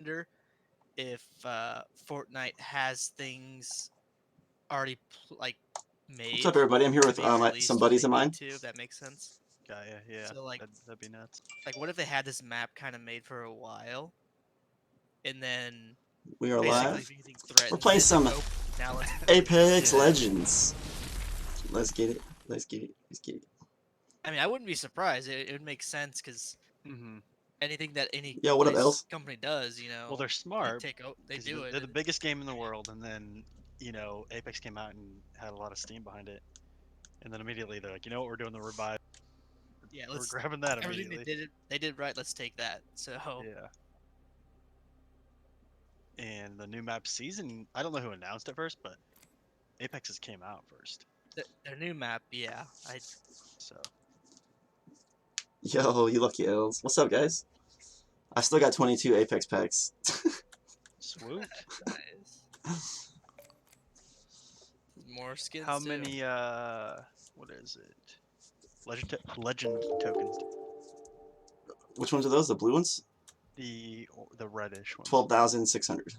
wonder if Fortnite has things already like What's up, made everybody? I'm here to with be some released when buddies they of need mine. to, if that makes sense. Yeah, So that'd be nuts. what if they had this map kind of made for a while, and then We are basically live. if anything We're threatens playing it, like some oh, now let's release. Apex Yeah. Legends. Let's get it. Let's get it. Let's get it. I mean, I wouldn't be surprised. It would make sense because hmm anything that any Yo, what up, Els? company does, Well, they're they smart take out, they because do it. they're the biggest game in the world, and then Apex came out and had a lot of steam behind it, and then immediately they're like, you know what, we're doing the revive. Yeah, We're let's grabbing that everything immediately. they did right. Let's take that. So Yeah. And the new map season, I don't know who announced it first, but Apex's came out first. their new map, yeah, I So Yo, you lucky Els. What's up, guys? I still got 22 Apex packs. swoop. nice. More skins How too. many? What is it? Legend tokens. Which ones are those? The blue ones? The reddish ones. 12,600.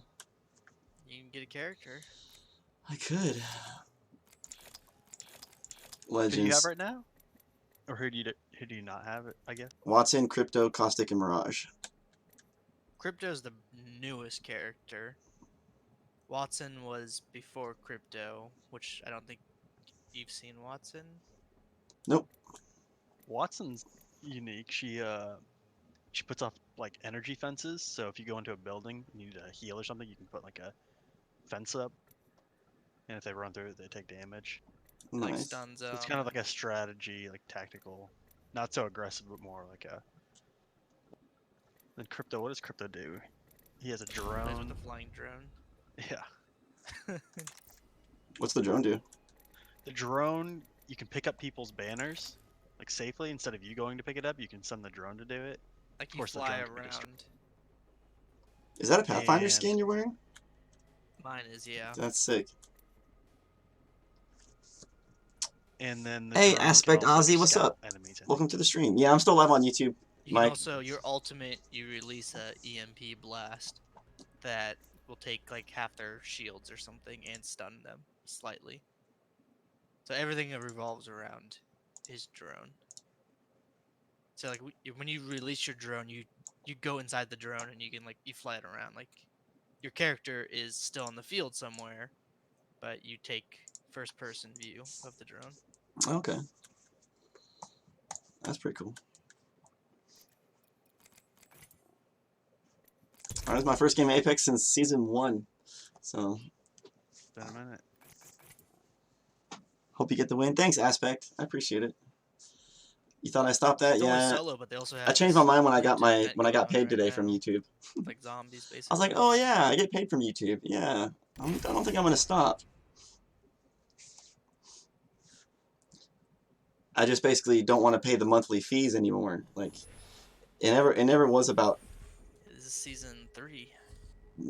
You can get a character. I could. Who do you have Legends. right now? Or who do you not have it? I guess. Watson, Crypto, Caustic, and Mirage. Crypto's the newest character. Watson was before Crypto, which I don't think you've seen Watson. Nope. Watson's unique. She puts off like energy fences. So if you go into a building and you need a heal or something, you can put like a fence up, and if they run through it, they take damage. Like Nice. stun So it's zone. kind of like a strategy, like tactical, not so aggressive, but more like a. Then Crypto, what does Crypto do? He has a Plays with drone. the flying drone. Yeah, What's the drone do? the drone, you can pick up people's banners like safely instead of you going to pick it up. You can send the drone to do it. Like Of you course, the fly drone can be destroyed. around. Is that a Pathfinder And skin you're wearing? Mine is, yeah. That's sick. and then the Hey, drone can Aspect also Ozzy, what's scout up? enemies, I think. Welcome to the stream. Yeah, I'm still live on YouTube. You can Mike. also your ultimate. You release a EMP blast that will take like half their shields or something and stun them slightly. So everything that revolves around his drone. So like when you release your drone, you go inside the drone and you can like you fly it around. Like your character is still on the field somewhere, but you take first person view of the drone. Okay. That's pretty cool. Alright, it's my first game of Apex since Season 1. So, It's been a minute. hope you get the win. Thanks, Aspect. I appreciate it. You thought I stopped that? It's only Yeah. solo, but they also have I changed my this mind when I got crypto my event when I going got on paid right today from now. YouTube. Like zombies, basically. I was like, oh yeah, I get paid from YouTube. Yeah. I don't think I'm gonna stop. I just basically don't want to pay the monthly fees anymore. Like, it never was about This is season 3.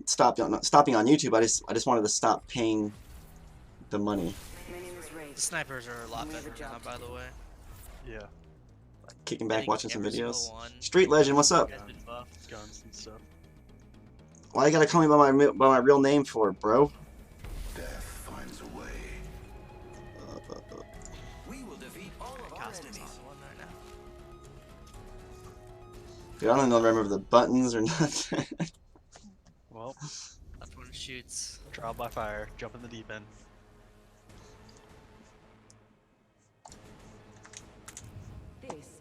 stopping on YouTube. I just wanted to stop paying the money. The snipers are a lot better now, by the way. Yeah, Like, Kicking I back, think watching some every single videos. one Street Legend, what's up? has been buffed. guns and stuff. Why you gotta call me by my real name for, bro? Death finds a way. We will defeat all of our Caustic's enemies. on one right now. Dude, I don't even remember the buttons or nothing. Well, Left one shoots. trial by fire, jump in the deep end.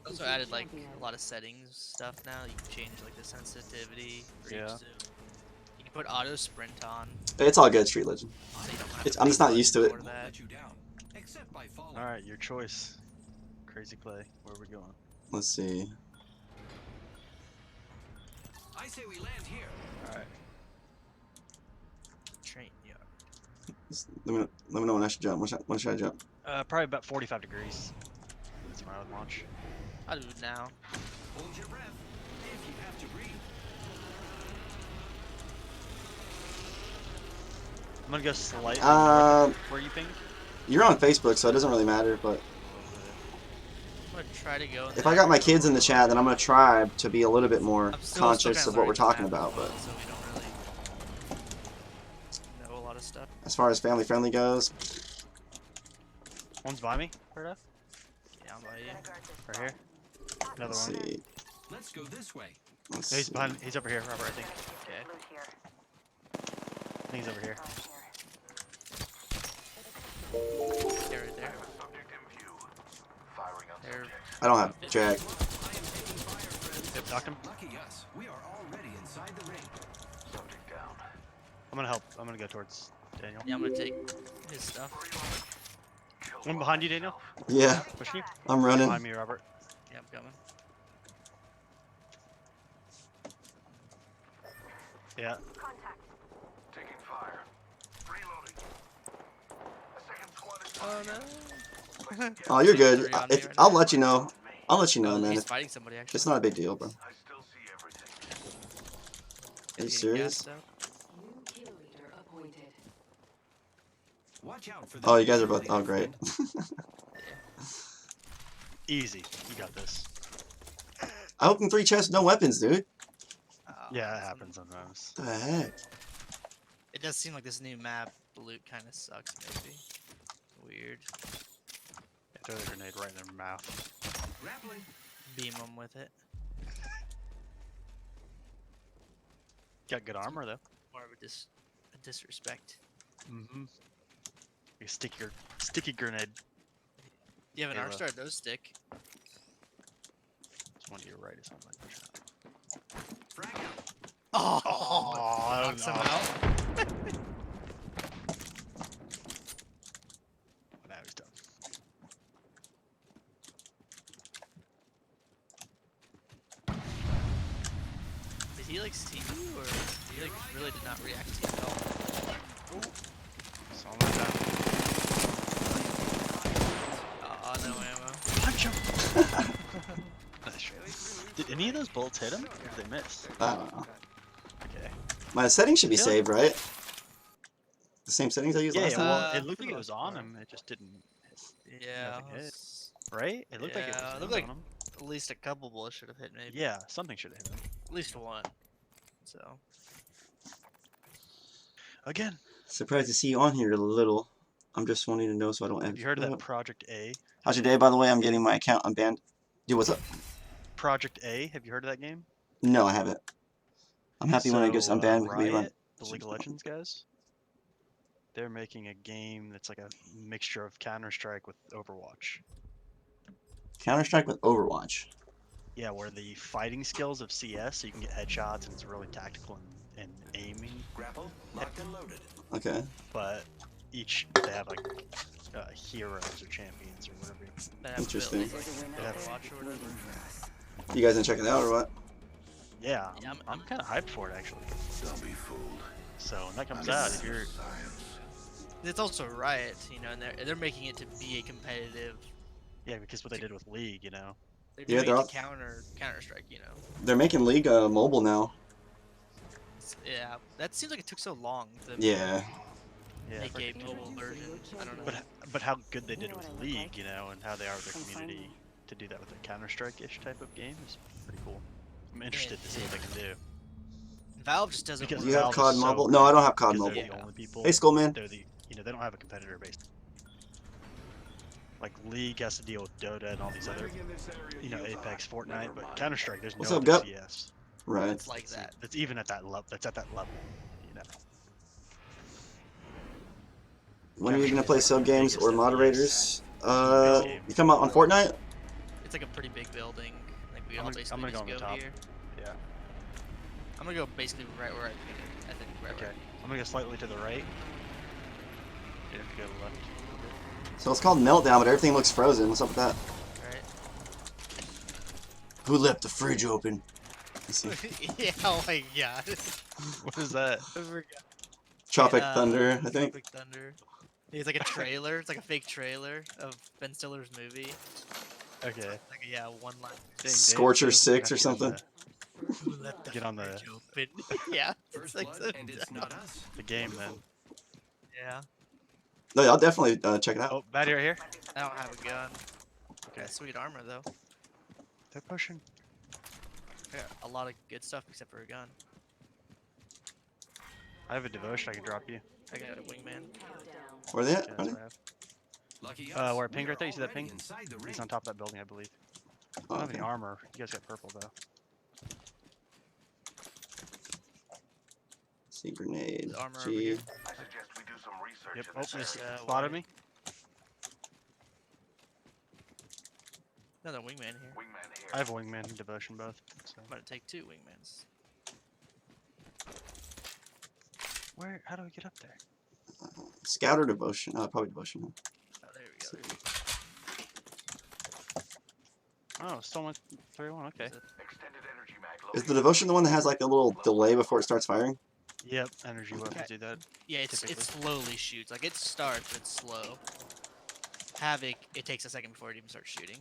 Also added like a lot of settings stuff now. You can change like the sensitivity for Yeah. each zoom. You can put auto sprint on, It's all good, Street Legend. so you don't have I'm just not used to it. for that. Let you down, except by falling. All right, your choice. Crazy play. Where are we going? Let's see. I say we land here. All right. Train yard. Let me know when I should jump. When should I jump? Probably about 45 degrees. That's when I would launch. I'll do it now. Hold your breath if you have to breathe. I'm gonna go slightly Uh, north. Where you think? You're on Facebook, so it doesn't really matter. But Well, gonna try to go. If I got my kids in the chat, then I'm gonna try to be a little bit more I'm still conscious kinda of what we're learning the talking map as about. But well, so we don't really know a lot of stuff. as far as family friendly goes, One's by me. Right up. Yeah, I'm by you. Right here. Another let's one. see. Let's go this way. Let's No, he's see. behind. He's over here, Robert. I think. Okay. I think he's over here. They're right there. They're I don't have drag. I am taking fire, friends. Yep, knocked him. Lucky us. We are already inside the ring. I'm gonna help. I'm gonna go towards Daniel. yeah, I'm gonna take his stuff. One behind you, Daniel. Yeah, Pushing you. I'm running. Behind me, Robert. Yeah, I'm coming. Yeah. Oh no. Oh, you're There's good. three on me If right I'll now. let you know. I'll let you know, Oh, man. he's fighting somebody actually. It's not a big deal, bro. Are you He's getting serious? gassed up. Watch out for Oh, the you guys are both. Oh, great. Easy. You got this. I opened 3 chests, no weapons, dude. Oh, Yeah, it some- happens sometimes. What the heck? It does seem like this new map loot kind of sucks. Maybe. Weird. Yeah, throw the grenade right in their mouth. grappling. Beam them with it. Got good armor though. More of a disrespect. Mm-hmm. You stick your sticky grenade. You have an Hey, arc look. star no stick. It's one to your right or something like that. Frag out. Oh, Oh, knocks him no. out. Now he's done. Did he like see you, or he like really did not react to you at all? So I'm gonna down. Oh, no ammo. Punch him! Nice shot. Did any of those bolts hit him, or did they miss? I don't know. Okay. My settings should be Yeah. saved, right? The same settings I used Yeah, last yeah, time? well, Uh, it looked like for it the was most on part. him, it just didn't, Yeah, Nothing hit. s- right? It looked like it Yeah, was it on looked like- him. at least a couple bullets should have hit maybe. Yeah, something should have hit him. At least one. So. Again, Surprised to see you on here a little. I'm just wanting to know so I don't have you heard of Oh. that Project A? How's your day, by the way? I'm getting my account unbanned. Dude, what's up? Project A, have you heard of that game? No, I haven't. I'm happy when it gets unbanned. We run. Riot, the League of Legends guys, they're making a game that's like a mixture of Counter-Strike with Overwatch. Counter-Strike with Overwatch. Yeah, where the fighting skills of CS, so you can get headshots and it's really tactical and aiming, Grapple. Locked and loaded. Okay. but they have like heroes or champions or whatever. That have Interesting. abilities like Yeah. Overwatch or whatever. You guys gonna check it out or what? Yeah, Yeah, I'm kind of hyped for it actually. Don't be fooled. So when that comes I'm out, not if you're science. It's also Riot, you know, and they're making it to be a competitive. yeah, because what they did with League, you know. They're Yeah, doing they're it all- to Counter Strike, you know. They're making League mobile now. Yeah, that seems like it took so long to Yeah. Yeah, make a mobile version. I don't know. but how good they did it with League, you know, and how they are with their community to do that with a Counter-Strike-ish type of game is pretty cool. I'm interested to see what they can do. Valve just doesn't. Because work. You have Valve is COD so mobile? good No, I don't have COD because mobile. they're Yeah. the only people. Hey, Skullman. They're the they don't have a competitor base. Like League has to deal with Dota and all these other, Apex, Fortnite, but Counter Strike there's What's no up, other Gup? CS. Right. It's like that. That's even at that level. That's at that level. You know. When are you gonna play sub games or moderators? Biggest game. You talking about on Fortnite? It's like a pretty big building. Like we I'm all gonna- basically I'm gonna just go go, on the top. here. Yeah. I'm gonna go basically right where I think. I think right Okay. where. I'm gonna go slightly to the right. You have to go to the left. So it's called Meltdown, but everything looks frozen. What's up with that? Right. Who left the fridge open? Let's see. Yeah. Oh my god. What is that? I forgot. Tropic Thunder, I think. Tropic Thunder. It's like a trailer. It's like a fake trailer of Ben Stiller's movie. Okay. Like yeah, one line. Dang, Scorcher Dave, 6 or have to get on something. Who left the Get on the- fridge open? Yeah. First It's like blood, so and it's not us. The game then. Yeah. No, I'll definitely check it out. Oh, baddie right here. I don't have a gun. Okay. Got sweet armor though. They're pushing. Yeah, a lot of good stuff except for a gun. I have a devotion I can drop you. I got a wingman. Where they at? Yeah, Are that's they? what I have. Lucky Where us. ping right there? You see that Already ping? inside the ring. He's on top of that building, I believe. I Oh, don't have okay. any armor. You guys got purple though. See grenade. There's armor over G. here. I suggest we do some research Yep. in Oh, this just area. spotted me. Another wingman here. Wingman here. I have a wingman and devotion both. So I'm gonna take 2 wingmans. where? How do we get up there? Scout or devotion? Probably devotion. Oh, there we go. Oh, still went 3-1. Okay. Is it- Extended energy mag Is the devotion the one that has like a little delay before it starts firing? Yep. Energy weapons Okay. do that. Yeah, it Typically. slowly shoots. Like it starts, but it's slow. Havoc, it takes a second before it even starts shooting.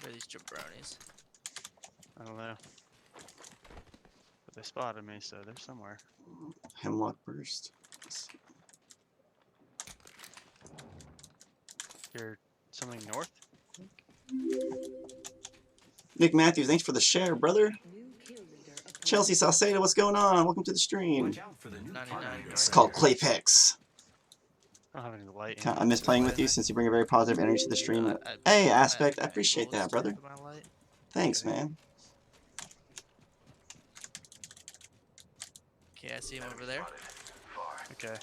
Where are these jabronis? I don't know. But they spotted me, so they're somewhere. Hemlock burst. You're something north? Nick Matthews, thanks for the share, brother. Chelsea Salcedo, what's going on? Welcome to the stream. Watch out for the new 99 partner you're It's right called playing Claypex. I don't have any light. I miss playing with you since you bring a very positive energy to the stream. Hey, Aspect, I appreciate that, brother. Thanks, man. Okay, I see him over there. Okay.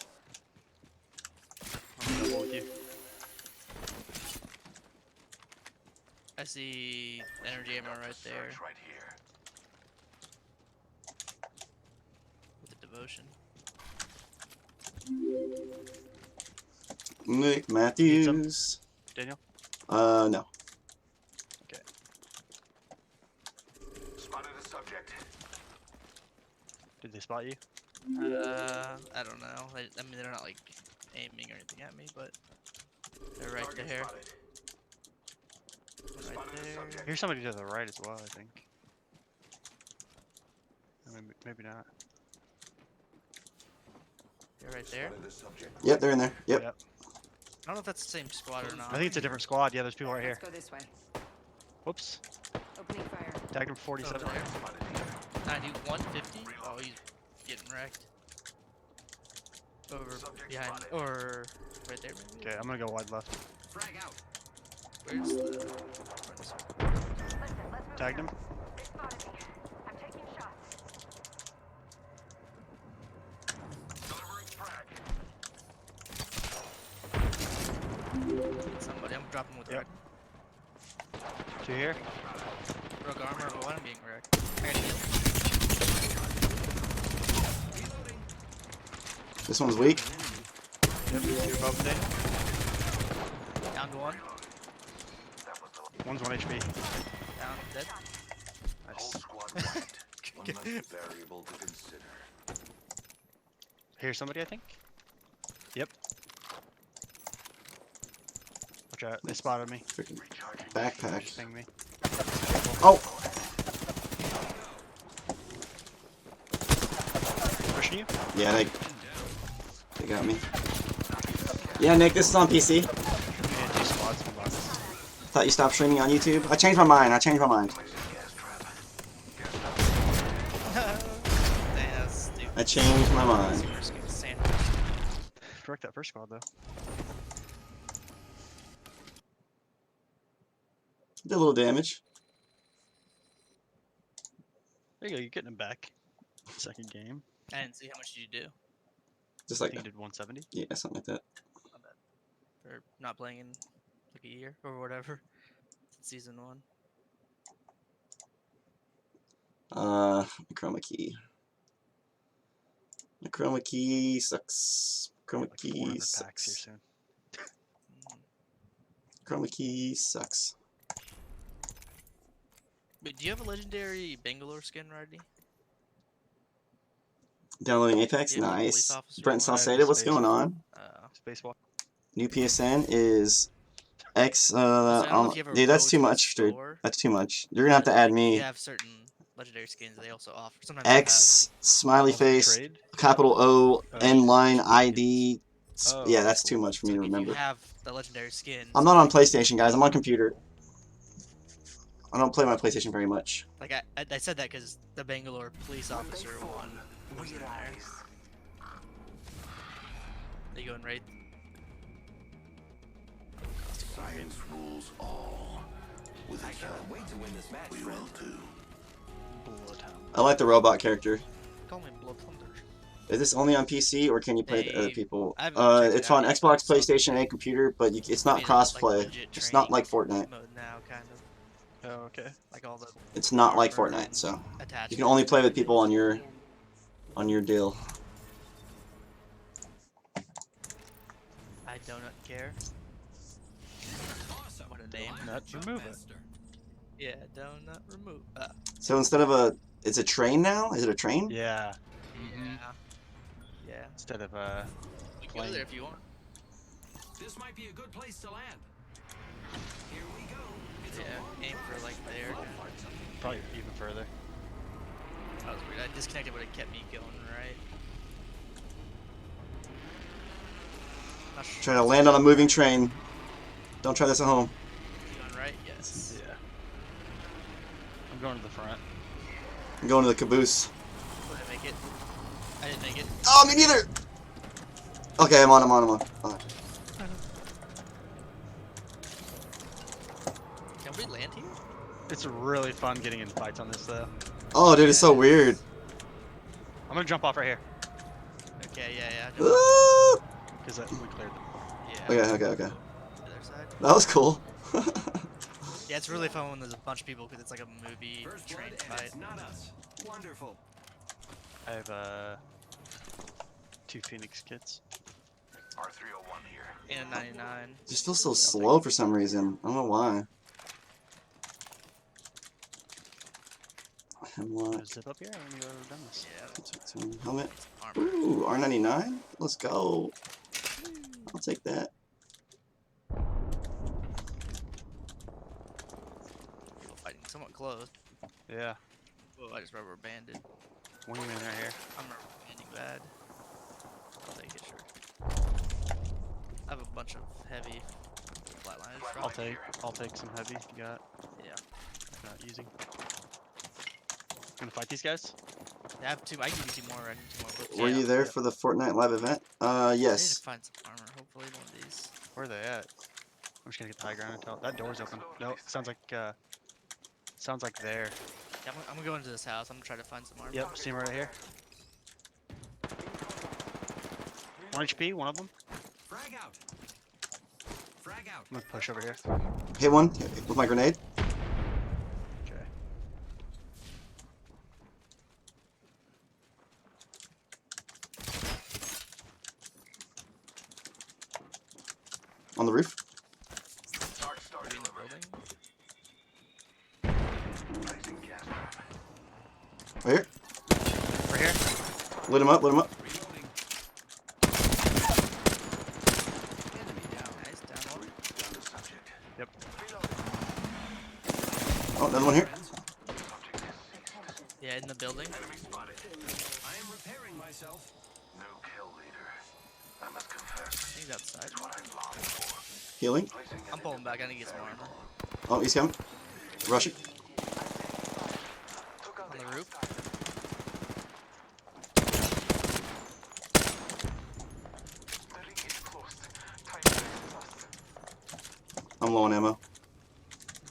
I'm gonna double with you. I see energy ammo right there Right here. with the devotion. Nick Matthews. Daniel? No. Spotted a subject. Did they spot you? I don't know. I mean, they're not like aiming or anything at me, but they're right Target there. spotted. Right Spotted a there. subject. Here's somebody to the right as well, I think. Maybe not. They're right there. Spotted a subject. Yep, they're in there. Yep. Yep. I don't know if that's the same squad or not. I think it's a different squad. Yeah, there's people right here. Let's go this way. Whoops. Opening fire. Tagged him Oh, 47. there. 91, 50? Oh, he's getting wrecked. Over behind, or right there maybe? Okay, I'm gonna go wide left. Frag out. Where's the... Tagged him. Delivering frag. Somebody, I'm dropping with Yep. wreck. Two here. Broke armor, but I'm being wrecked. I gotta heal. This one's weak. Yep, two above them. Down to one. One's 1 HP. Down, dead. Whole Nice. squad wiped. One less variable to consider. Here's somebody, I think. Yep. Watch out, they spotted me. Freaking Recharging. backpack. Just pinged me. Oh! Pushing you? Yeah, they got me. Yeah, Nick, this is on PC. Yeah, two squads from us. Thought you stopped streaming on YouTube. I changed my mind. Damn, that's stupid. I changed my mind. Super stupid sandwich. Wrecked that first squad though. Did a little damage. There you go, you're getting him back. Second game. I didn't see how much did you do Just I like think he did 170. yeah, something like that. for not playing in like a year or whatever. Season 1. Chroma key. The chroma key sucks. Chroma Like 400 key packs here sucks. soon. Chroma key sucks. Wait, do you have a legendary Bangalore skin already? Downloading Apex, Yeah, the police nice. officer Brent one. Salcedo, what's Space. going on? Spacewalk. New PSN is X. Also, I don't know if you ever Dude, that's go too to a much, dude. store, That's too much. You're gonna have to add like, me. You have certain legendary skins they also offer. Sometimes they have- X smiley Oh, face trade? capital O Oh, N line skins. ID Yeah, Oh, that's cool. too much for me to If you remember. have the legendary skins, I'm not on PlayStation, guys. I'm on computer. I don't play my PlayStation very much. like I said that because the Bangalore police officer one was in there. Are you going right? Science rules all. With I its cannot help, wait to win this match, we friend. will too. Bloodhound. I like the robot character. Call me Blood Thunder. Is this only on PC or can you play with other They- people? I haven't checked it It's out on yet, Xbox, but I saw PlayStation, they and computer, but it's not made it, like, cross-play. legit It's not training like Fortnite. mode now, kind of Oh, okay. like all the It's not like armor Fortnite, and so you attachments can only and play with everything. people on your deal. I do not care. Awesome. What a name. Not remove it. Yeah, do not remove. So instead of it's a train now? Is it a train? Yeah. Mm-hmm. Yeah. Instead of You can go plane. there if you want. This might be a good place to land. Here we go. It's a Yeah, long aim for drive, like but there. we'll kinda. find something. Probably even further. That was weird. I disconnected, but it kept me going right. Not sure. Trying to land on a moving train. Don't try this at home. You going right? Yes. Yeah. I'm going to the front. I'm going to the caboose. Did I make it? I didn't make it. Oh, me neither! Okay, I'm on. Oh. Can we land here? It's really fun getting in fights on this though. Oh, dude, it's so weird. I'm gonna jump off right here Okay, yeah. Woo! because we cleared them. Yeah. Okay. The other side. That was cool. Yeah, it's really fun when there's a bunch of people because it's like a movie First train blood, and fight. it's not us. Wonderful. I have 2 Phoenix kits. R301 here. And a 99. It feels so slow for some reason. I don't know why. Hemlock. Zip up here. I haven't ever done this. Yeah. Helmet. Armor. Ooh, R99. Let's go. I'll take that. People fighting somewhat close. Yeah. Oh, I just rubber banded. Wingman right here. I'm rubber banding bad. I'll take it, sure. I have a bunch of heavy flatliners. I'll take some heavy if you got. Yeah. Not using. Gonna fight these guys? I have 2. I can give you 2 more. I need 2 more books. Were you there for the Fortnite live event? I need to Yes. find some armor. Hopefully one of these. Where are they at? I'm just gonna get the high ground and tell. That door's open. No, sounds like there. Yeah, I'm gonna go into this house. I'm gonna try to find some armor. Yep, see him right here. 1 HP, one of them. Frag out. Frag out. I'm gonna push over here. Hit one with my grenade. Okay. On the roof. Start Are you in the delivered. building? Placing gas trap. Right here. Right here. Lit him up. Reloading. Enemy down. Nice. Down one. Down to subject. Yep. Oh, another one here. Friends, Subject is ceased. Yeah, in the building. Enemy spotted. I am repairing myself. New kill leader. I must confess, He's outside. it's what I've longed for. Healing. Placing I'm pulling back. I need to get some armor. Oh, he's coming. Rushing. On the roof. The ring is closed. Time is lost. I'm low on ammo.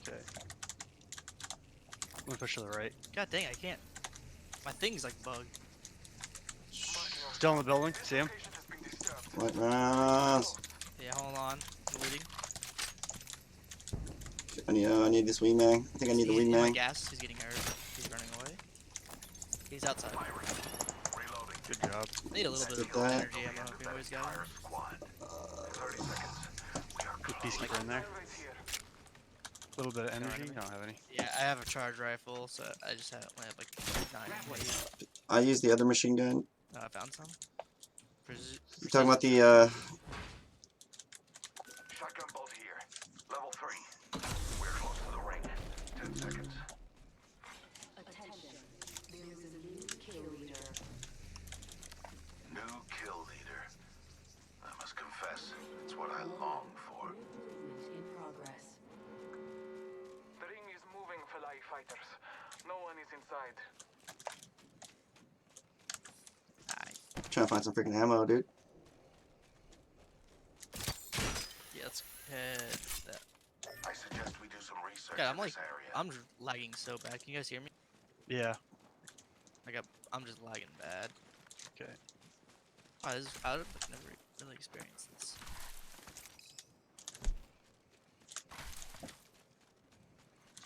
Okay. I'm gonna push to the right. God dang, I can't. My thing's like bugged. Still in the building. See him? Patient has been disturbed. Right rounds. Yeah, hold on. I'm leading. I need this wingman. I think I need the He's in my wingman. gas. He's getting hurt. He's running away. He's outside. Reloading. Good job. I need a little bit Get of that. energy ammo if you always got it. Fire squad. 30 seconds. We are Good close. peacekeeper in there. Right here. A little bit of energy. Don't have any. Yeah, I have a charge rifle, so I just only have like 9 weight. I use the other machine gun. Oh, I found some. You're talking about the Shotgun bolt here. Level 3. We're close to the ring. 10 seconds. Attention. There is a new kill leader. New kill leader. I must trying to find some freaking ammo, dude. Yeah, let's head that. I suggest we do some research Yeah, in this area. I'm just lagging so bad. Can you guys hear me? Yeah. I'm just lagging bad. Okay. Oh, I've never really experienced this.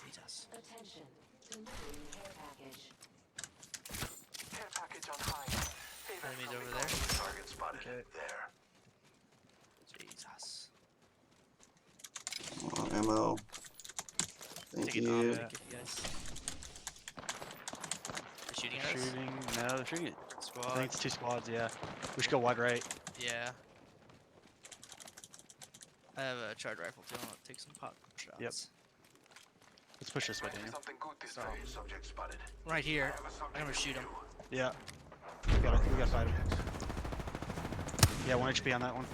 Jesus. Attention. Delivering care package. Care package on high. Enemies over there. Target spotted. Okay. There. Jesus. Ammo. Thank Take it you. off. Yeah. Thank you guys. They're shooting at us? Shooting. No, they're shooting. I Squad. think it's 2 squads. Yeah. We should go wide right. Yeah. I have a charge rifle too. I'll take some pot shots. Yep. Let's push this way, Expecting Daniel. something good this So- way. Subject spotted. Right here. I have a subject I'm gonna shoot him. Yeah. We gotta fight him. Yeah, 1 HP on that one.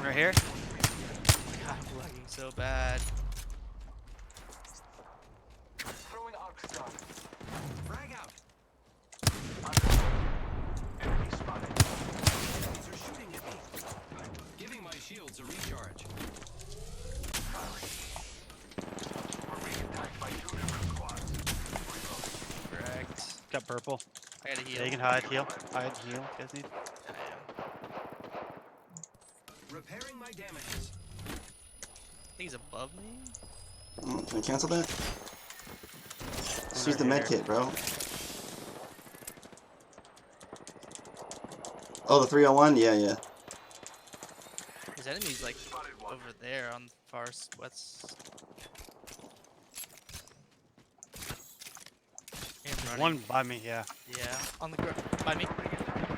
Right here. God, I'm lagging so bad. Throwing arc star. Frag out. Enemy spotted. Enemies are shooting at me. Giving my shields a recharge. We're being attacked by 2 different squads. Correct. Got purple. I gotta heal. Yeah, you can hide, heal. Hide, heal. You guys need. I am. Repairing my damages. I think he's above me. Can I cancel that? Just use the Right med here. kit, bro. Oh, the 301? Yeah, yeah. His enemy's like Spotted one. over there on the far west. Him running. One by me, yeah. Yeah, on the ground by me.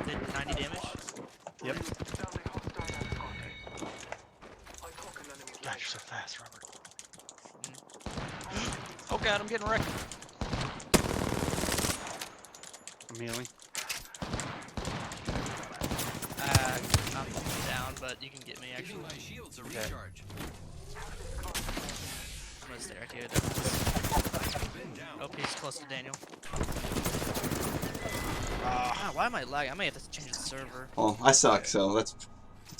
Did 90 damage. Yep. Down the hostile contact. I took an enemy God, you're so fast, Robert. Mm. Oh god, I'm getting wrecked. I'm healing. I'm down, but you can get me actually. Giving my shields a Okay. recharge. I'm gonna stay right here. Been down. Oh, he's close to Daniel. Ah, why am I lagging? I may have to change the server. Well, I suck, so that's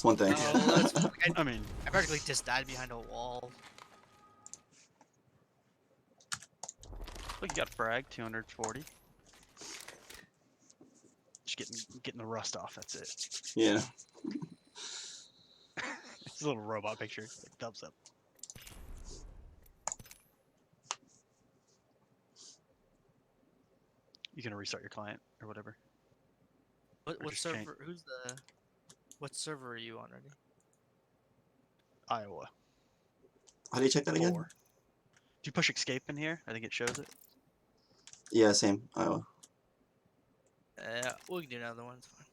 one thing. Oh, that's fine. I mean, I practically just died behind a wall. look, you got frag, 240. Just getting the rust off, that's it. Yeah. It's a little robot picture. Like, thumbs up. You gonna restart your client or whatever? What Or just change- server? Who's the? What server are you on already? Iowa. How do you check that again? 4. Do you push escape in here? I think it shows it. Yeah, same. Iowa. We can do another one. It's fine.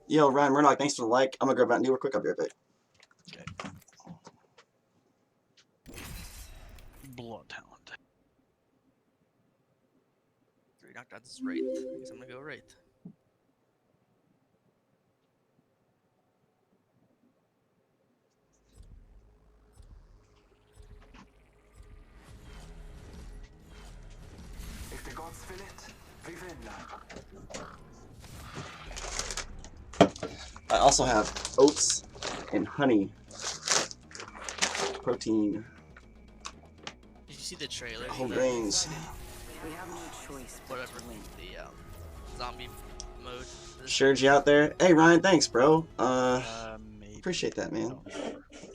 Yo, Ryan Murdoch, thanks for the like. I'm gonna grab out new real quick. I'll be right back. Bloodhound. 3 knocked out this Wraith. I guess I'm gonna go Wraith. If the gods fill it, Vivenna. I also have oats and honey. Protein. Did you see the trailer? Whole for grains. We have no choice but Whatever. to win. The zombie mode. This- Sherge, you out there? Hey, Ryan, thanks, bro. Maybe. Appreciate that, man.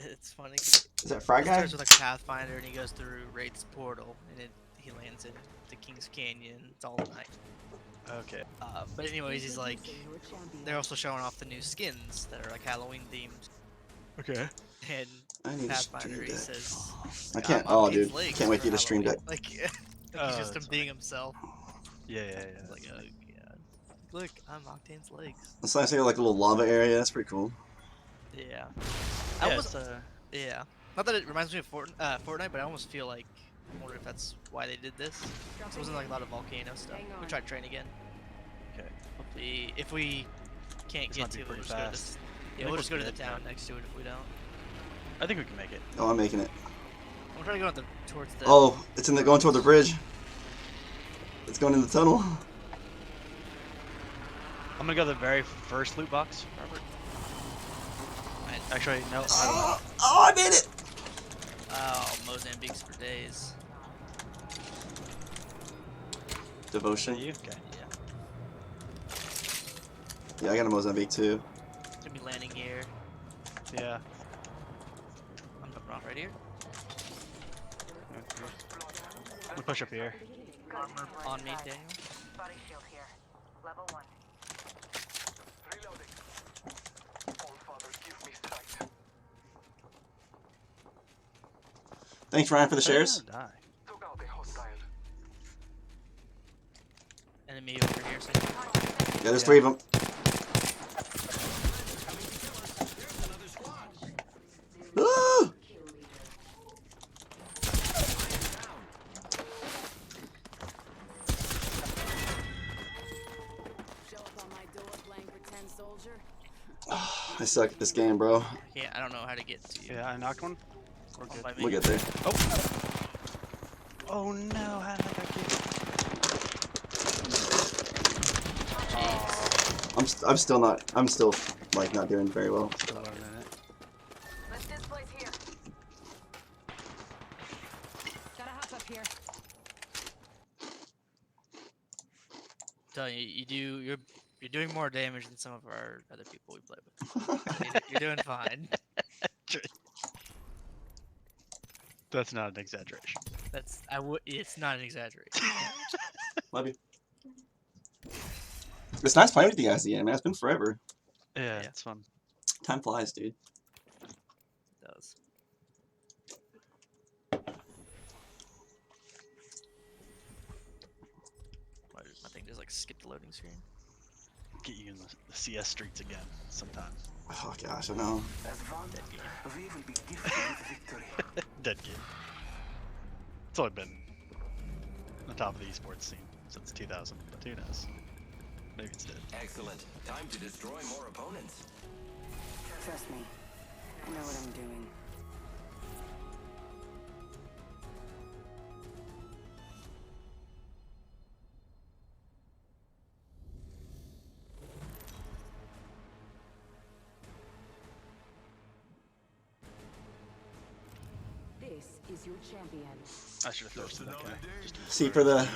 It's funny. 'Cause Is that Fry it Guy? starts with like Pathfinder, and he goes through Wraith's portal, and he lands in the King's Canyon. It's all night. Okay. But anyways, he's like, they're also showing off the new skins that are like Halloween themed, Okay. and I need a Pathfinder, stream he deck. says, I can't. "I'm Oh, Octane's dude. legs Can't wait for to get a stream deck. Halloween." Like, he's Oh, just that's him being himself. Yeah. It's like, oh yeah, look, I'm Octane's legs. It's nice to have like a little lava area. That's pretty cool. Yeah. Yeah, I was, it's, yeah. Not that it reminds me of Fortnite, but I almost feel like, I wonder if that's why they did this. So it wasn't like a lot of volcano stuff. Hang We on. tried train again. Okay. Hopefully, if we can't This get might to be it, we'll pretty just go to fast. this. I Yeah, think we'll we're just go to the good, town yeah. next to it if we don't. I think we can make it. Oh, I'm making it. I'm trying to go towards the. Oh, it's in the going toward the bridge. It's going in the tunnel. I'm gonna go to the very first loot box, Robert. Actually, no. I Oh, I made it! Wow, Mozambique's for days. Devotion. you? Okay. Yeah. Yeah, I got a Mozambique too. Gonna be landing here. Yeah. I'm wrong right here. I'm gonna push up here. Armor on me, Daniel. Body shield here. Level 1. Reloading. All Father, give me sight. Thanks, Ryan, for the shares. Die. Took out a hostile. Enemy over here. So Yeah, there's 3 of them. Another squad. Ah! Show up on my door playing pretend soldier. I suck at this game, bro. I don't know how to get to you. Yeah, I knocked one. We're good. By me. We'll get there. Oh no! How did I get? Jeez. I'm still not. I'm still like not doing very well. Still learning it. Let's this place here. Gotta hop up here. Telling you, you're doing more damage than some of our other people we play with. You're doing fine. That's not an exaggeration. It's not an exaggeration. Love you. It's nice playing with you guys again, man. It's been forever. Yeah, Yeah. it's fun. Time flies, dude. It does. Why does my thing just like skip the loading screen? Get you in the CS streets again sometime. Oh gosh, I know. Dead game. We will be gifted with victory. Dead game. It's only been on the top of the esports scene since 2000, but who knows? Maybe it's dead. Excellent. Time to destroy more opponents. Trust me. I know what I'm doing. This is your champion. I should have thirsted that guy. See, for the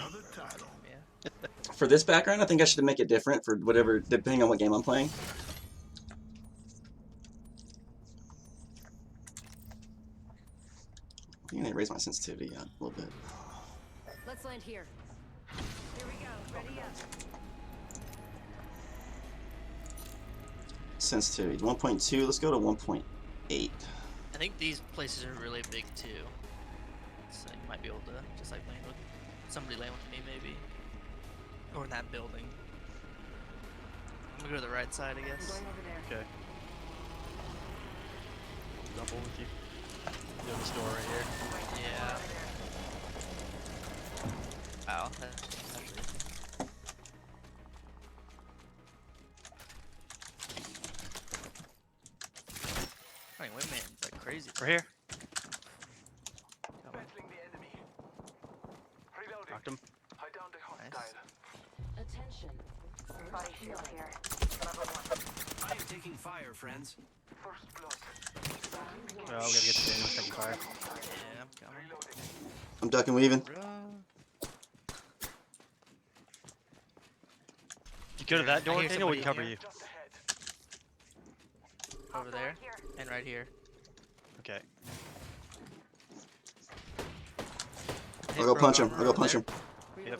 Yeah. for this background, I think I should make it different for whatever, depending on what game I'm playing. I think I need to raise my sensitivity a little bit. Let's land here. Here we go. Ready up. Sensitivity 1.2. Let's go to 1.8. I think these places are really big too. So you might be able to just like land with somebody land with me maybe. Or in that building. I'm gonna go to the right side, I I'm guess. going over there. Okay. Double with you. You have a store right here. Yeah. Wow. That's actually. Wait, wait a minute. It's like crazy. Right here. Come on. Battling the enemy. Reloading. Knocked him. I downed a Nice. hostile. Attention. Body shield here. I am taking fire, friends. First blood. Oh, we gotta get to Daniel's taking fire. Yeah, I'm coming. Reloading. I'm ducking, weaving. Run. You go to that I door, hear Daniel, we can somebody cover here. you. Just ahead. Over there. And right here. Okay. I'll go punch him. I'll go punch him. Reloading.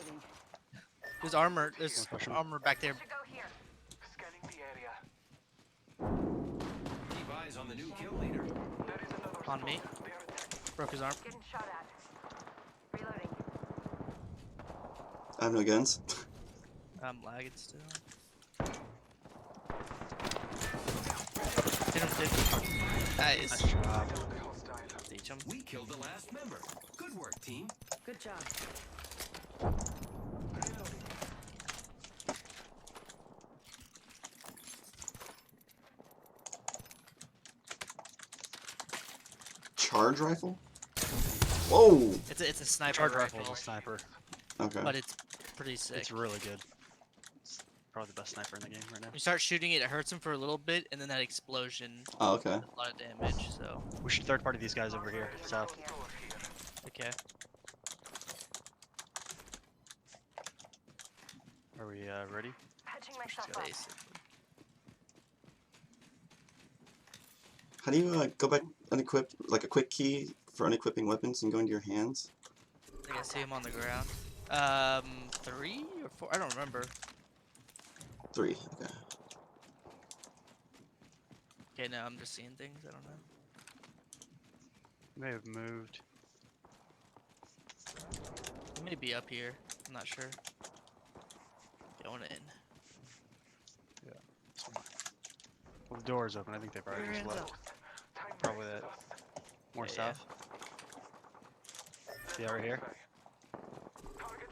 There's armor. There's Wanna push him? armor back there. Scanning the area. Keep eyes on the new kill leader. There is another On me. squad. They are attacking. Broke his arm. Getting shot at. Reloading. I have no guns. I'm lagging still. Hit him, hit him. Nice. Nice job. Downed a hostile. Teach him. We killed the last member. Good work, team. Good job. Reloading. Charge rifle? Whoa! It's a sniper Charge rifle, rifle is a sniper. Okay. but it's pretty sick. It's really good. It's probably the best sniper in the game right now. You start shooting it, it hurts him for a little bit, and then that explosion Oh, okay. does a lot of damage. So We should third party these guys over here, south. okay. Are we ready? Patching Just myself gotta up. ace it. How do you go back unequip, like a quick key for unequipping weapons and go into your hands? I think I see him on the ground. 3 or 4? I don't remember. 3. Okay. Okay, now I'm just seeing things. I don't know. May have moved. He may be up here. I'm not sure. Going in. Well, the door is open. I think they probably Your just hands left. up. Probably that. More Yeah, south. Yeah, right here.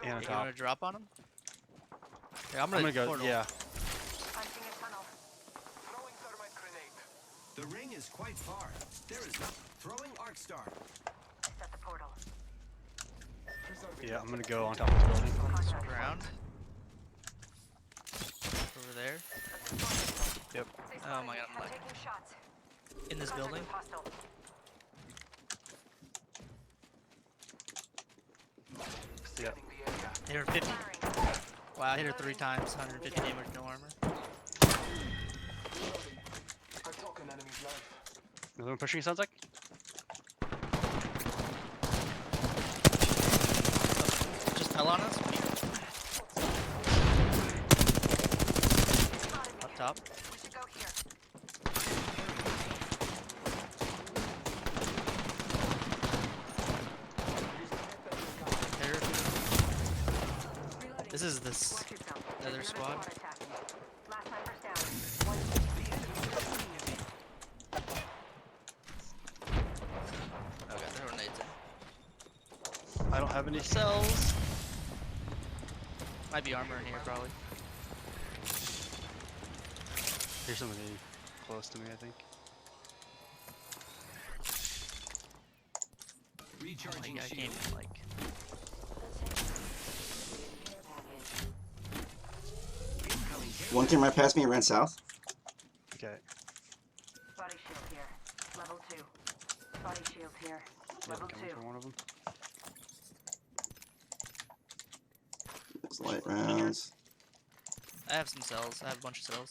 And on You top. wanna drop on him? Yeah, I'm I'm gonna gonna go. portal. Yeah. Punching a tunnel. Throwing thermite grenade. The ring is quite far. There is no throwing arc star. Set the portal. Yeah, I'm gonna go on top of this building. On this ground. Over there. Yep. Oh my god, I'm I'm lagging. taking shots. In this Contact building. with hostile. Yeah. Scanning the area. Hit her 50. Firing. Wow, I hit her 3 times. 150 damage, no armor. I took an enemy's life. Another one pushing, it sounds like? Just fell on us. Up top. We should go here. Hit her. Reloading. This is this Watch yourself. other There's squad. another attacking. Last timers down. One. Okay, there were nades in. I don't have any cells. Might be armor in here, probably. Here's somebody close to me, I think. Recharging I can't shield. even, like. Incoming care One came right past me and ran south. Okay. Body shield here. Level 2. Body shield here. Yep, Level coming 2. from one of them. There's light rounds. I have some cells. I have a bunch of cells.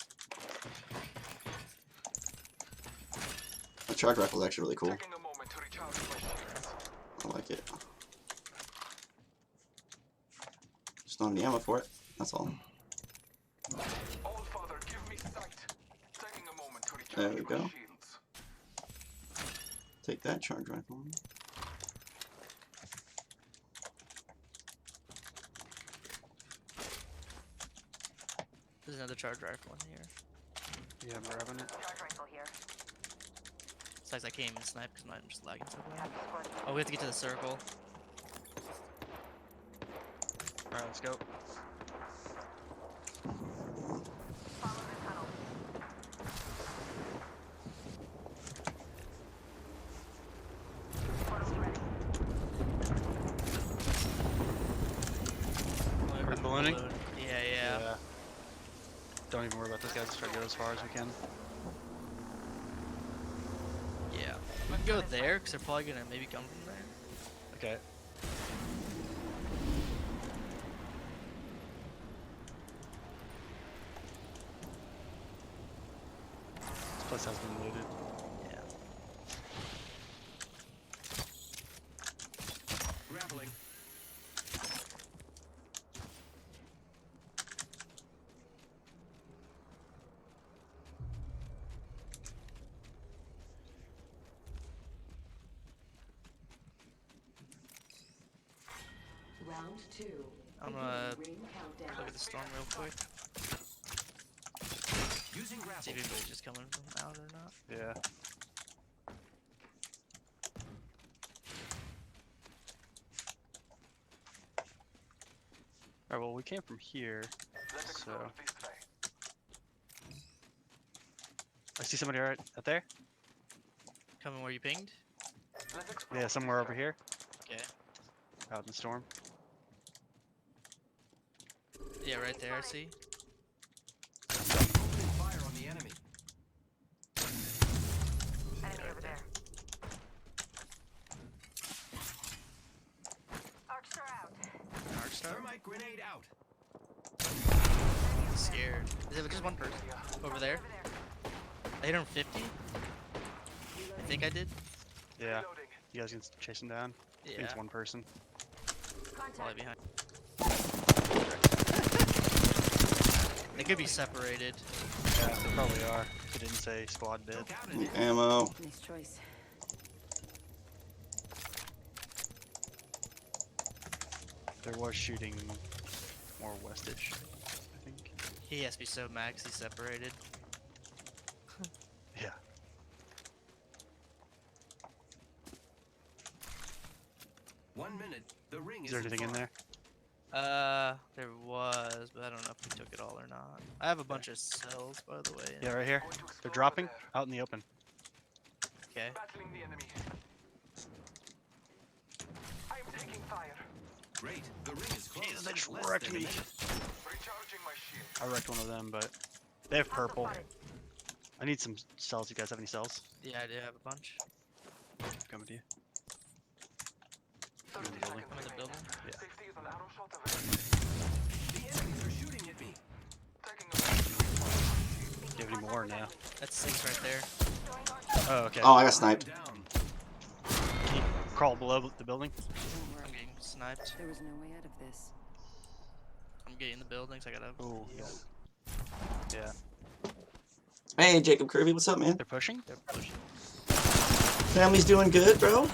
The charge rifle is actually really cool. Taking a moment to recharge my shields. I like it. Just don't have the ammo for it. That's all. Old father, give me sight. Taking a moment to recharge There we my go. shields. Take that charge rifle. There's another charge rifle in here. Yeah, I'm grabbing it. Charge rifle here. Sucks I can't even snipe because I'm just lagging so bad. Have the squad. Oh, we have to get to the circle. Alright, let's go. Follow the tunnel. Portal's ready. Whatever, ballooning? balloon. Yeah. Don't even worry about this guy. Let's try to go as far as we can. Yeah. We can go there because they're probably gonna maybe come from there. Okay. This place has been looted. Yeah. grappling. Round 2. I'm gonna Ring countdown. look at the storm real quick. Using See grapple. if anybody's just coming from out or not. Yeah. Alright, well, we came from here. Let's explore So- this way. I see somebody right out there. Coming where you pinged? Let's explore Yeah, this somewhere over way. here. Okay. Out in the storm. Yeah, right there. I see. Opening fire on the enemy. Enemy right over there. there. Arcs are out. Arc star. Thermite grenade out. Scared. Is it just one person over there? I hit him 50. I think I did. Yeah. You guys can chase him down. I think Yeah. it's one person. Probably behind. They could be separated. Yeah, they probably are. It didn't say squad dead. Look out Need in there. ammo. Nice choice. There was shooting more westish, I think. He has to be so max. He's separated. Yeah. One minute. The ring Is there isn't anything in far. there? There was, but I don't know if we took it all or not. I have a bunch of cells, by the way. Yeah, right here. They're dropping out in the open. Okay. Battling the enemy. I am taking fire. Great. The ring is close. Jesus, they just Less wrecked than a me. minute. Recharging my shield. I wrecked one of them, but they have purple. I need some cells. You guys have any cells? Yeah, I do have a bunch. Coming to you. 30 in the building. seconds I'm in the remaining. building. Yeah. Safety is an arrow shot away. The enemies are shooting at me. Taking a Do you have any more now? That's 6 right there. Oh, okay. Oh, I got I'm sniped. down. Can you crawl below the building? Don't I'm worry. getting sniped. There was no way out of this. I'm getting the buildings. I gotta. Oh, yeah. Hey, Jacob Kirby, what's up, man? They're pushing? They're pushing. Family's doing good, bro.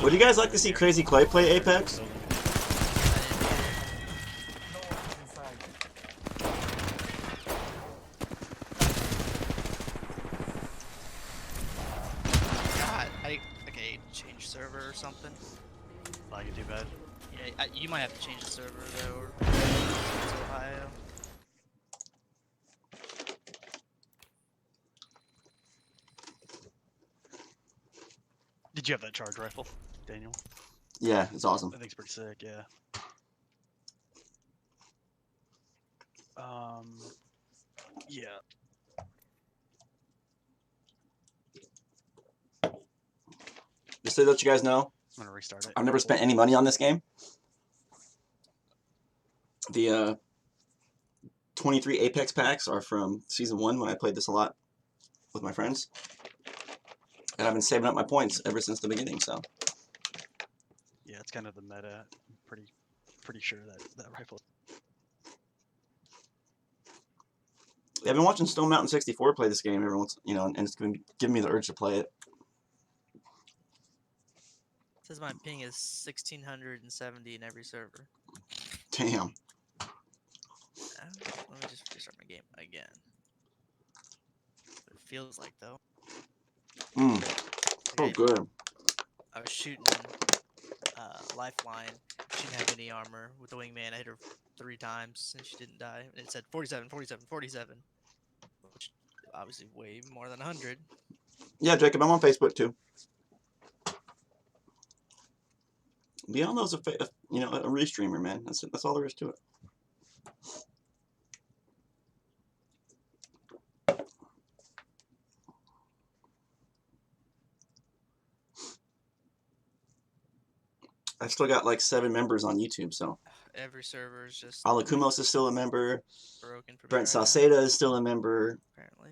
Would you guys like to see Crazy Clay play Apex? God, okay, change server or something. Like it too bad. Yeah, you might have to change the server though, or it's Ohio. Did you have that charge rifle, Daniel? Yeah, it's awesome. I think it's pretty sick, yeah. Yeah. Just to let you guys know, I'm gonna restart it. I've never spent any money on this game. The 23 Apex packs are from Season 1 when I played this a lot with my friends. And I've been saving up my points ever since the beginning, so. Yeah, it's kind of the meta. I'm pretty sure that rifle. Yeah, I've been watching Stone Mountain 64 play this game every once, and it's been giving me the urge to play it. Says my ping is 1670 in every server. Damn. Let me just restart my game again. What it feels like though. Oh, Okay, good. I was shooting Lifeline. She didn't have any armor with the wingman. I hit her 3 times and she didn't die. And it said 47, 47, 47. Which obviously way more than 100. Yeah, Jacob, I'm on Facebook too. Beyond those, a restreamer, man. That's all there is to it. I've still got like 7 members on YouTube, so. Every server is just Alakumos is still a member. broken for me Brent right now, Salceda is still a member. apparently.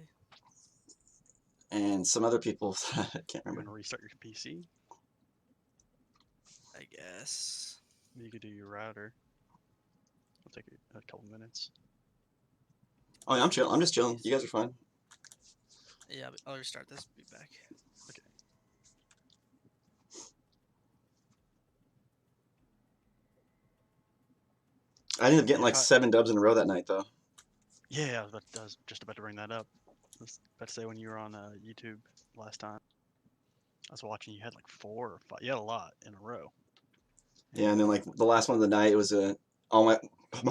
And some other people I can't I'm remember. gonna restart your PC. I guess. You could do your router. It'll take a couple minutes. Oh yeah, I'm chill. I'm just chilling. You guys are fine. Yeah, I'll restart this. Be back. Okay. I ended up getting like 7 dubs in a row that night, though. Yeah, I was just about to bring that up. I was about to say when you were on YouTube last time, I was watching. You had like 4 or 5. You had a lot in a row. Yeah, and then like the last one of the night, it was all my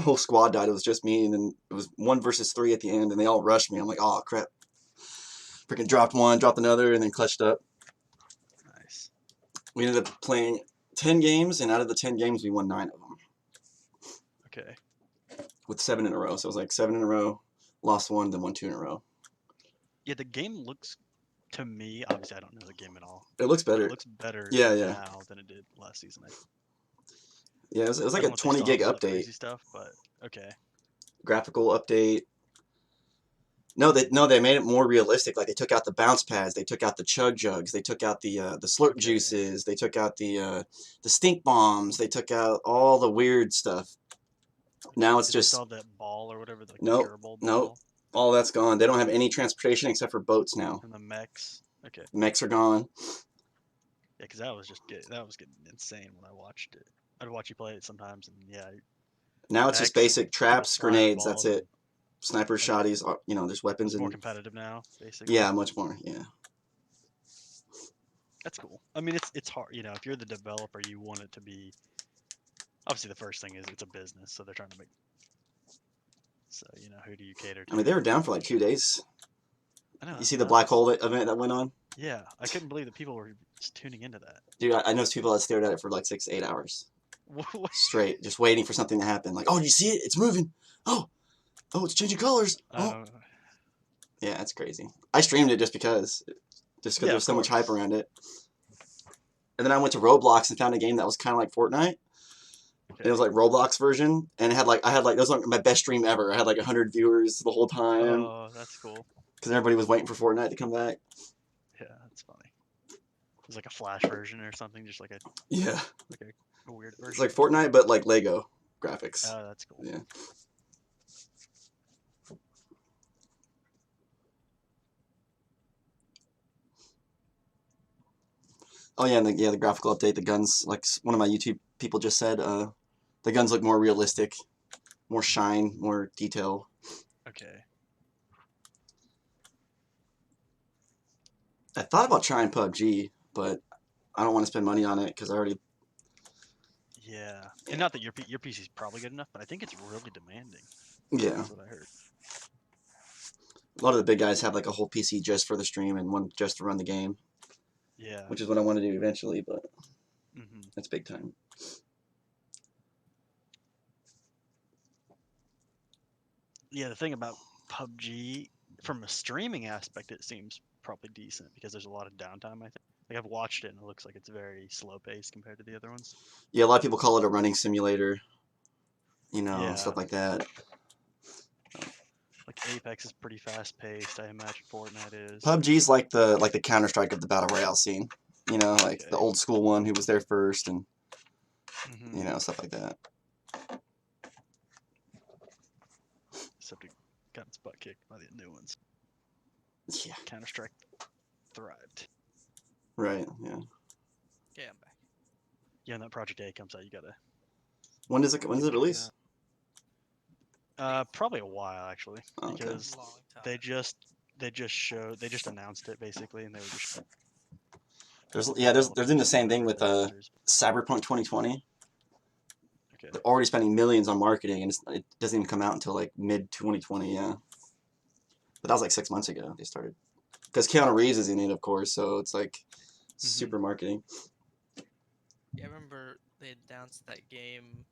whole squad died. It was just me, and then it was 1 versus 3 at the end, and they all rushed me. I'm like, oh crap! Freaking dropped one, dropped another, and then clutched up. Nice. We ended up playing 10 games, and out of the 10 games, we won 9 of them Okay. with 7 in a row. So it was like 7 in a row, lost 1, then won 2 in a row. Yeah, the game looks to me. Obviously, I don't know the game at all. It looks But better. it looks better Yeah, yeah. now than it did last season. Yeah, it was I like don't a know if they 20 still gig have all the update, crazy stuff, but okay. graphical update. No, they made it more realistic. Like they took out the bounce pads, they took out the chug jugs, they took out the slurp Okay. juices, they took out the stink bombs, they took out all the weird stuff. Now it's Did they just still have that ball or whatever, like the nope, gerbil ball nope. All that's gone. They don't have any transportation except for boats now. and the mechs? Okay. Mechs are gone. Yeah, because that was getting insane when I watched it. I'd watch you play it sometimes, and yeah, Now it's just mechs and basic people traps, grenades. That's fireballs it. and Sniper okay. shotties. There's weapons It's more and competitive now, basically. yeah, much more. Yeah. That's cool. I mean, it's hard. If you're the developer, you want it to be. Obviously, the first thing is it's a business, so they're trying to make. So who do you cater to? I mean, they were down for like 2 days. I know. You That's see the black nuts. hole event that went on? Yeah, I couldn't believe that people were just tuning into that. Dude, I know people that stared at it for like 6 to 8 hours What? straight, just waiting for something to happen. Like, oh, you see it? It's moving. Oh, it's changing colors. Oh, yeah, it's crazy. I streamed it just because Yeah, there's of so much hype course. around it. And then I went to Roblox and found a game that was kind of like Fortnite. Okay. It was like Roblox version, and it was like my best stream ever. I had like 100 viewers the whole time Oh, that's cool. because everybody was waiting for Fortnite to come back. Yeah, that's funny. It was like a Flash version or something, just like a Yeah, weird it's version. like Fortnite but like Lego graphics. Oh, that's cool. Yeah. Oh yeah, and the graphical update, the guns, like one of my YouTube people just said, the guns look more realistic, more shine, more detail. Okay. I thought about trying PUBG, but I don't want to spend money on it because I already. Yeah, and not that your PC is probably good enough, but I think it's really demanding. Yeah, That's what I heard. a lot of the big guys have like a whole PC just for the stream and one just to run the game, Yeah. which is what I want to do eventually, but hmm that's big time. Yeah, the thing about PUBG, from a streaming aspect, it seems probably decent because there's a lot of downtime. I think. Like I've watched it and it looks like it's very slow paced compared to the other ones. Yeah, a lot of people call it a running simulator, Yeah. stuff like that. Like Apex is pretty fast paced. I imagine Fortnite is. PUBG's like the Counter-Strike of the battle royale scene, like the Okay. old school one who was there first and hmm stuff like that. Except it got its butt kicked by the new ones. Yeah, Counter Strike thrived. right. Yeah. Yeah, I'm back. Yeah, when that Project A comes out, you gotta. When does it check release? Probably a while actually, Oh, okay. because Long time. they just announced it basically, and they were just. They're doing the same thing with Releases. Cyberpunk 2020. Okay. They're already spending millions on marketing, and it doesn't even come out until like mid 2020. Yeah, but that was like 6 months ago they started, because Keanu Reeves is in it, of course. So it's like super marketing. Yeah, I remember they announced that game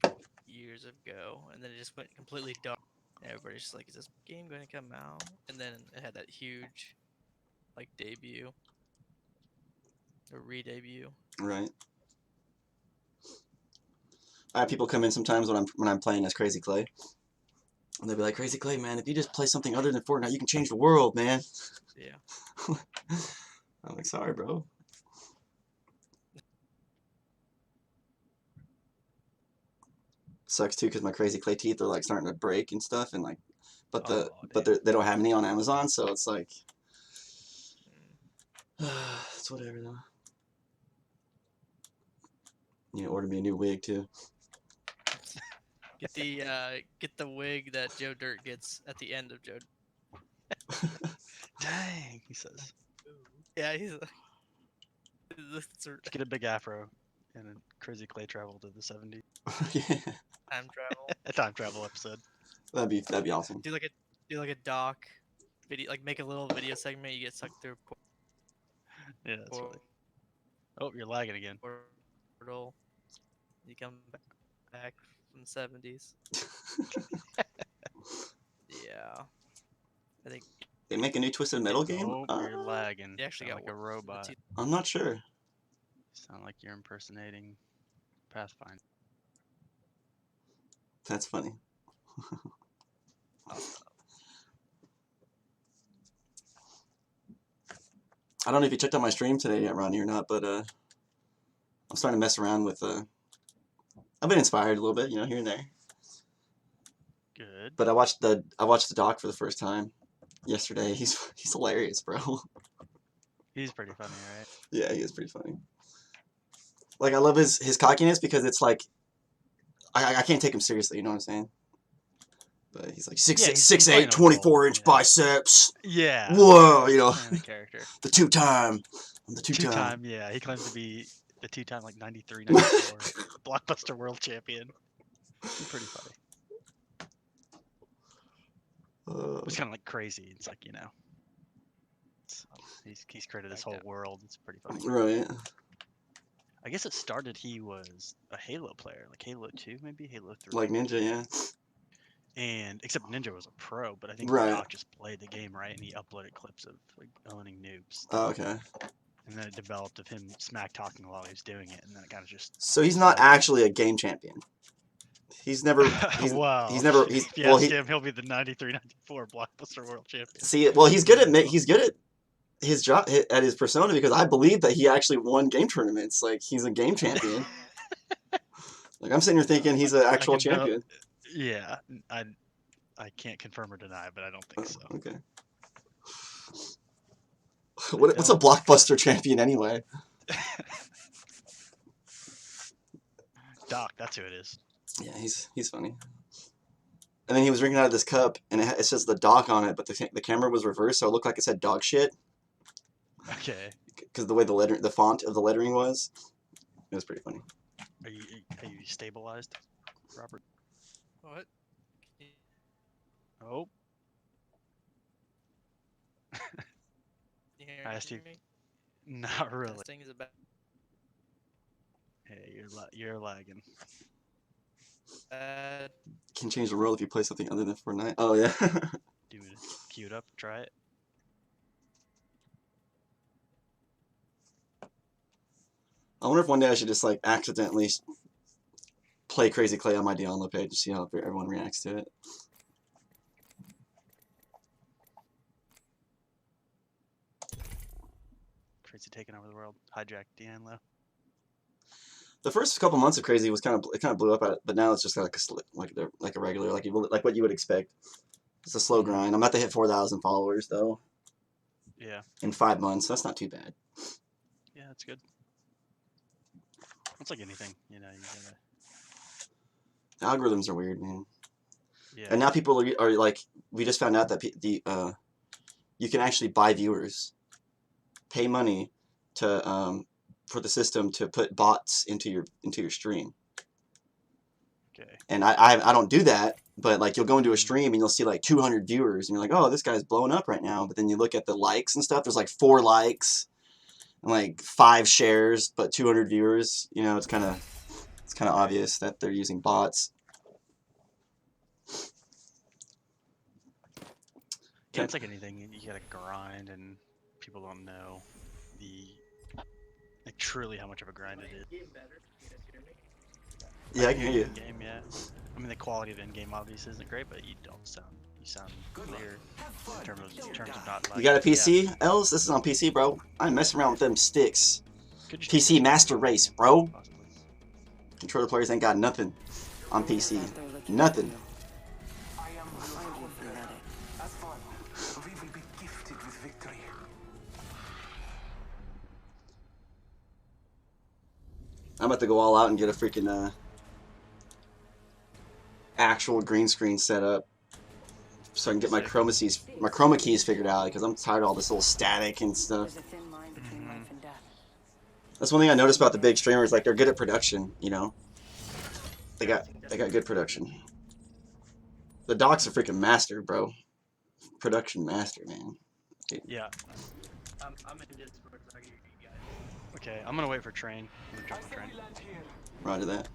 years ago, and then it just went completely dark. And everybody's just like, "Is this game going to come out?" And then it had that huge, like, debut, or re-debut. Right. I have people come in sometimes when I'm playing as Crazy Clay, and they'll be like, "Crazy Clay, man, if you just play something other than Fortnite, you can change the world, man." Yeah. I'm like, sorry, bro. Sucks too because my Crazy Clay teeth are like starting to break and stuff, and like, but they don't have any on Amazon, so it's like, it's whatever though. Order me a new wig too. Get the wig that Joe Dirt gets at the end of Joe. Dang, he says. Yeah, he's like, Just get a big afro and a Crazy Clay travel to the 70s. Yeah, time travel. A time travel episode. that'd be awesome. Do like a doc video, like make a little video segment. You get sucked through a Yeah, that's funny. Oh, you're lagging again. portal. You come back from the 70s. Yeah. I think They make a new Twisted Metal game? Oh, you're lagging. they actually Sound got like a one. robot. The I'm not sure. Sound like you're impersonating Pathfinder. That's funny. I don't know if you checked out my stream today yet, Ronnie, or not, but I'm starting to mess around with. I've been inspired a little bit, here and there. Good. But I watched the doc for the first time yesterday. He's hilarious, bro. He's pretty funny, right? Yeah, he is pretty funny. Like I love his cockiness because it's like I can't take him seriously. You know what I'm saying? But he's like Yeah, he's 6'8", playing a 24-inch role, biceps. Yeah. Whoa, Playing the character. the two-time. I'm the two-time. Two-time, yeah. He claims to be the two-time, like, 93, 94 Blockbuster World Champion. He's pretty funny. It's kind of like crazy. It's like, he's created this whole world. It's pretty funny. Right. I guess it started, he was a Halo player, like Halo 2, maybe Halo 3. Like Ninja, yeah. And except Ninja was a pro, but I think Right. Doc just played the game right, and he uploaded clips of like owning noobs. Oh, okay. And then it developed of him smack talking while he was doing it, and then it kind of just. So he's not actually a game champion. He's never. Wow. He's never. If you well, ask him, he'll be the 93, 94 Blockbuster World Champion. See, well, he's good at his job at his persona because I believe that he actually won game tournaments. Like he's a game champion. Like I'm sitting here thinking he's an actual champion. Yeah, I can't confirm or deny, but I don't think so. Okay. What's a Blockbuster champion anyway? Doc, that's who it is. Yeah, he's funny. And then he was drinking out of this cup, and it says the Doc on it, but the camera was reversed, so it looked like it said dog shit. Okay. Because the way the font of the lettering was, it was pretty funny. Are you stabilized, Robert? What? Oh. I asked you. Me? Not really. This thing is about. Hey, you're lagging. Can change the world if you play something other than Fortnite. Oh yeah. Do you queue it up? Try it. I wonder if one day I should just like accidentally play Crazy Clay on my download page and see how everyone reacts to it. Crazy taking over the world. Hijack D'Anlo. The first couple months of Crazy was kind of blew up at it, but now it's just like a regular like what you would expect. It's a slow grind. I'm about to hit 4,000 followers though. Yeah. In 5 months, that's not too bad. Yeah, that's good. It's like anything, you gotta. The algorithms are weird, man. Yeah. And now people are like, we just found out that you can actually buy viewers, pay money to for the system to put bots into your stream. Okay. And I don't do that, but like you'll go into a stream and you'll see like 200 viewers and you're like, oh, this guy's blowing up right now. But then you look at the likes and stuff. There's like 4 likes and like 5 shares, but 200 viewers. It's kind of obvious that they're using bots. Yeah, it's like anything. You gotta grind, and people don't know truly how much of a grind it is. Yeah, I can hear you. Game, yeah. I mean, the quality of the in-game obviously isn't great, but you sound clear in terms of not. You got a PC, Els? This is on PC, bro. I'm messing around with them sticks. PC Master Race, bro. Controller players ain't got nothing on PC. Nothing. I am as fun. We will be gifted with victory. I'm about to go all out and get a freaking actual green screen set up so I can get my chroma keys figured out because I'm tired of all this little static and stuff. There's a thin line between life and death. That's one thing I noticed about the big streamers, like they're good at production, They got good production. The Doc's a freaking master, bro. Production master, man. Yeah. I'm in Discord, so I can hear you guys. Okay, I'm gonna wait for train. I'm gonna jump on train. Roger that.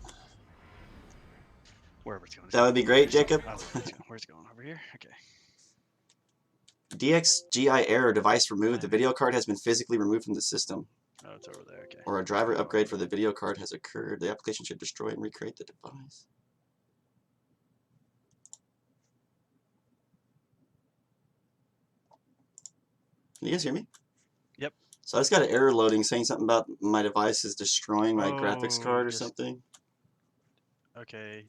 Wherever it's going. That would be great, Jacob. I don't know where it's going. Where's it going? Over here? Okay. DXGI error, device removed. The video card has been physically removed from the system. Oh, it's over there. Okay. Or a driver upgrade for the video card has occurred. The application should destroy and recreate the device. Can you guys hear me? Yep. So I just got an error loading saying something about my device is destroying my graphics card or just- something. Okay.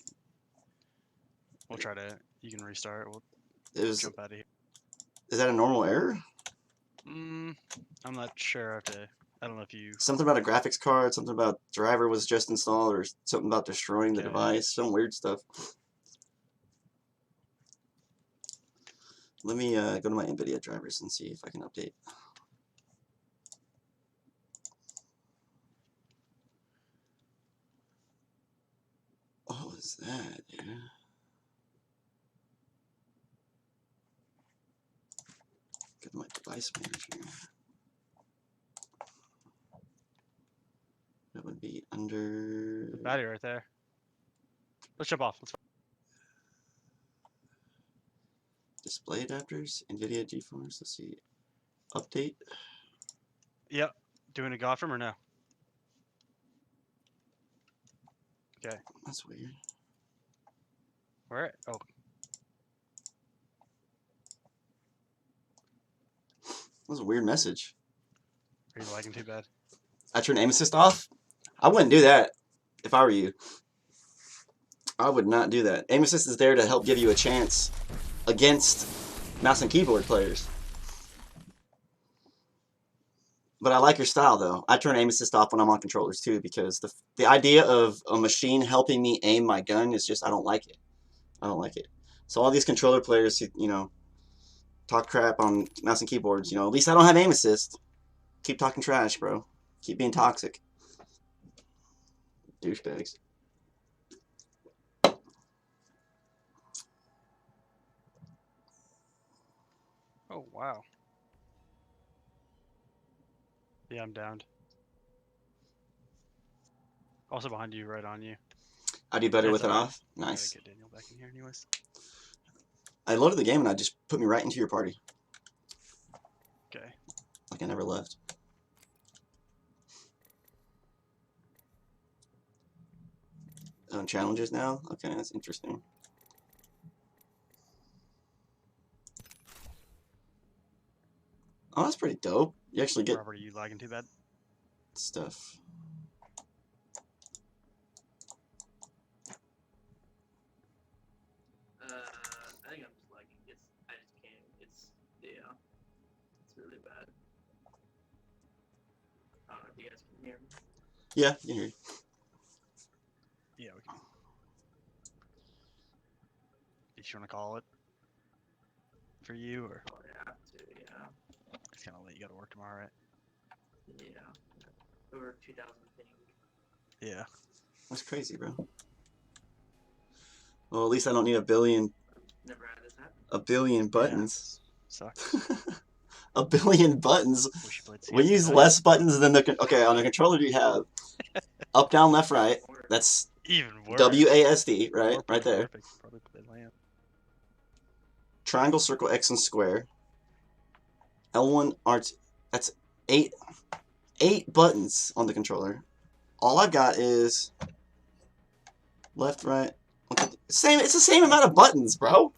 We'll try to. You can restart. We'll Is jump out of here. that a normal error? I'm not sure. I don't know if you. Something about a graphics card, something about driver was just installed, or something about destroying the Okay. device, some weird stuff. Let me go to my NVIDIA drivers and see if I can update. What was that, dude? Go to my device manager. That would be under The battery right there. Let's jump off. Let's. display adapters, NVIDIA GeForce. Let's see. Update. Yep. Doing a Gotham or no? Okay. That's weird. Where? Oh. That was a weird message. Are you lagging too bad? I turn aim assist off? I wouldn't do that if I were you. I would not do that. Aim assist is there to help give you a chance against mouse and keyboard players. But I like your style, though. I turn aim assist off when I'm on controllers, too, because the idea of a machine helping me aim my gun is just, I don't like it. I don't like it. So all these controller players who, you know, talk crap on mouse and keyboards, you know, at least I don't have aim assist. Keep talking trash, bro. Keep being toxic. Douchebags. Oh wow. Yeah, I'm downed. Also behind you, right on you. I do better That's with it alright. off. Nice. Gotta get Daniel back in here, anyways. I loaded the game and I just put me right into your party. Okay. Like I never left. Challenges now? Okay, that's interesting. Oh, that's pretty dope. You actually get Robert, are you lagging too bad? stuff. I think I'm just lagging. I just can't. It's really bad. I don't know if you guys can hear me. Yeah, you hear. Yeah, we can. Did you want to call it for you, or Oh, I have to, yeah. it's kind of late? You got to work tomorrow, right? Yeah. Over 2,000 ping. Yeah. That's crazy, bro. Well, at least I don't need a billion Never had this happen. buttons. Sucks. A billion buttons. Wish you played We CS use tonight. less buttons than the okay, on a controller you have up, down, left, right. That's Even worse. WASD, right? Or Right there. perfect. Probably play land. Triangle, circle, X, and square. L1, R2. That's eight buttons on the controller. All I've got is left, right. Okay. It's the same amount of buttons, bro.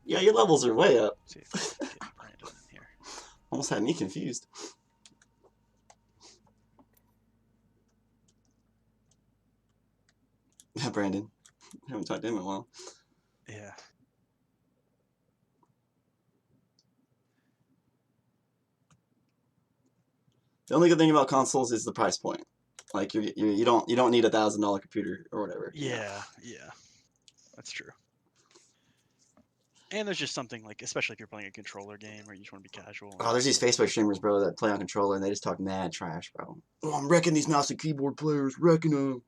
Yeah, your levels are way up. See if we can get Brandon in here. Almost had me confused. Yeah, Brandon. I haven't talked to him in a while. Yeah. The only good thing about consoles is the price point. Like you don't need $1,000 computer or whatever. Yeah. Yeah. That's true. And there's just something like, especially if you're playing a controller game or you just want to be casual. Oh, there's these Facebook streamers, bro, that play on controller and they just talk mad trash, bro. Oh, I'm wrecking these mouse and keyboard players, wrecking them.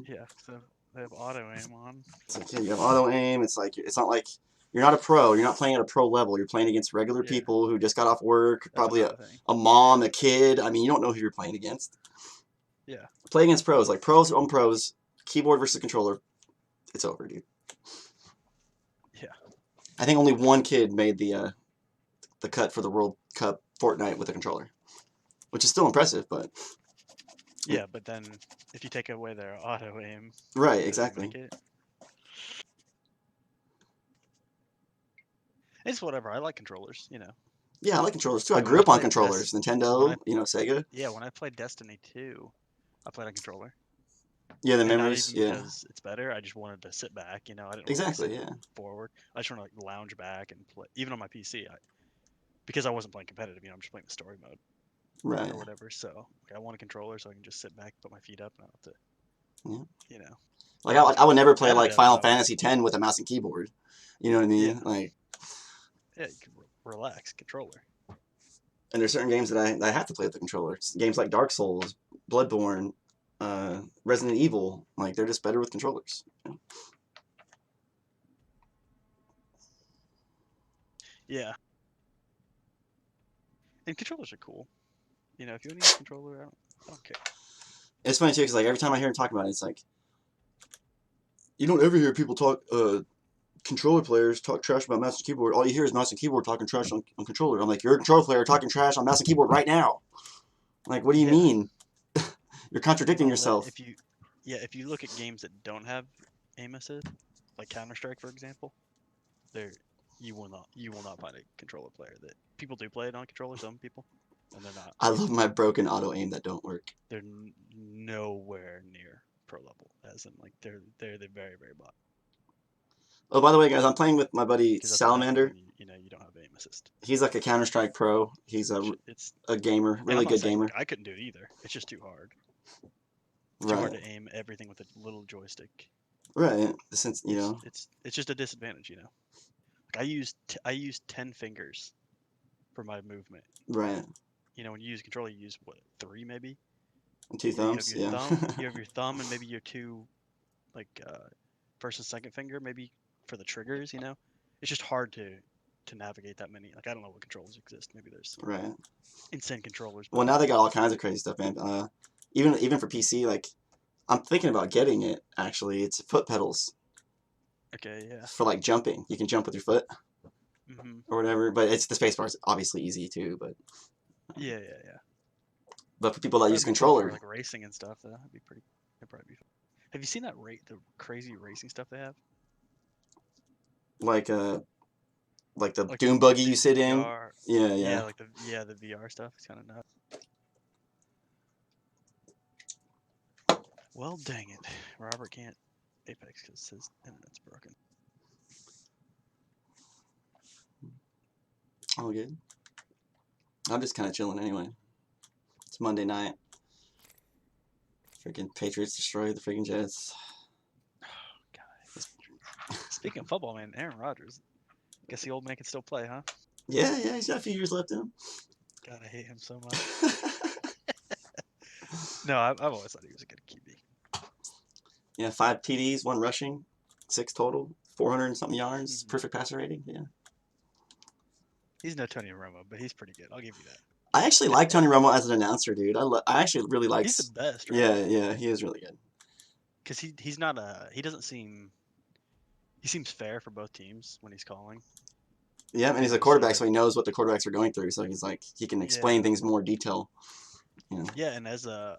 Yeah. So they have auto aim on. It's like, yeah, you have auto aim. It's like it's not like you're not a pro. You're not playing at a pro level. You're playing against regular Yeah. people who just got off work, That's probably another thing. a mom, a kid. I mean, you don't know who you're playing against. Yeah. Play against pros, like pros on pros, keyboard versus controller. it's over, dude. Yeah. I think only one kid made the cut for the World Cup Fortnite with a controller, which is still impressive, but Yeah, but then if you take away their auto aim, right, does he exactly. make it? It's whatever. I like controllers, you know. Yeah, I like controllers too. I Like, when grew I up on played controllers, when Nintendo, I Sega. yeah, when I played Destiny 2, I played on controller. Yeah, the And not memories. even Yeah, because it's better. I just wanted to sit back, you know. I didn't want to exactly. sit Yeah, forward. I just want to like lounge back and play. Even on my PC, because I wasn't playing competitive, you know, I'm just playing the story mode right. or whatever. So like, I want a controller so I can just sit back, put my feet up, and I don't have to, Yeah. you know. Like Obviously, I would never play like competitive, Final I would. Fantasy X with a mouse and keyboard. You know what I mean? Yeah, Like, yeah, you can relax controller. and there's certain games that I have to play with the controller. Games like Dark Souls, Bloodborne, Resident Evil. Like they're just better with controllers. You know? Yeah, and controllers are cool. You know, if you want to use a controller, I don't care. It's funny too because like every time I hear him talk about it, it's like you don't ever hear people talk. Controller players talk trash about mouse and keyboard. All you hear is mouse and keyboard talking trash on controller. I'm like, you're a controller player talking trash on mouse and keyboard right now. Like, what do you Yeah. mean? You're contradicting Well, yourself. if you look at games that don't have aim assist, like Counter Strike, for example, there you will not find a controller player that people do play it on controller. Some people, and they're not. I love my broken auto aim that don't work. They're nowhere near pro level, as in like they're the very very bottom. Oh, by the way, guys, I'm playing with my buddy Because that's what happens Salamander. when you don't have aim assist. He's like a Counter Strike pro. He's It's a gamer, and I'm really not good saying gamer. like, I couldn't do it either. It's just too hard. It's too hard Right, to aim everything with a little joystick. right. Since It's just a disadvantage, you know. Like I use 10 fingers for my movement. right. You know, when you use controller, you use what, 3 maybe? And two You know, thumbs, yeah. you have your thumb, and maybe your two like first and second finger, maybe for the triggers. You know, it's just hard to navigate that many. Like I don't know what controllers exist. Maybe there's Right. insane controllers. Well, But now they got all kinds of crazy stuff, man. Even for PC, like I'm thinking about getting it. Actually, it's foot pedals okay, yeah. for like jumping. You can jump with your foot Hmm. or whatever. But it's the space bar is obviously easy too. Yeah. But for people that That'd use be fun for controller, like racing and stuff. That'd be pretty. That'd probably be fun. Have you seen that the crazy racing stuff they have? like like the Like Doom buggy you the sit in. VR. Yeah, Yeah, yeah. like the VR stuff. It's kind of nuts. Well, dang it, Robert can't Apex because his internet's broken. All good. I'm just kind of chilling anyway. It's Monday night. Freaking Patriots destroyed the freaking Jets. God. Speaking of football, man, Aaron Rodgers. Guess the old man can still play, huh? Yeah, he's got a few years left in him. God, I hate him so much. No, I've always thought he was a good QB. Yeah, 5 TDs, 1 rushing, 6 total, 400 and something yards, Mhm. perfect passer rating. Yeah. He's no Tony Romo, but he's pretty good. I'll give you that. I actually like Tony Romo as an announcer, dude. I actually really like. He's the best, right? Yeah, he is really good. Because he's not he doesn't seem. He seems fair for both teams when he's calling. Yeah, and he's a He's sort of quarterback, like, so he knows what the quarterbacks are going through. So he's like, he can explain yeah, things more detail. You know. yeah, and as the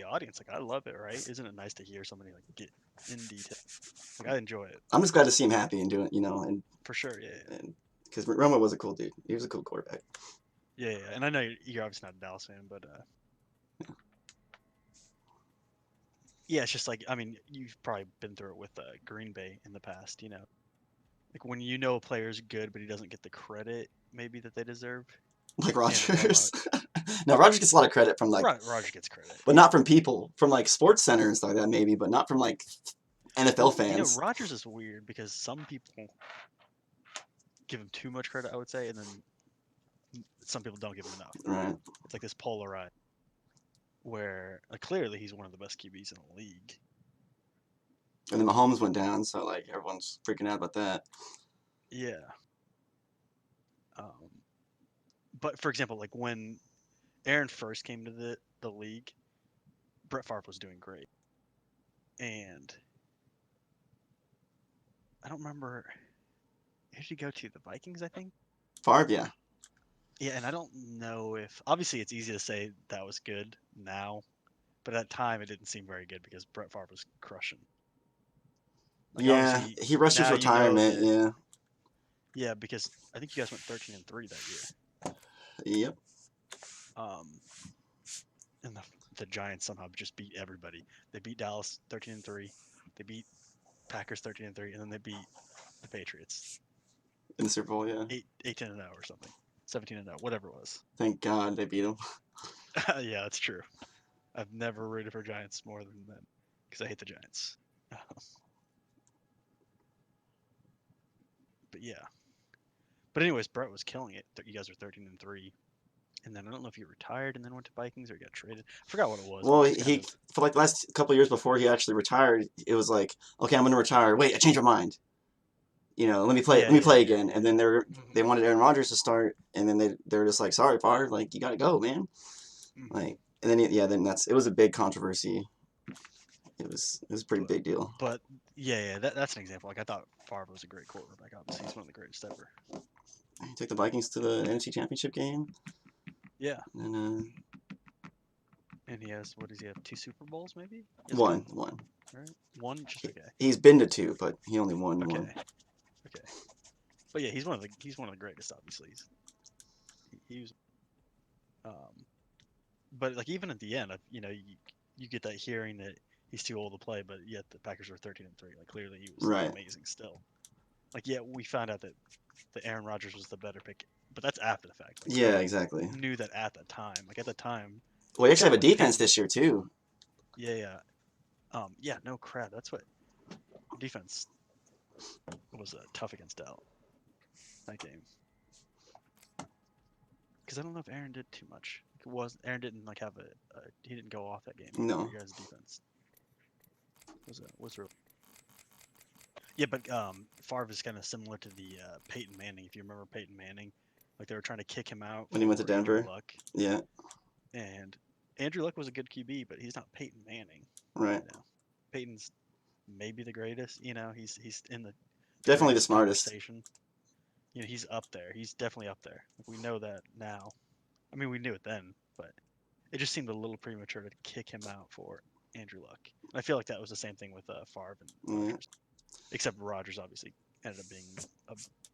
audience, like I love it, right? Isn't it nice to hear somebody like get in detail? Like I enjoy it I'm just glad to see him happy and doing, and for sure. Yeah. because Romo was a cool dude. He was a cool quarterback. Yeah. And I know you're obviously not a Dallas fan, but yeah, it's just like I mean, you've probably been through it with Green Bay in the past, you know, like when you know a player's good, but he doesn't get the credit maybe that they deserve. Like And Rodgers. Now Rodgers gets a lot of credit from like, Roger gets credit, but not from people, from like Sports Center and stuff like that maybe, but not from like NFL fans. You know, Rogers is weird because some people give him too much credit, I would say, and then some people don't give him enough. Right. It's like this polarized, where clearly he's one of the best QBs in the league. And then Mahomes went down, so like everyone's freaking out about that. Yeah. But for example, like when Aaron first came to the league, Brett Favre was doing great, and I don't remember. Who did he go to? The Vikings, I think. Favre, yeah. Yeah, and I don't know if obviously it's easy to say that was good now, but at the time it didn't seem very good because Brett Favre was crushing. Like Yeah, obviously he rushed his now you know retirement. that Yeah. yeah, because I think you guys went 13-3 that year. Yep. And the Giants somehow just beat everybody. They beat Dallas 13-3. They beat Packers 13-3, and then they beat the Patriots In the Super Bowl, yeah. 18-0 or something, 17-0, whatever it was. Thank God they beat him. Yeah, that's true. I've never rooted for Giants more than them because I hate the Giants. But yeah. But anyways, Brett was killing it. You guys were 13-3, and then I don't know if he retired and then went to Vikings or he got traded. I forgot what it was. Well, But it was he for like the last couple of years before he actually retired, it was like, okay, I'm going to retire. Wait, I changed my mind. Let me play. Yeah, Let me yeah, play yeah, again. yeah. And then they wanted Aaron Rodgers to start, and then they're just like, sorry, Favre, like you got to go, man. Like, and then then it was a big controversy. It was a pretty big deal. But yeah, that's an example. Like I thought Favre was a great quarterback. Obviously, he's one of the greatest ever. He took the Vikings to the NFC Championship game, Yeah, and and he has what does he have? 2 Super Bowls maybe? one. Right? One, just okay. He's been to 2, but he only won Okay, one. okay. But yeah, he's one of the greatest. Obviously, he was. But like even at the end, you get that hearing that he's too old to play, but yet the Packers were 13-3. Like clearly he was Right. amazing still. Like yeah, we found out that Aaron Rodgers was the better pick, but that's after the fact. Like, Yeah, exactly. knew that at the time. Like at the time. Well, you actually have a Definitely defense picked- this year too. Yeah. Yeah. No crap. That's what defense was tough against Dell that game. Because I don't know if Aaron did too much. Aaron didn't like have he didn't go off that game. No. Your guys' defense was real. Yeah, but Favre is kind of similar to the Peyton Manning. If you remember Peyton Manning, like they were trying to kick him out When he went to for Andrew Denver. Luck, Yeah. and Andrew Luck was a good QB, but he's not Peyton Manning. Right. Peyton's maybe the greatest. He's in the Definitely the greatest smartest. conversation. He's up there. He's definitely up there. We know that now. I mean, we knew it then, but it just seemed a little premature to kick him out for Andrew Luck. And I feel like that was the same thing with Favre and Rodgers, except Rodgers obviously ended up being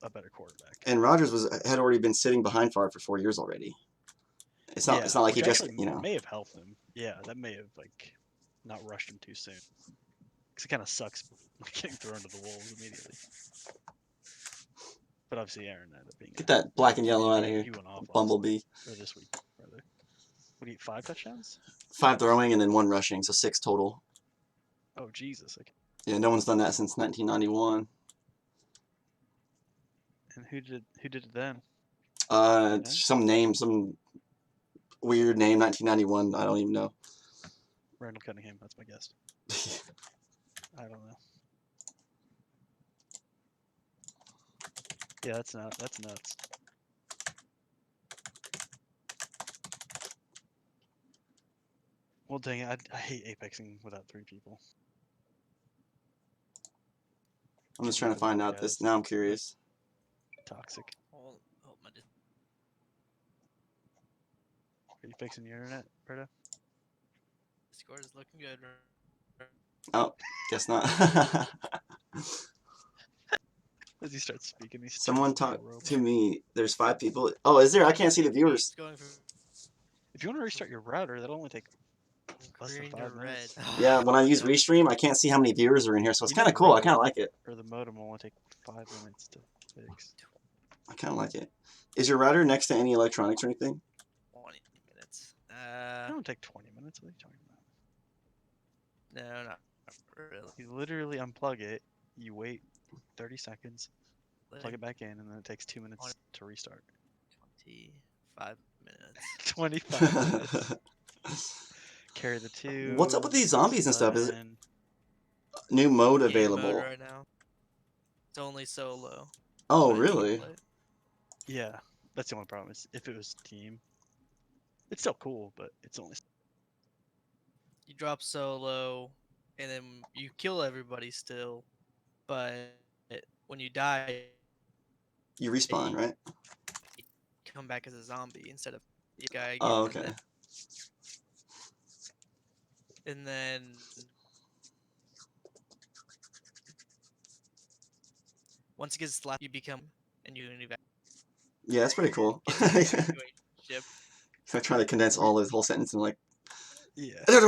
a better quarterback. And Rodgers had already been sitting behind Favre for 4 years already. It's not like he which just actually may have helped him. Yeah, that may have like not rushed him too soon. Because it kind of sucks getting thrown to the wolves immediately. But obviously Aaron ended up being Get that black and yellow out of here. He went off Bumblebee. or this week rather. What do you 5 touchdowns? 5 throwing and then 1 rushing, so 6 total. Oh Jesus! Okay. Yeah, no one's done that since 1991. And who did it then? Some weird name, 1991. I don't even know. Randall Cunningham. That's my guess. I don't know. Yeah, that's nuts. Well, dang it, I hate apexing without 3 people. I'm just trying to find out this. Now I'm curious. Toxic. Oh, my Are you fixing your internet, Berto? Discord is looking good. Oh, guess not. As he starts speaking, he's Someone talk to me. There's 5 people. Oh, is there? I can't see the viewers. Going for If you want to restart your router, that'll only take less than green to 5 minutes. red. Yeah, when I use Restream, I can't see how many viewers are in here, so it's You kind of need cool. I router. kind of like it. Or the modem will only take 5 minutes to fix. I kind of like it. Is your router next to any electronics or anything? 20 minutes. It don't take 20 minutes. What are you talking about? No, not really. You literally unplug it. You wait 30 seconds, plug it back in, and then it takes 2 minutes to restart. 25 minutes. 25 minutes. Carry the 2. What's up with these zombies and stuff? Is it 11. new mode Game available? mode right now. It's only solo. Oh, but you can really? play it. Yeah, that's the only problem. Is if it was team, it's still cool, but it's only. You drop solo, and then you kill everybody still, but when you die, You respawn, right? you come back as a zombie instead of the guy again. Oh, and okay. then- And then once it gets slapped, you become and you Yeah, that's pretty cool. evacuate ship. I'm trying to condense all this whole sentence in like. Yeah. Yeah,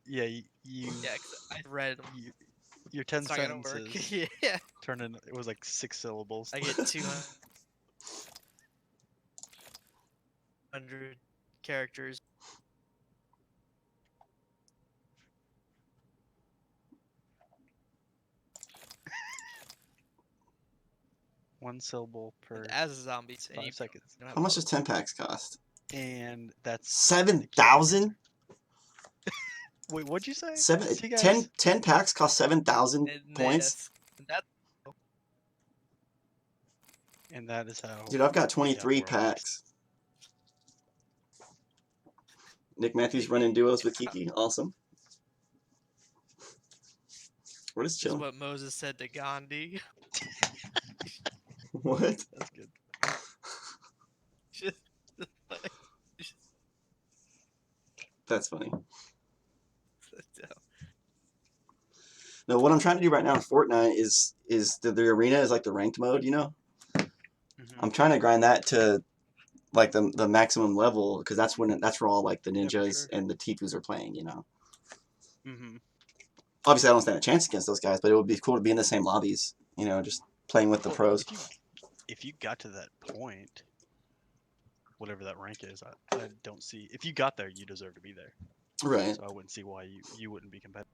Yeah. You Yeah, 'cause I read you your 10 it's not gonna work. sentences Yeah, turned in. It was like 6 syllables. I get 200 characters. One syllable per As a zombie, and 5 seconds. don't have How much a does 10 packs cost? And that's 7,000? Wait, what'd you say? Seven, See, guys? 10 packs cost 7,000 and points? that's And that is how. Dude, I've got the 23 works. packs. Nick Matthews running duos with Kiki. Awesome. What is This is chill? what Moses said to Gandhi. What? That's good. Just like- That's funny. so- No, what I'm trying to do right now in Fortnite is the arena is like the ranked mode, you know? Mhm. I'm trying to grind that to like the maximum level because that's where all like the Yeah, for ninjas sure. and the Tifus are playing, you know. Mm-hmm. Obviously, I don't stand a chance against those guys, but it would be cool to be in the same lobbies, you know, just playing with the pros. If you got to that point, whatever that rank is, I don't see. If you got there, you deserve to be there. Right. So I wouldn't see why you wouldn't be competitive.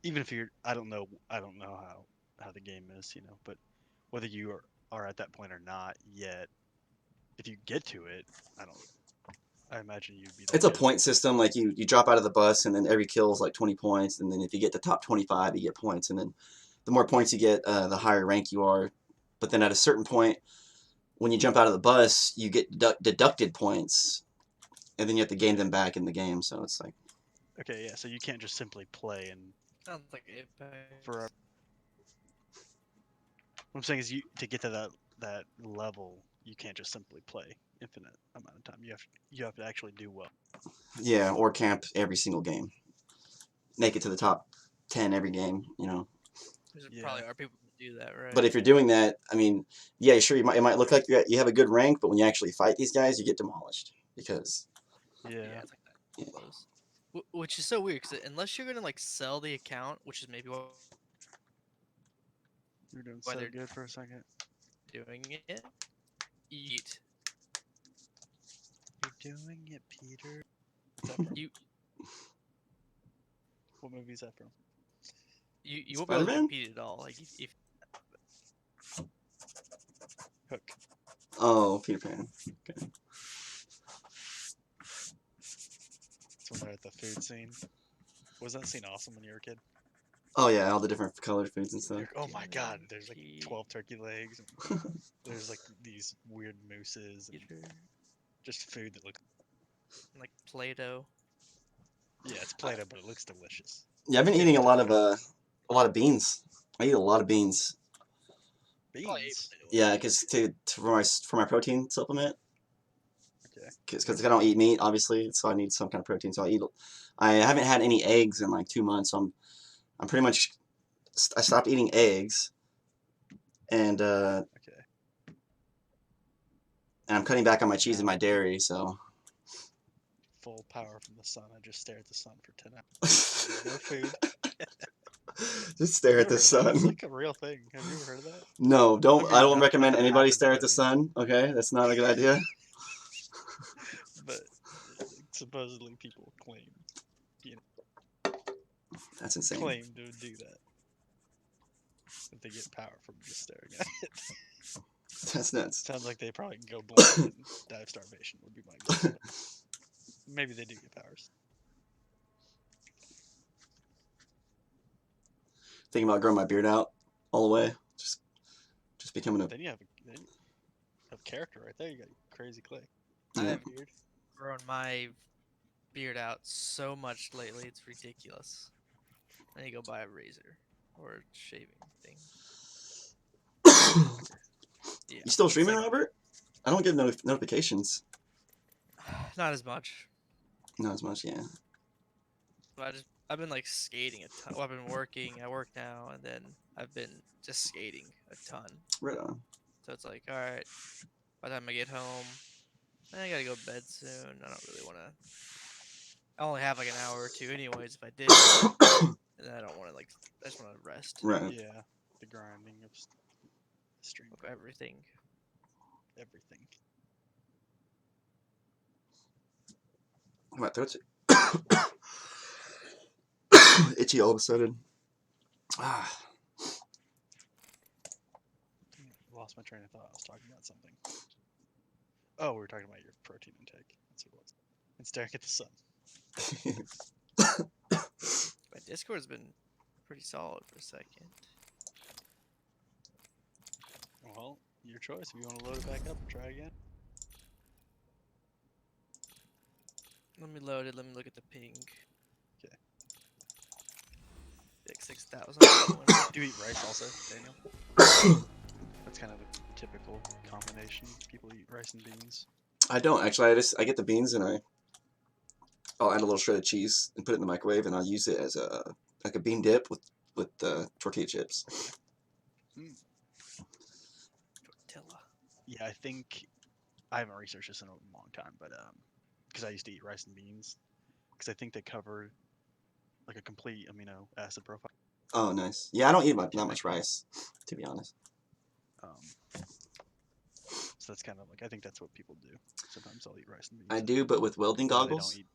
Even if you're, I don't know how the game is, you know, but whether you are at that point or not yet, if you get to it, I imagine you'd be. It's a point system. Like you drop out of the bus, and then every kill is like 20 points, and then if you get the top 25, you get points, and then the more points you get, the higher rank you are. But then at a certain point, when you jump out of the bus, you get deducted points, and then you have to gain them back in the game. So it's like. Okay, yeah. So you can't just simply play and Sounds like Apex. forever. What I'm saying is, to get to that level, you can't just simply play infinite amount of time. You have to actually do well. Yeah, or camp every single game. Make it to the top 10 every game, you know. There Yeah. probably are people that do that, right? But if you're doing that, I mean, yeah, sure, it might look like you have a good rank, but when you actually fight these guys, you get demolished because. Yeah. it's like that. Close. Which is so weird because unless you're gonna like sell the account, which is maybe what You're doing Why so they're- good for a second. doing it, eat You're doing it, Peter. What's that from? you What movie is that from? you won't be able to Spider-Man? compete at all. Like if Hook. Oh, Peter Pan. Okay. It's when they're at the food scene. Was that scene awesome when you were a kid? Oh yeah, all the different colored foods and stuff. You're like, oh my god, there's like Turkey. 12 turkey legs. And there's like these weird mooses and eater, just food that looks. like Play-Doh. Yeah, it's Play-Doh, but it looks delicious. Yeah, I've been eating a lot of beans. I eat a lot of beans. Probably ate Beans. Play-Doh. Yeah, because for my protein supplement. Okay. Because I don't eat meat, obviously, so I need some kind of protein. So I haven't had any eggs in like 2 months. So I'm pretty much. I stopped eating eggs, and Okay. I'm cutting back on my cheese and my dairy. So. Full power from the sun. I just stare at the sun for 10 hours. No food. Just stare You at the ever heard of that? It's sun. like a real thing. Have you ever heard of that? No, don't. Okay, I don't not- recommend nothing anybody happens, stare but at the I sun. Okay, that's not a good idea. But supposedly people claim That's insane. to do that. That they get power from just staring at it. That's nuts. Sounds like they probably can go blind and die of starvation would be my guess. But maybe they do get powers. Thinking about growing my beard out all the way. Just becoming a. Then you have character right there. You got crazy Clay. I Yeah. have grown my beard out so much lately, it's ridiculous. I need to go buy a razor. or shaving thing. Yeah. You still it's streaming, like- Robert? I don't get notifications. Not as much. Not as much, yeah. But I've been like skating a ton. Well, I've been working. I work now, and then I've been just skating a ton. Right on. So it's like, all right, by the time I get home, I gotta go to bed soon. I don't really want to. I only have like an hour or two, anyways. If I did, and I don't want to like. I just want to rest Right. Yeah, the grinding of stream of everything. everything. My throat's itchy all of a sudden. Ah. Lost my train of thought. I was talking about something. Oh, we were talking about your protein intake. That's what it was. And staring at the sun. My Discord's been pretty solid for a second. Well, your choice. If you want to load it back up and try again. Let me load it. Let me look at the ping. Okay. Like 6,000. Do you eat rice also, Daniel? That's kind of a typical combination. People eat rice and beans. I don't actually. I get the beans and I'll add a little shred of cheese and put it in the microwave, and I'll use it as a bean dip with tortilla chips. Tortilla. Yeah, I think I haven't researched this in a long time, but because I used to eat rice and beans, because I think they covered like a complete amino acid profile. Oh, nice. Yeah, I don't eat not much rice, to be honest. So that's kind of like I think that's what people do. Sometimes I'll eat rice and beans. I do, but with welding That way goggles. They don't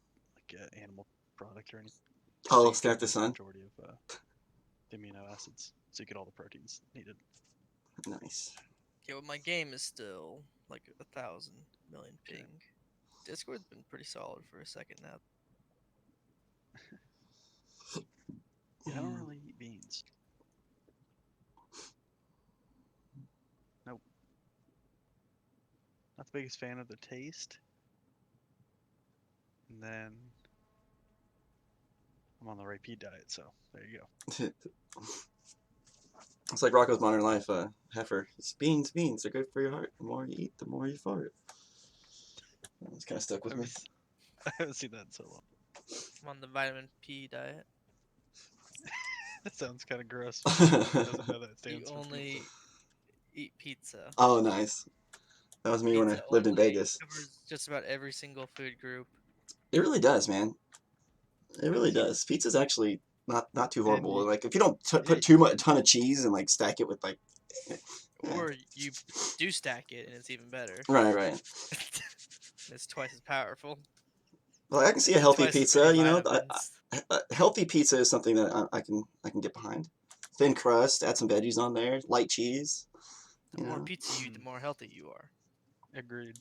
eat like animal product or anything. Oh, So you stare get at the the sun. Majority of the amino acids, so you get all the proteins needed. Nice. Yeah, well, my game is still like 1,000 million ping. Discord's been pretty solid for a second now. Yeah, I don't really eat beans. Nope. Not the biggest fan of the taste. And then I'm on the repeat diet, so there you go. It's like Rocco's Modern Life. Heifer. It's beans. They're good for your heart. The more you eat, the more you fart. It's kind of stuck with me. I haven't seen that in so long. I'm on the vitamin P diet. That sounds kind of gross. Doesn't know that You stands for only pizza. eat pizza. Oh, nice. That was me when I Pizza lived in only Vegas. covers just about every single food group. It really does, man. It really does. Pizza's actually not too horrible. you- Like if you don't put it- too much a ton of cheese and like stack it with like. Or you do stack it and it's even better. Right. It's twice as powerful. Well, I can see a healthy Twice as pizza. many You know, vitamins. healthy pizza is something that I can get behind. Thin crust, add some veggies on there, light cheese. The You more know. pizza you eat, the more healthy you are. Agreed.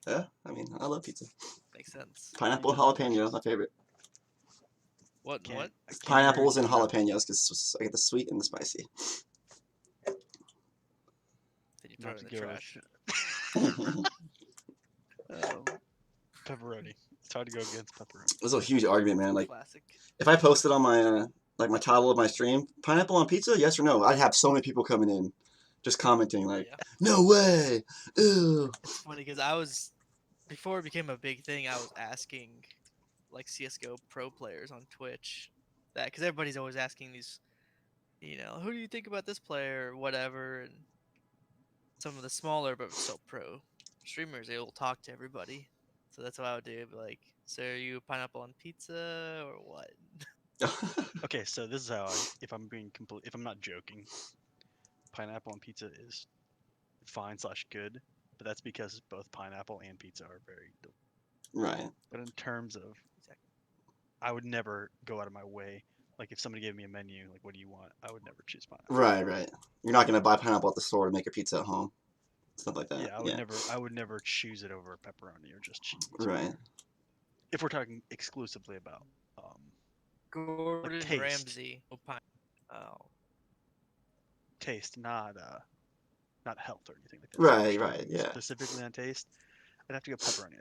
Yeah, I mean, I love pizza. Makes sense. Pineapple and Pizza's jalapeno, delicious. my favorite. What? Can't- What? I can't Pineapples and guarantee that- jalapenos because I get the sweet and the spicy. Did you throw Not it in to the go trash? Pepperoni. It's hard to go against pepperoni. It was a huge argument, man. Like Classic. if I posted on my like my title of my stream, pineapple on pizza, yes or no, I'd have so many people coming in, just commenting like, Yeah. no way, ew. It's funny because before it became a big thing, I was asking like CS:GO pro players on Twitch that because everybody's always asking these, who do you think about this player or whatever, and some of the smaller but still pro streamers, they will talk to everybody. So that's what I would do. Be like, so are you pineapple on pizza or what? Okay, so this is how if I'm not joking, pineapple on pizza is fine/good, but that's because both pineapple and pizza are very Right. But in terms of, I would never go out of my way. Like if somebody gave me a menu, like what do you want? I would never choose pineapple. Right. You're not gonna buy pineapple at the store to make your pizza at home. Stuff like that. Yeah, I would never choose it over pepperoni or just cheese. Right. If we're talking exclusively about Gordon taste. Ramsay. Oh, taste, not health or anything like that. Right, So right, yeah. Specifically on taste, I'd have to go pepperoni.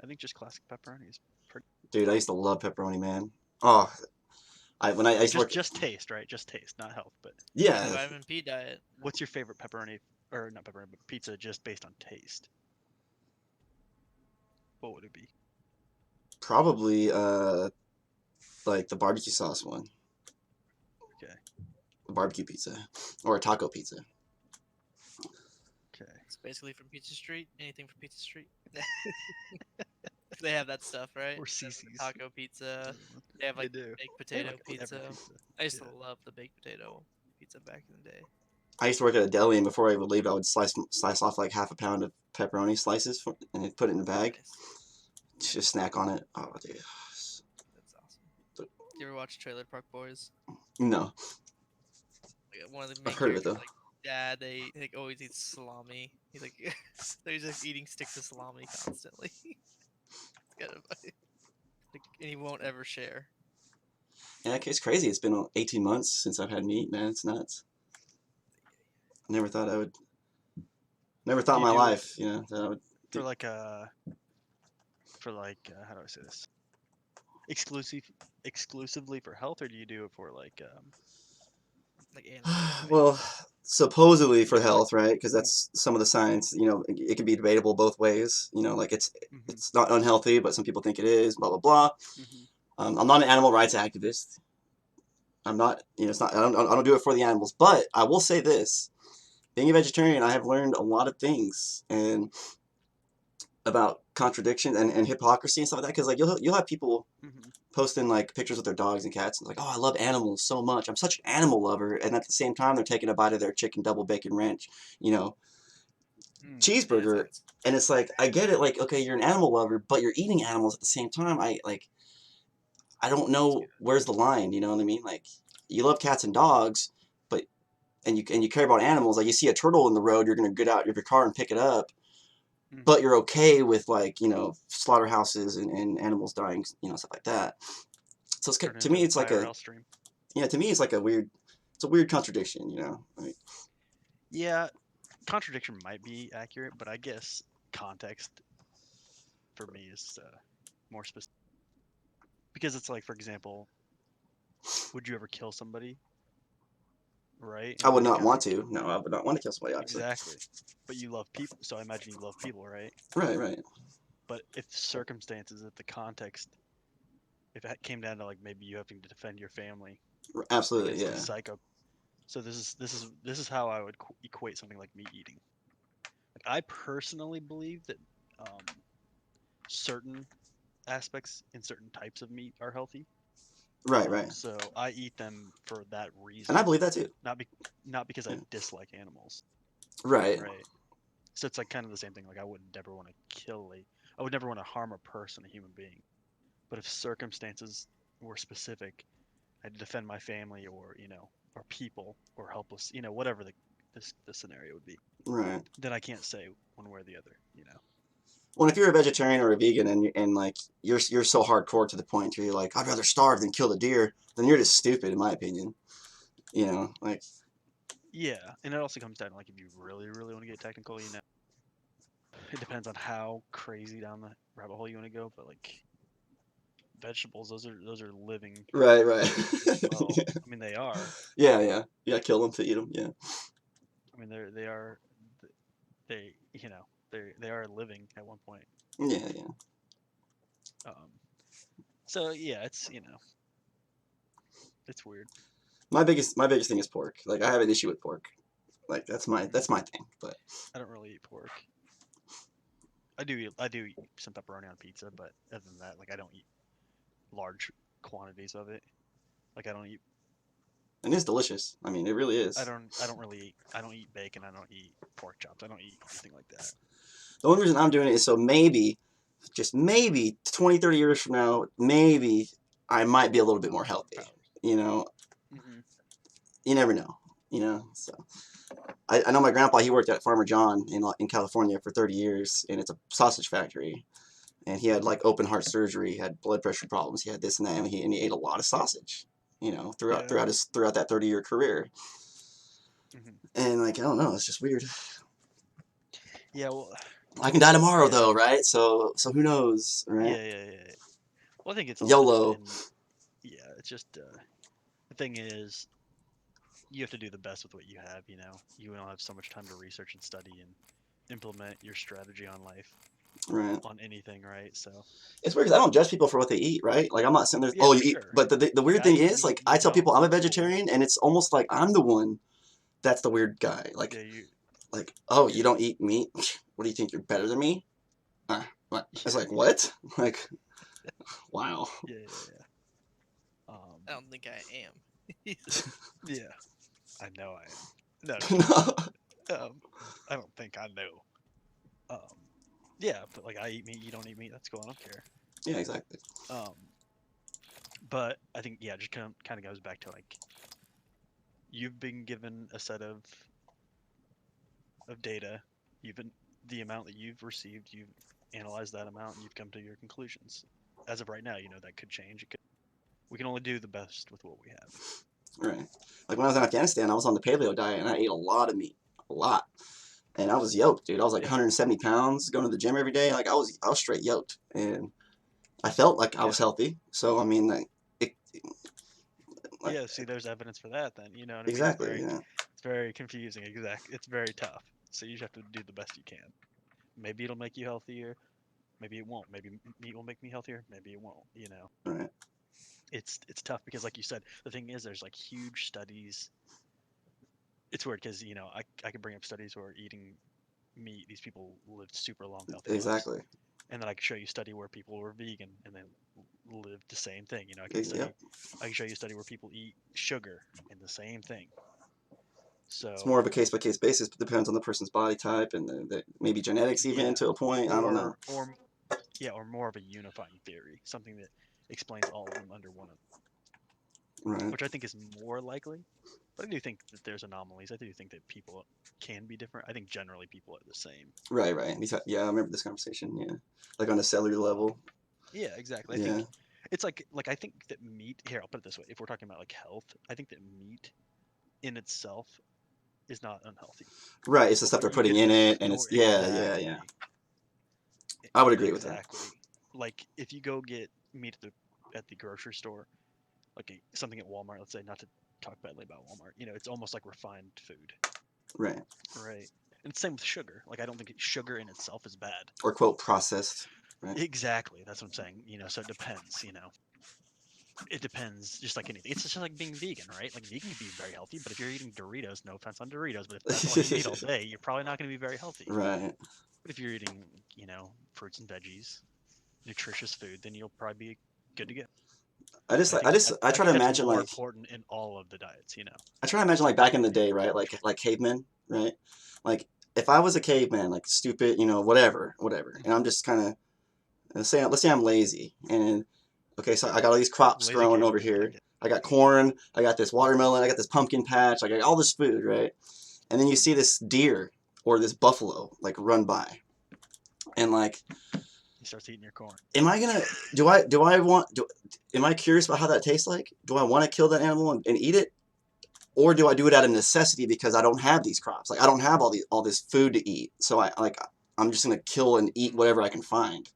I think just classic pepperoni is pretty. Dude, I used to love pepperoni, man. Oh, I used to work. Just taste, right? Just taste, not health. But Yeah, Vitamin P diet. what's your favorite pepperoni, or not pepperoni, but pizza just based on taste? What would it be? probably like the barbecue sauce one, Okay. a barbecue pizza, or a taco pizza. Okay. It's basically from Pizza Street. Anything from Pizza Street. They have that stuff, right? Or They have CC's. the taco pizza. They have They like do. baked They have, potato like, every pizza. pizza. I used to Yeah. love the baked potato pizza back in the day. I used to work at a deli, and before I would leave, I would slice off like half a pound of pepperoni slices and put it in a bag. Nice. Just snack on it. Oh, dude. That's awesome. You ever watch Trailer Park Boys? No, Like one of the I've main heard of it, characters, though. like dad, they like always eat salami. He's like, they're just eating sticks of salami constantly. It's kind of funny. Like, and he won't ever share. Yeah, it's crazy. It's been 18 months since I've had meat, man. It's nuts. I never thought I would. Never thought in You my do it life, that I would. for like how do I say this? Exclusively for health, or do you do it for like Like animal living. Well, supposedly for health, right? Because that's some of the science. It can be debatable both ways. Like Mhm, it's not unhealthy, but some people think it is. Blah blah blah. mhm. I'm not an animal rights activist. I'm not. It's not. I don't do it for the animals. But I will say this: being a vegetarian, I have learned a lot of things and about contradiction and hypocrisy and stuff like that. Because like you'll have people Mhm. posting like pictures of their dogs and cats and like, oh, I love animals so much. I'm such an animal lover, and at the same time, they're taking a bite of their chicken double bacon ranch, Mm. Yeah, cheeseburger, that's and it's like I get it. Like, okay, you're an animal lover, but you're eating animals at the same time. I don't know where's the line. You know what I mean? Like, you love cats and dogs, but and you care about animals. Like, you see a turtle in the road, you're gonna get out of your car and pick it up. But Mhm. you're okay with like slaughterhouses and animals dying, stuff like that. So Turn to into me, an it's like IRL stream. to me, it's like it's a weird contradiction, Like, Yeah, contradiction might be accurate, but I guess context for me is more specific. Because it's like, for example, would you ever kill somebody? Right? I And would then you not kind of want to. No, I would not want to kill somebody, obviously. exactly. But you love people, so I imagine you love people, right? Right, right. But if the circumstances, if the context, if it came down to like maybe you having to defend your family Absolutely, against yeah. these psycho, so this is how I would equate something like meat eating. Like I personally believe that um, certain aspects in certain types of meat are healthy. Right, right. So I eat them for that And I reason, believe that too. not because I Yeah. dislike animals, Right. right? So it's like kind of the same thing. Like I would never want to I would never want to harm a person, a human being. But if circumstances were specific, I had to defend my family or people or helpless, whatever the scenario would be. Right. Then I can't say one way or the other. Well, if you're a vegetarian or a vegan and like you're so hardcore to the point where you're like, I'd rather starve than kill the deer, then you're just stupid, in my opinion. Like Yeah, and it also comes down to like if you really, really want to get technical, it depends on how crazy down the rabbit hole you want to go. But like vegetables, those are living right, right. as well. I mean, they are. Yeah, yeah. You gotta kill them to eat them. Yeah. I mean, they are. They they are living at one point. Yeah, yeah. Um, so yeah, it's weird. My biggest thing is pork. Like I have an issue with pork. Like that's my thing. But I don't really eat pork. I do eat some pepperoni on pizza, but other than that, like I don't eat large quantities of it. Like I don't eat. and it's delicious. I mean, it really is. I don't really eat. I don't eat bacon. I don't eat pork chops. I don't eat anything like that. The only reason I'm doing it is so maybe, just maybe 20, 30 years from now, maybe I might be a little bit more healthy. Mm-hmm. You never know. So I know my grandpa, he worked at Farmer John in California for 30 years, and it's a sausage factory. And he had like open heart surgery, he had blood pressure problems, he had this and that, and he ate a lot of sausage, throughout Yeah. throughout that 30-year career. Mm-hmm. And like I don't know, it's just weird. Yeah. Well. I can die tomorrow Yeah. though, right? So who knows, right? Yeah. Well, I think it's all YOLO. yeah. It's just the thing is, you have to do the best with what you have. You don't have so much time to research and study and implement your strategy on life Right. on anything, right? So It's weird 'cause I don't judge people for what they eat, right? Like I'm not sitting there, yeah, oh, for you eat. sure. But the Like weird I thing eat is, meat, like you I tell people don't. I'm a Cool. vegetarian, and it's almost like I'm the one that's the weird guy. Yeah, Like, oh, yeah, you don't eat meat? What do you think? You're better than me? What? It's like what? Like, wow. yeah. I don't think I am. Yeah. I know I am. No, No. I don't think I know. Um, yeah, but like I eat meat, you don't eat meat. That's cool. I don't care. Yeah, exactly. Um, but I think yeah, it just kind of goes back to like you've been given a set of data. You've been the amount that you've received. You've analyzed that amount, and you've come to your conclusions. As of right now, that could change. We can only do the best with what we have. Right. Like when I was in Afghanistan, I was on the paleo diet, and I ate a lot of meat, a lot. And I was yoked, dude. I was like Yeah. 170 pounds, going to the gym every day. Like I was straight yoked, and I felt like I was healthy. So I mean, like Yeah, see, there's evidence for that. Then you know what I mean. exactly. Yeah. It's very confusing. It's very tough. So you just have to do the best you can. Maybe it'll make you healthier. Maybe it won't. Maybe meat will make me healthier. Maybe it won't. Right. It's tough because, like you said, the thing is, there's like huge studies. It's weird because I could bring up studies where eating meat, these people lived super long, healthy lives. Exactly. And then I could show you a study where people were vegan and then lived the same thing. Yep. I can show you a study where people eat sugar and the same thing. It's So more of a case by case basis, but depends on the person's body type and maybe genetics even yeah, to a point. I don't know. or more of a unifying theory, something that explains all of them under one of Right. which I think is more likely. But I do think that there's anomalies. I do think that people can be different. I think generally people are the same. Right. Right. Yeah, I remember this conversation. Yeah. Like on a cellular level. Yeah, exactly. I Yeah. think it's like I think that meat. Here, I'll put it this way: if we're talking about like health, I think that meat in itself is not unhealthy. Right. It's the stuff they're You putting get in the it, and store it's yeah. exactly. I would agree with that. Exactly. Like if you go get meat at the grocery store, like something at Walmart, let's say, not to talk badly about Walmart, it's almost like refined food, Right. right? And same with sugar. Like I don't think sugar in itself is bad. Or quote processed. Right. Exactly. That's what I'm saying. So it depends. It depends. Just like anything, it's just like being vegan, right? Like vegan can be very healthy, but if you're eating Doritos, no offense on Doritos, but if that's all you eat all day, you're probably not going to be very healthy. Right. But if you're eating, fruits and veggies, nutritious food, then you'll probably be good to go. I try I to think that's imagine more like important in all of the diets. I try to imagine like back in the day, right? Like cavemen, right? Like if I was a caveman, like stupid, whatever, and I'm just kind of let's say I'm lazy, and okay, so I got all these crops Lazy growing over caveman, I here. get it. I got corn, I got this watermelon, I got this pumpkin patch, I got all this food, right? And then you see this deer or this buffalo like run by, and like, He starts eating your corn. am I gonna am I curious about how that tastes like? Do I want to kill that animal and eat it? Or do I do it out of necessity because I don't have these crops? Like I don't have all this food to eat, so I'm just gonna kill and eat whatever I can find.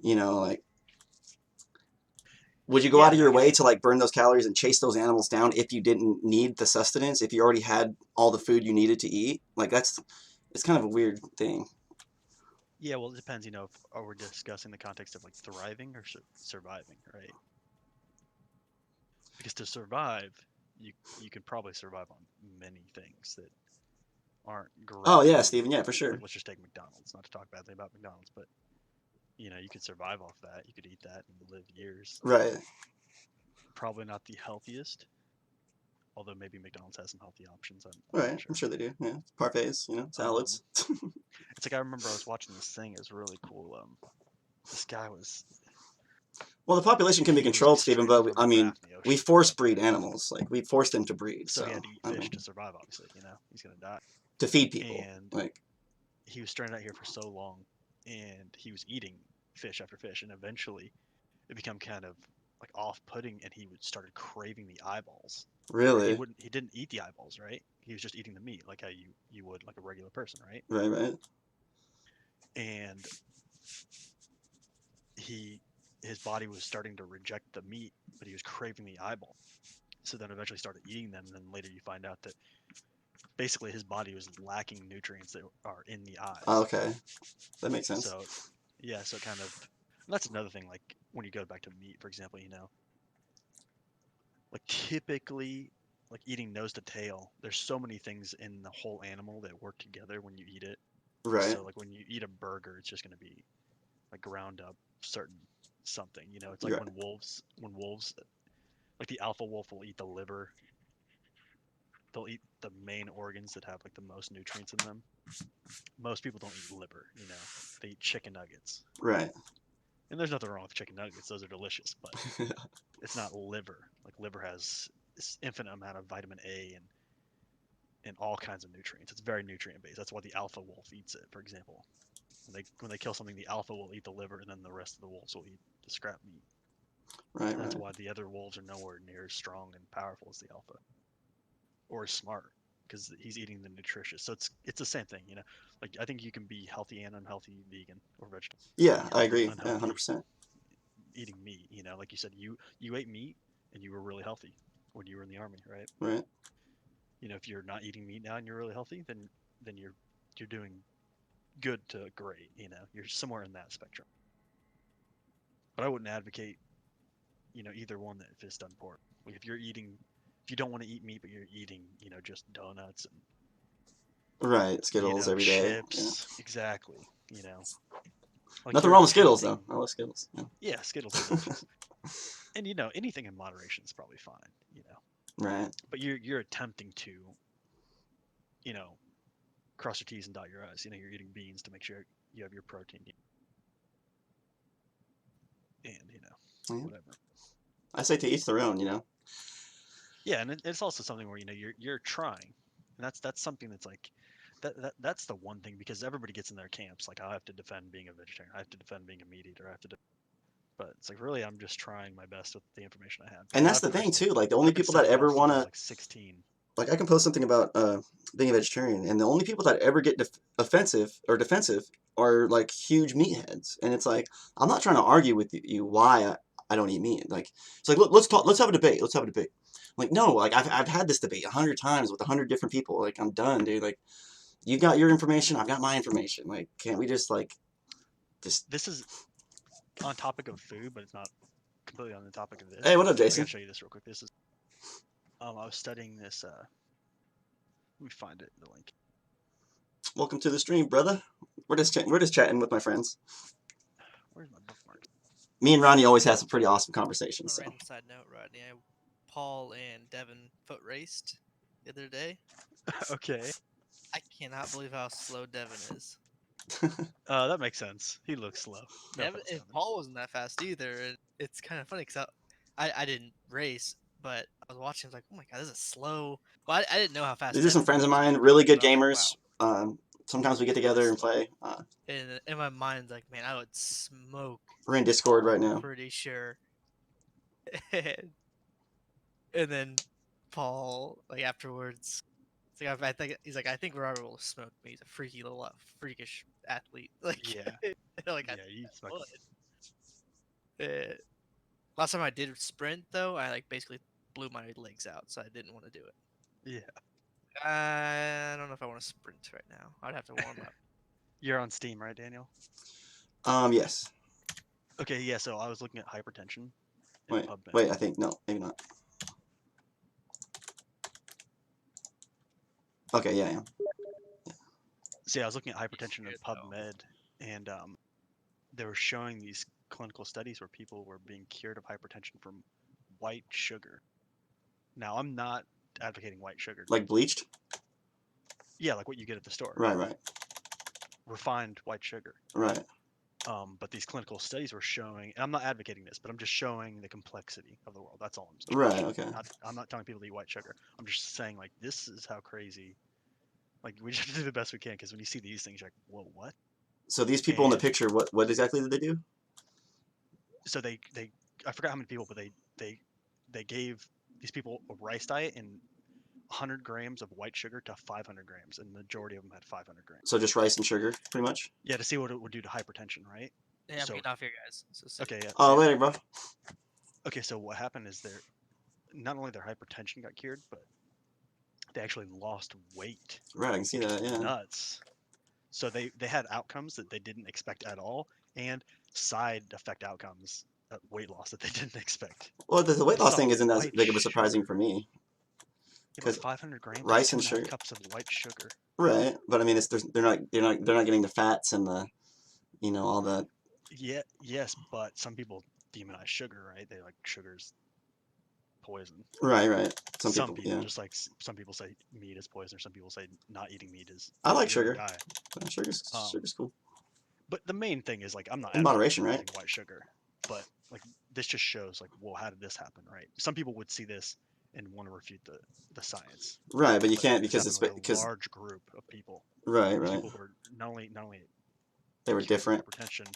Like would you go out of Yeah, I your way guess. to like burn those calories and chase those animals down if you didn't need the sustenance? If you already had all the food you needed to eat, like it's kind of a weird thing. Yeah, well, it depends. If we're discussing the context of like thriving or surviving, right? Because to survive, you can probably survive on many things that aren't great Oh yeah, for you. Steven, yeah, for Like sure. let's just take McDonald's. Not to talk badly about McDonald's, but you could survive off that. You could eat that and live years. Right. Probably not the healthiest, although maybe McDonald's has some healthy options. I'm Right. not sure. I'm sure they do. Yeah. Parfaits, salads. It's like I remember I was watching this thing. It was really cool. This guy was. Well, the population can be He was controlled, Stephen, stranded but on a raft in the we ocean. force breed animals. Like we force them to breed. So So he had to eat fish to survive. Obviously, he's gonna die. to feed people. And Like he was stranded out here for so long, and he was eating fish after fish, and eventually, it became kind of like off-putting, and he started craving the eyeballs. really. He didn't eat the eyeballs, right? He was just eating the meat, like how you would like a regular person, right? Right. Right. And his body was starting to reject the meat, but he was craving the eyeball. So then eventually started eating them, and then later you find out that basically his body was lacking nutrients that are in the eyes. Oh, okay, that makes sense. So yeah, so kind of that's another thing. Like when you go back to meat, for example, like typically, like eating nose to tail, there's so many things in the whole animal that work together when you eat it. Right. So like when you eat a burger, it's just gonna be like ground up certain something. It's like Right. when wolves, like the alpha wolf will eat the liver. They'll eat the main organs that have like the most nutrients in them. Most people don't eat liver. They eat chicken nuggets. Right. And there's nothing wrong with chicken nuggets; those are delicious. But it's not liver. Like liver has this infinite amount of vitamin A and all kinds of nutrients. It's very nutrient based. That's why the alpha wolf eats it, for example. When they kill something, the alpha will eat the liver, and then the rest of the wolves will eat the scrap meat. Right. That's Right. why the other wolves are nowhere near as strong and powerful as the alpha, or as smart, because he's eating the nutritious. So it's the same thing. Like I think you can be healthy and unhealthy vegan or vegetable. Yeah, I Healthy agree. and Yeah, unhealthy 100%. eating meat. Like you said, you ate meat and you were really healthy when you were in the army, right? Right. If you're not eating meat now and you're really healthy, then you're doing good to great. You're somewhere in that spectrum. But I wouldn't advocate either one that if it's done poor. Like if you don't want to eat meat but you're eating just donuts and Right. Skittles every day. Yeah. chips, exactly. Like Nothing you're wrong with Skittles though. tempting. I love Skittles. Yeah. Yeah, Skittles are delicious. And anything in moderation is probably fine. Right. But you're attempting to cross your T's and dot your I's. You're eating beans to make sure you have your protein. And Yeah. whatever. I say to each their own. Yeah, and it's also something where you're trying, and that's something that's like that's the one thing, because everybody gets in their camps like, I have to defend being a vegetarian, I have to defend being a meat eater, I have to. But it's like, really, I'm just trying my best with the information I have. And that's I've the thing personally, too. Like the only I've been people that saying it ever since want I was to, like 16. like, I can post something about being a vegetarian, and the only people that ever get offensive or defensive are like huge meatheads. And it's like, I'm not trying to argue with you why I don't eat meat. Like, it's like, let's talk. Let's have a debate. Let's have a debate. I'm like, no, like I've had this debate 100 times with 100 different people. Like, I'm done, dude. Like, you got your information, I've got my information. Like, can't we just This is on topic of food, but it's not completely on the topic of this. Hey, what up, I Jason? gotta show you this real quick. This is I was studying this. Let me find it. The link. Welcome to the stream, brother. We're just chatting with my friends. Where's my bookmark? Me and Ronnie always have some pretty awesome On conversations. a So random side note, Rodney, Paul and Devin foot raced the other day. Okay. I cannot believe how slow Devin is. That makes sense. He looks slow. No Devin, offense, if Devin. Paul wasn't that fast either, and it's kind of funny because I didn't race, but I was watching. I was like, oh my god, this is slow. Well, I didn't know how fast. These are some Devin friends of was mine, going, really good but I was like, gamers. wow. Sometimes we get together and play. And in my mind's like, man, I would smoke. We're in Discord right Paul, now. I'm pretty sure. And then Paul, like afterwards, it's like I think he's like, I think Robert will smoke me. He's a freaky little, freakish athlete. Like, Yeah. like Yeah, I you smoke. would. Last time I did sprint though, I like basically blew my legs out, so I didn't want to do it. Yeah. I don't know if I want to sprint right now. I'd have to warm up. You're on Steam, right, Daniel? Yes. Okay, yeah, so I was looking at hypertension in Wait, PubMed. wait. I think no, maybe not. Okay, yeah. So yeah, I was looking at hypertension in Good, though. PubMed, and they were showing these clinical studies where people were being cured of hypertension from white sugar. Now, I'm not advocating white sugar. Like bleached. Yeah, like what you get at the store. Right, right, Refined white sugar. right. But these clinical studies were showing, and I'm not advocating this, but I'm just showing the complexity of the world. That's all I'm saying. Right. Okay. I'm not telling people to eat white sugar. I'm just saying, like, this is how crazy. Like, we just have to do the best we can, because when you see these things, you're like, whoa, what? So these people in the And- picture, what exactly did they do? So they I forgot how many people, but they gave these people a rice diet and 100 grams of white sugar to 500 grams, and the majority of them had 500 grams. So just rice and sugar, pretty much. Yeah, to see what it would do to hypertension, right? Yeah, I'm So- getting off here, guys. So Okay, yeah. Oh, later, bro. Okay, so what happened is not only their hypertension got cured, but they actually lost weight. Right, I can see Which that. is Yeah. nuts. So they had outcomes that they didn't expect at all, and side effect outcomes, weight loss that they didn't expect. Well, the weight This is loss all thing isn't as white big of a surprising sugar. for me. Yeah, but 'Cause 500 grams, rice that's and 2.5 sugar. cups of white sugar. Right, but I mean, they're not getting the fats and the, all the. Yeah, yes, but some people demonize sugar, right? They like sugar's poison. Right, right. Some Some people, people, yeah. just like some people say meat is poison, or some people say not eating meat is I like you're gonna sugar. die. Sugar's Um, sugar's cool But the main thing is like I'm not in moderation, advocating right? using white sugar, but like this just shows like, well, how did this happen, right? Some people would see this and want to refute the science. Right, but you But can't this because happened it's with a because large group of people. right, These right. people were not only They were cured from different. hypertension,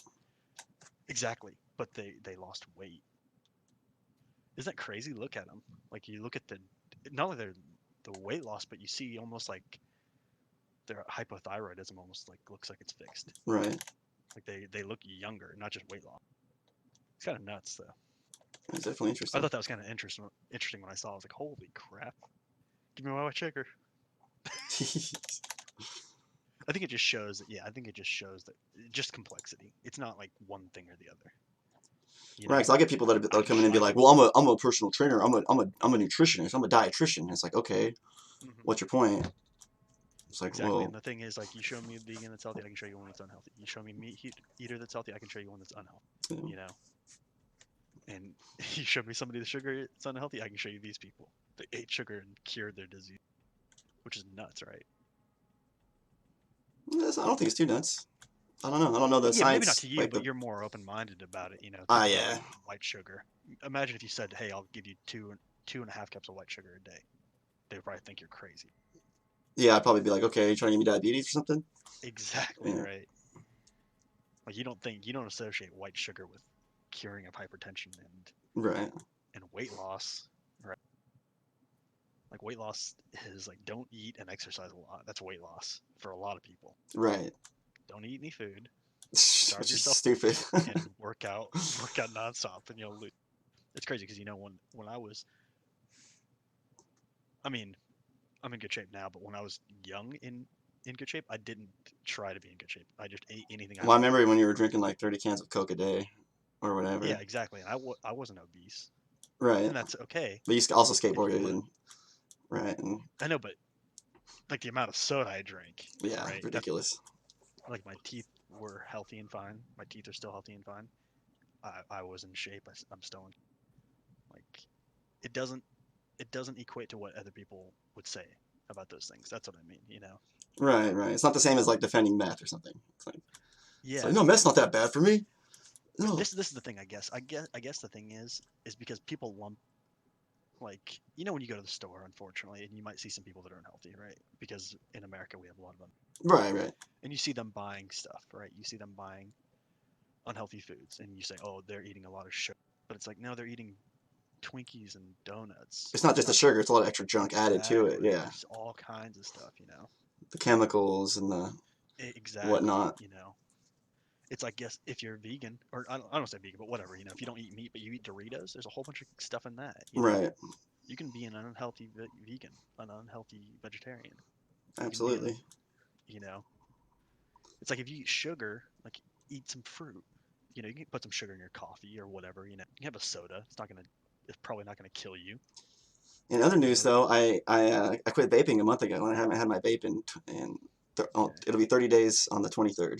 exactly, but they lost weight. Isn't that crazy? Look at them. Like you look at not only the weight loss, but you see almost like their hypothyroidism almost like looks like it's fixed. Right. Like they look younger, not just weight loss. It's kind of nuts though. It's definitely I interesting. thought that was kind of interesting when I saw it. I was like, holy crap. Give me my white sugar. I think it just shows that, just complexity. It's not like one thing or the other. You Right, know? because I'll get people that'll come in and be like, "Well, I'm a personal trainer. I'm a nutritionist. I'm a dietitian." And it's like, okay, Mhm. what's your point? It's like, Exactly. well, And the thing is, like, you show me a vegan that's healthy, I can show you one that's unhealthy. You show me a meat eater that's healthy, I can show you one that's unhealthy. yeah. You know? And you show me somebody that's sugar that's unhealthy, I can show you these people that ate sugar and cured their disease, which is nuts, right? I don't think it's too nuts. I don't know. I don't know the Yeah, maybe not science. to you, Like but the you're more open-minded about it. You know, ah, people that yeah, are white sugar. Imagine if you said, "Hey, I'll give you 2.5 cups of white sugar a day." They would probably think you're crazy. yeah. I'd probably be like, okay, you trying to give me diabetes or something? Exactly Yeah. right. Like you don't associate white sugar with curing of hypertension Right. and weight loss, right? Like weight loss is like don't eat and exercise a lot. That's weight loss for a lot of people. Right. Don't eat any food. Which Starve is yourself stupid. and work out nonstop, and you'll lose. It's crazy because when I was, I mean, I'm in good shape now, but when I was young in good shape, I didn't try to be in good shape. I just ate anything Well, I could remember get. when you were drinking like 30 cans of Coke a day, or whatever. Yeah, exactly. And I wasn't obese, Right. and that's okay. But you also But skateboarded and right and I know, but like the amount of soda I drank, yeah, right? That's ridiculous. like my teeth were healthy and fine. My teeth are still healthy and fine. I was in shape. I'm still in. Like it doesn't equate to what other people would say about those things. That's what I mean. You know? Right, right. It's not the same as like defending meth or something. It's Yeah. like no, meth's not that bad for me. No. This is the thing. I guess the thing is because people lump like when you go to the store, unfortunately, and you might see some people that are unhealthy, right? Because in America we have a lot of them, Right, right. and you see them buying stuff, right? You see them buying unhealthy foods, and you say, oh, they're eating a lot of sugar, but it's like no, they're eating Twinkies and donuts. It's not just the sugar; it's a lot of extra junk added to it. Exactly. Yeah, It's all kinds of stuff, the chemicals and the Exactly. whatnot. It's like, guess if you're vegan, or I don't say vegan, but whatever, if you don't eat meat but you eat Doritos, there's a whole bunch of stuff in that. Right. You can be an unhealthy vegan, an unhealthy vegetarian. Absolutely. It's like if you eat sugar, like eat some fruit. You can put some sugar in your coffee or whatever. You can have a soda. It's probably not gonna kill you. In other news, know, though, I quit vaping a month ago, and I haven't had my vape it'll be 30 days on the 23rd.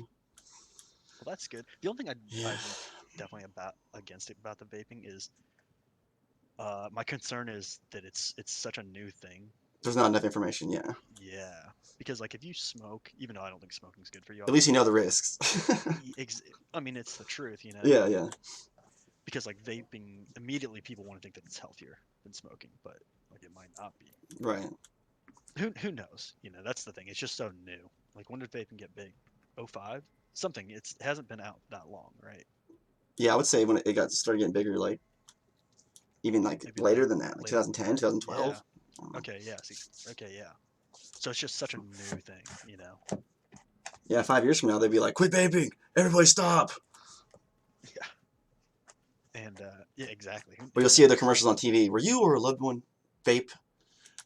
Well, that's good. The only thing Yeah. I definitely against it about the vaping is my concern is that it's such a new thing. There's not enough information. Yeah. Yeah, because like if you smoke, even though I don't think smoking's good for you, At least you know the risks. I mean, it's the truth, Yeah, yeah. Because like vaping, immediately people want to think that it's healthier than smoking, but like it might not be. Right. Who knows? That's the thing. It's just so new. Like when did vaping get big? 05? Something. It hasn't been out that long, right? Yeah, I would say when it started getting bigger, like even like Maybe later than that, like later. 2010, 2012. Yeah. Okay. Yeah. See. Okay. Yeah. So it's just such a new thing, Yeah, 5 years from now, they'd be like, quit vaping! Everybody stop! Yeah. And And yeah, exactly. But you'll see other commercials on TV where you or a loved one vape.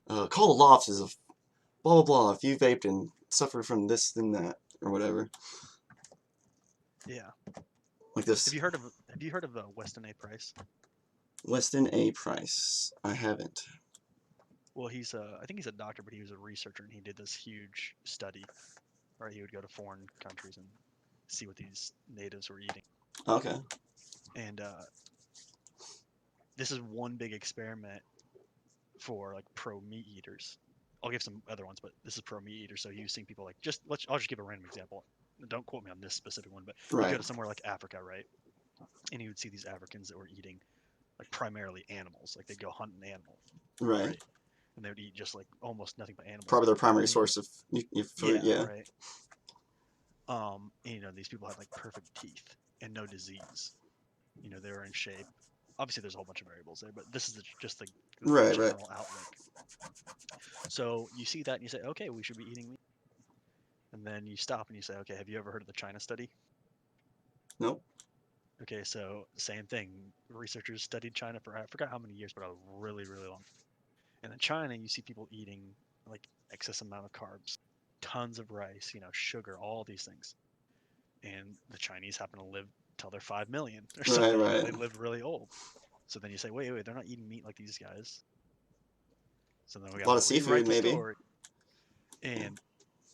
Call the law offices of blah blah blah if you vaped and suffered from this and that or whatever. Yeah. Like this. Have you heard of Weston A. Price? Weston A. Price. I haven't. Well, I think he's a doctor, but he was a researcher, and he did this huge study, where he would go to foreign countries and see what these natives were eating. Okay. And this is one big experiment for like pro meat eaters. I'll give some other ones, but this is pro meat eaters. So he was seeing people like I'll just give a random example. Don't quote me on this specific one, but you go Right. to somewhere like Africa, right? And you would see these Africans that were eating like primarily animals. Like they'd go hunt an animal, Right. right? And they would eat just like almost nothing but animals. Probably their primary And source of food. Yeah. right. And, these people had like perfect teeth and no disease. They were in shape. Obviously, there's a whole bunch of variables there, but this is just the Right. general outlook. So you see that and you say, okay, we should be eating meat. And then you stop and you say, okay, have you ever heard of the China study? Nope. Okay, so same thing. Researchers studied China for I forgot how many years, but a really, really long. And in China, you see people eating like excess amount of carbs, tons of rice, sugar, all these things. And the Chinese happen to live till they're 5 million or something. Right. They live really old. So then you say, wait, they're not eating meat like these guys. So then we A got lot to of seafood, rewrite the maybe. story. And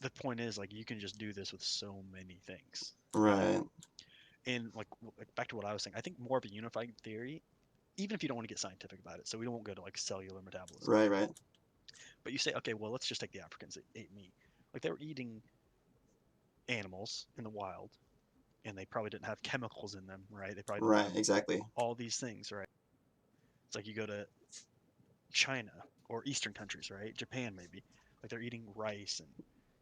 the point is, like, you can just do this with so many things. Right. And like back to what I was saying, I think more of a unified theory, even if you don't want to get scientific about it. So we won't go to like cellular metabolism. Right. But you say, okay, well, let's just take the Africans that ate meat. Like they were eating animals in the wild, and they probably didn't have chemicals in them, right? They probably didn't Right. have Exactly. all these things, right? It's like you go to China or Eastern countries, right? Japan maybe. Like they're eating rice and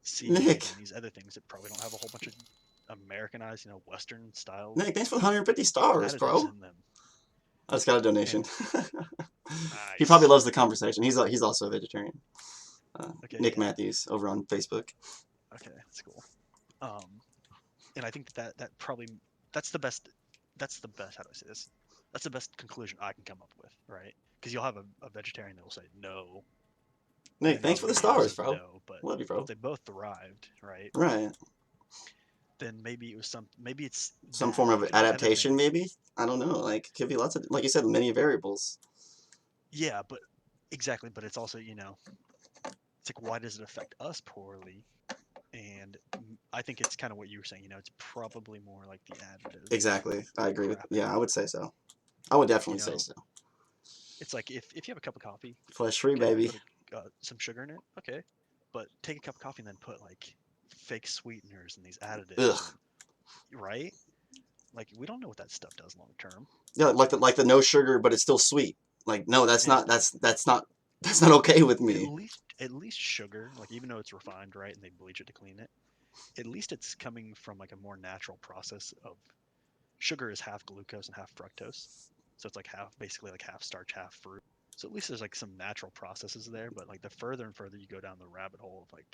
seaweed Nick. and these other things that probably don't have a whole bunch of Americanized, Western style Nick, thanks for the 150 stars, bro. additives in them. I just got a donation. He Nice. probably loves the conversation. He's also a vegetarian. Okay, Nick yeah. Matthews over on Facebook. Okay, that's cool. And I think that probably that's the best. How do I say this? That's the best conclusion I can come up with, right? Because you'll have a vegetarian that will say no. Nick, thanks for the stars, bro. No, but Love you, bro. if they both thrived, right? Right. Then maybe it's Some that, form of it could be other adaptation, things. maybe. I don't know. Like, could be lots of, like you said, many variables. Yeah, but exactly. But it's also, it's like, why does it affect us poorly? And I think it's kind of what you were saying. It's probably more like the additive. Exactly. I agree with. crap. Yeah, I would say so. I would definitely say know, so. It's like if you have a cup of coffee, Flesh free, okay, baby. put some sugar in it, okay, but take a cup of coffee and then put like fake sweeteners and these additives, Ugh. right? Like we don't know what that stuff does long term. Yeah, like the no sugar, but it's still sweet. Like, no, that's And not. That's not okay with me. At least sugar, like even though it's refined, right, and they bleach it to clean it, at least it's coming from like a more natural process of sugar is half glucose and half fructose. So it's like basically like half starch, half fruit. So at least there's like some natural processes there, but like the further and further you go down the rabbit hole of like,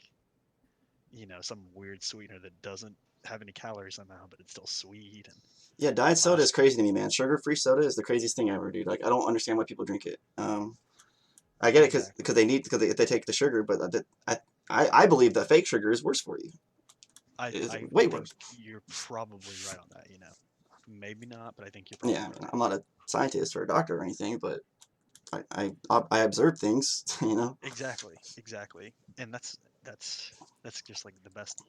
some weird sweetener that doesn't have any calories somehow, but it's still sweet. And Yeah, diet soda is crazy to me, man. Sugar-free soda is the craziest thing ever, dude. Like, I don't understand why people drink it. I get it because they take the sugar, but I believe that fake sugar is worse for you. It's way think worse. you're probably right on that. Maybe not, but I think you're probably Yeah, right. I'm not a scientist or a doctor or anything, but I observe things, Exactly, and that's just like the best.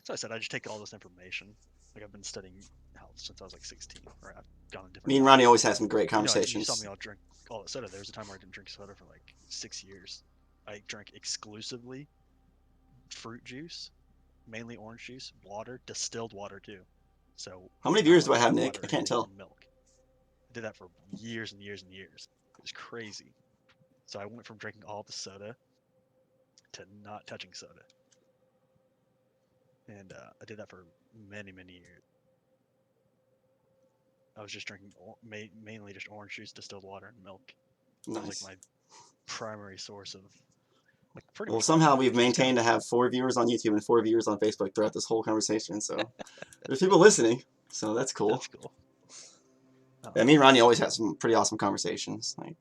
So I said I just take all this information. Like I've been studying health since I was like 16, or I've gone on different. Me and Ronnie always have some great conversations. You saw me all drink all the soda. There was a time where I didn't drink soda for like 6 years. I drank exclusively fruit juice, mainly orange juice, water, distilled water too. So How many viewers do I like have, tap Nick? water I can't and tell. milk. I did that for years and years and years. It was crazy. So I went from drinking all the soda to not touching soda. And I did that for many, many years. I was just drinking mainly just orange juice, distilled water, and milk. That was Nice. like my primary source of like pretty Well, much. somehow we've maintained to have 4 viewers on YouTube and 4 viewers on Facebook throughout this whole conversation. So there's people listening. So that's cool. That's cool. Yeah, me and Ronnie always have some pretty awesome conversations. Like,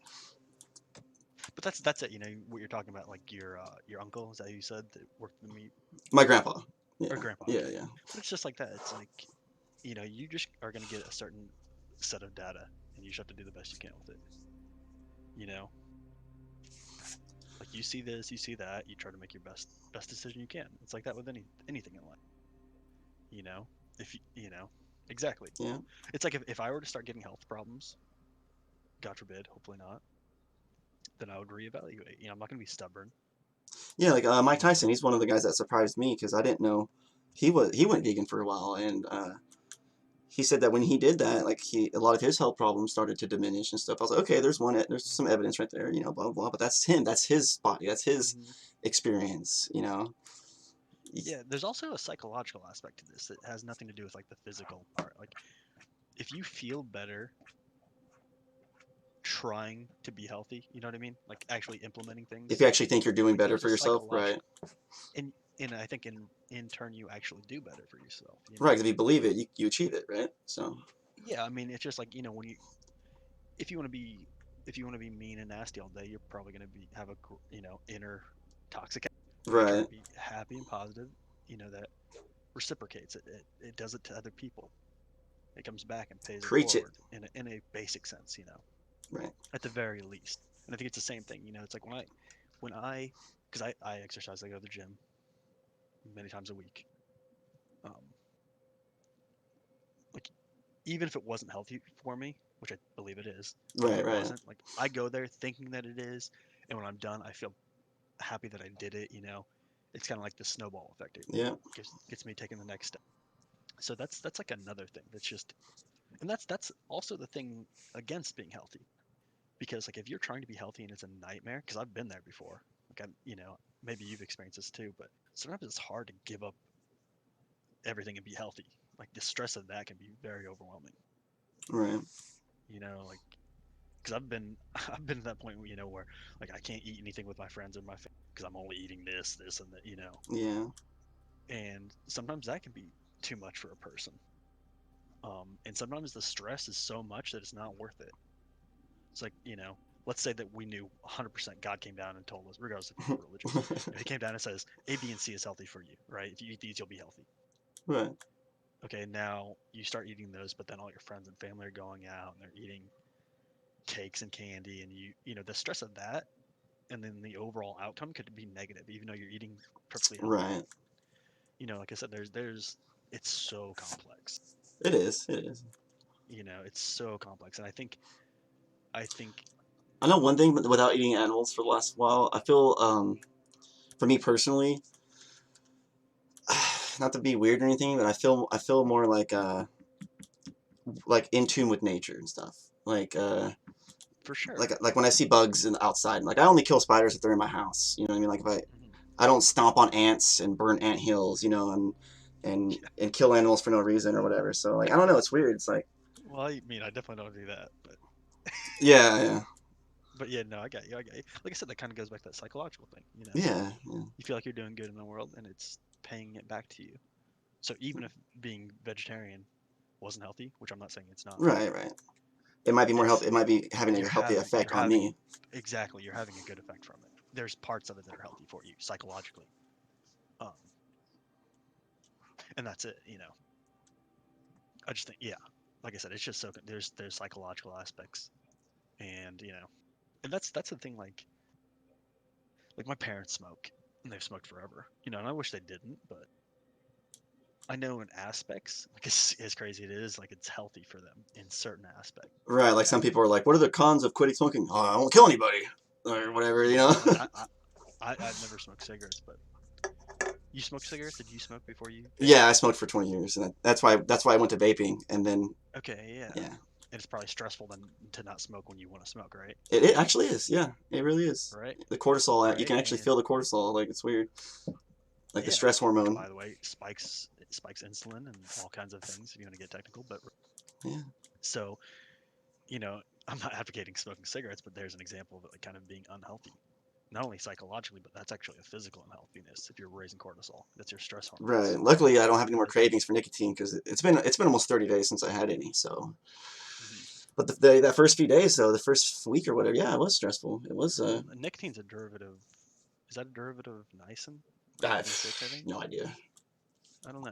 But that's it. You know what you're talking about, like your uncle. Is that who you said that worked in the meat my grandpa. Yeah, or grandpa? yeah, Okay. yeah. But it's just like that. It's like, you know, you just are gonna get a certain set of data, and you just have to do the best you can with it. You know, like you see this, you see that, you try to make your best decision you can. It's like that with anything in life. You know, if you know, exactly. Yeah. It's like if I were to start getting health problems, God forbid, hopefully not, then I would reevaluate. You know, I'm not gonna be stubborn. Yeah, like Mike You know, Tyson, he's one of the guys that surprised me because I didn't know he went vegan for a while, and he said that when he did that, like a lot of his health problems started to diminish and stuff. I was like, okay, there's some evidence right there, you know, blah blah blah. But that's him, that's his body, that's his mhm. experience, you know. Yeah, there's also a psychological aspect to this that has nothing to do with like the physical part. Like if you feel better trying to be healthy, you know what I mean? Like actually implementing If things, you actually think you're doing like better there's for a yourself, right? psychological and I think in turn you actually do better for yourself, you Right, know? 'cause if you believe it, you achieve it, right? So, Yeah, I mean it's just like, you know, when you if you want to be if you want to be mean and nasty all day, you're probably going to be have a you know, inner toxic. If you're trying right, to be happy and positive, you know that reciprocates it does it to other people. It comes back and pays it preach it, forward in a basic sense, you know, right, at the very least. And I think it's the same thing, you know. It's like when I because I exercise, I go to the gym many times a week. Um, like even if it wasn't healthy for me, which I believe it is, even if right, it right, wasn't, like I go there thinking that it is, and when I'm done, I feel happy that I did it. You know, it's kind of like the snowball effect. It yeah, gets me taking the next step. So that's like another thing. That's just, and that's also the thing against being healthy. Because like if you're trying to be healthy and it's a nightmare, because I've been there before. Like I'm, you know, maybe you've experienced this too, but sometimes it's hard to give up everything and be healthy. Like the stress of that can be very overwhelming. right, You know, like because I've been I've been to that point, you know, where like I can't eat anything with my friends or my family because I'm only eating this and that, you know. yeah, And sometimes that can be too much for a person. And sometimes the stress is so much that it's not worth it. It's like, you know, let's say that we knew 100% God came down and told us, regardless of your religion, you know, He came down and says A, B, and C is healthy for you, right? If you eat these, you'll be healthy. right, Okay, now you start eating those, but then all your friends and family are going out and they're eating cakes and candy, and you know, the stress of that, and then the overall outcome could be negative, even though you're eating perfectly healthy. right. You know, like I said, it's so complex. It is, it is. You know, it's so complex, and I think I know one thing, but without eating animals for the last while, I feel, for me personally, not to be weird or anything, but I feel more like in tune with nature and stuff. for sure. Like when I see bugs in outside, like I only kill spiders if they're in my house. You know what I mean? Like if Mhm. I don't stomp on ants and burn ant hills, you know, Yeah. and kill animals for no reason or whatever. So like I don't know, it's weird. It's like Well, I mean, I definitely don't do that, yeah, yeah, but yeah, no, I got you. I got you. Like I said, that kind of goes back to that psychological thing. You know, yeah, yeah. you feel like you're doing good in the world, and it's paying it back to you. So even if being vegetarian wasn't healthy, which I'm not saying it's not, Right, right. It might be more healthy. it's It might be having a healthy you're effect on having me. exactly you're having a good effect from it. There's parts of it that are healthy for you psychologically, um, and that's it. You know, I just think yeah, like I said, it's just so there's psychological aspects, and you know, and that's the thing. Like my parents smoke, and they've smoked forever. You know, and I wish they didn't, but I know in aspects, like as crazy it is, like it's healthy for them in certain aspects. Right, like some people are like, "What are the cons of quitting smoking?" Oh, I won't kill anybody or whatever, you know. Yeah, like I've never smoked cigarettes, but you smoke cigarettes? Did you smoke before you vape? Yeah, I smoked for 20 years, and that's why I went to vaping, and then Okay, yeah. yeah, And it's probably stressful then to not smoke when you want to smoke, right? it actually is. Yeah, it really is. Right, The cortisol, you right. can actually And feel the cortisol, like it's weird, like the yeah, stress which hormone. by the way spikes insulin and all kinds of things if you want to get technical. But Yeah, so you know, I'm not advocating smoking cigarettes, but there's an example of it like kind of being unhealthy. Not only psychologically, but that's actually a physical unhealthiness if you're raising cortisol. That's your stress hormones. right. Luckily, I don't have any more It- cravings for nicotine because it's been almost 30 days since I had any. So, mhm. But that first few days, though, the first week or whatever, yeah, it was stressful. It was. Nicotine's a derivative. Is that a derivative of niacin? I V6, I think. no idea. I don't know.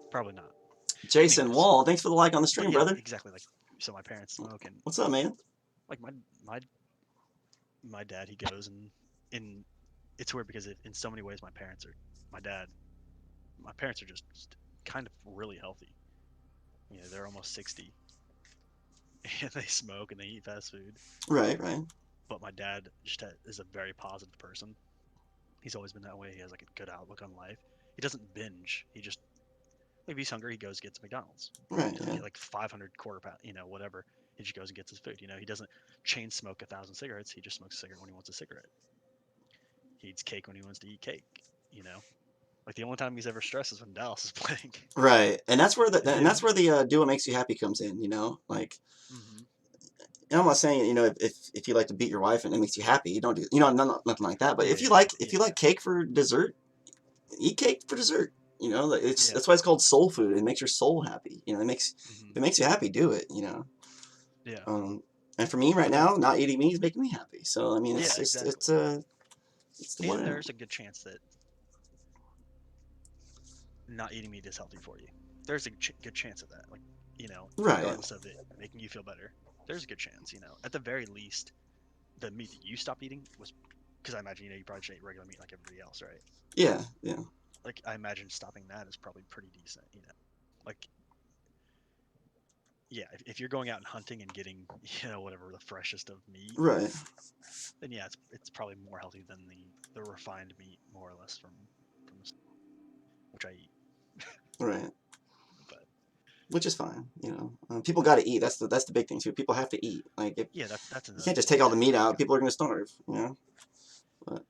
Probably not. Jason Anyways. Wall, thanks for the like on the But stream, yeah, brother. exactly. Like, so my parents smoke, and What's up, man? like my dad, he goes and in. It's weird because in so many ways, my parents are just kind of really healthy. You know, they're almost 60, and they smoke and they eat fast food. Right, right. But my dad is a very positive person. He's always been that way. He has like a good outlook on life. He doesn't binge. He just like if he's hungry, he goes gets McDonald's. Right, He doesn't yeah. get like 500 quarter pound, whatever. He just goes and gets his food. He doesn't chain smoke 1,000 cigarettes. He just smokes a cigarette when he wants a cigarette. He eats cake when he wants to eat cake. Like the only time he's ever stressed is when Dallas is playing. Right, and that's where the Yeah. do what makes you happy comes in. Like. Mm-hmm. And I'm not saying if you like to beat your wife and it makes you happy, you don't do nothing like that. But if you like cake for dessert, eat cake for dessert. That's why it's called soul food. It makes your soul happy. If it makes you happy, do it. Yeah. And for me right now, not eating meat is making me happy. So I mean, it's exactly. it's the And there's a good chance that not eating meat is healthy for you. There's a good chance of that. Like, Right. regardless of it making you feel better, there's a good chance. At the very least, the meat that you stopped eating was because I imagine you probably should eat regular meat like everybody else, right? Yeah, yeah. Like I imagine stopping that is probably pretty decent. Like yeah, if you're going out and hunting and getting whatever the freshest of meat, Right. then yeah, it's probably more healthy than the refined meat more or less from which I eat. Right. But which is fine. People got to eat. That's the big thing too. People have to eat. Like if yeah, that's you can't just take all the meat out, people are gonna starve. But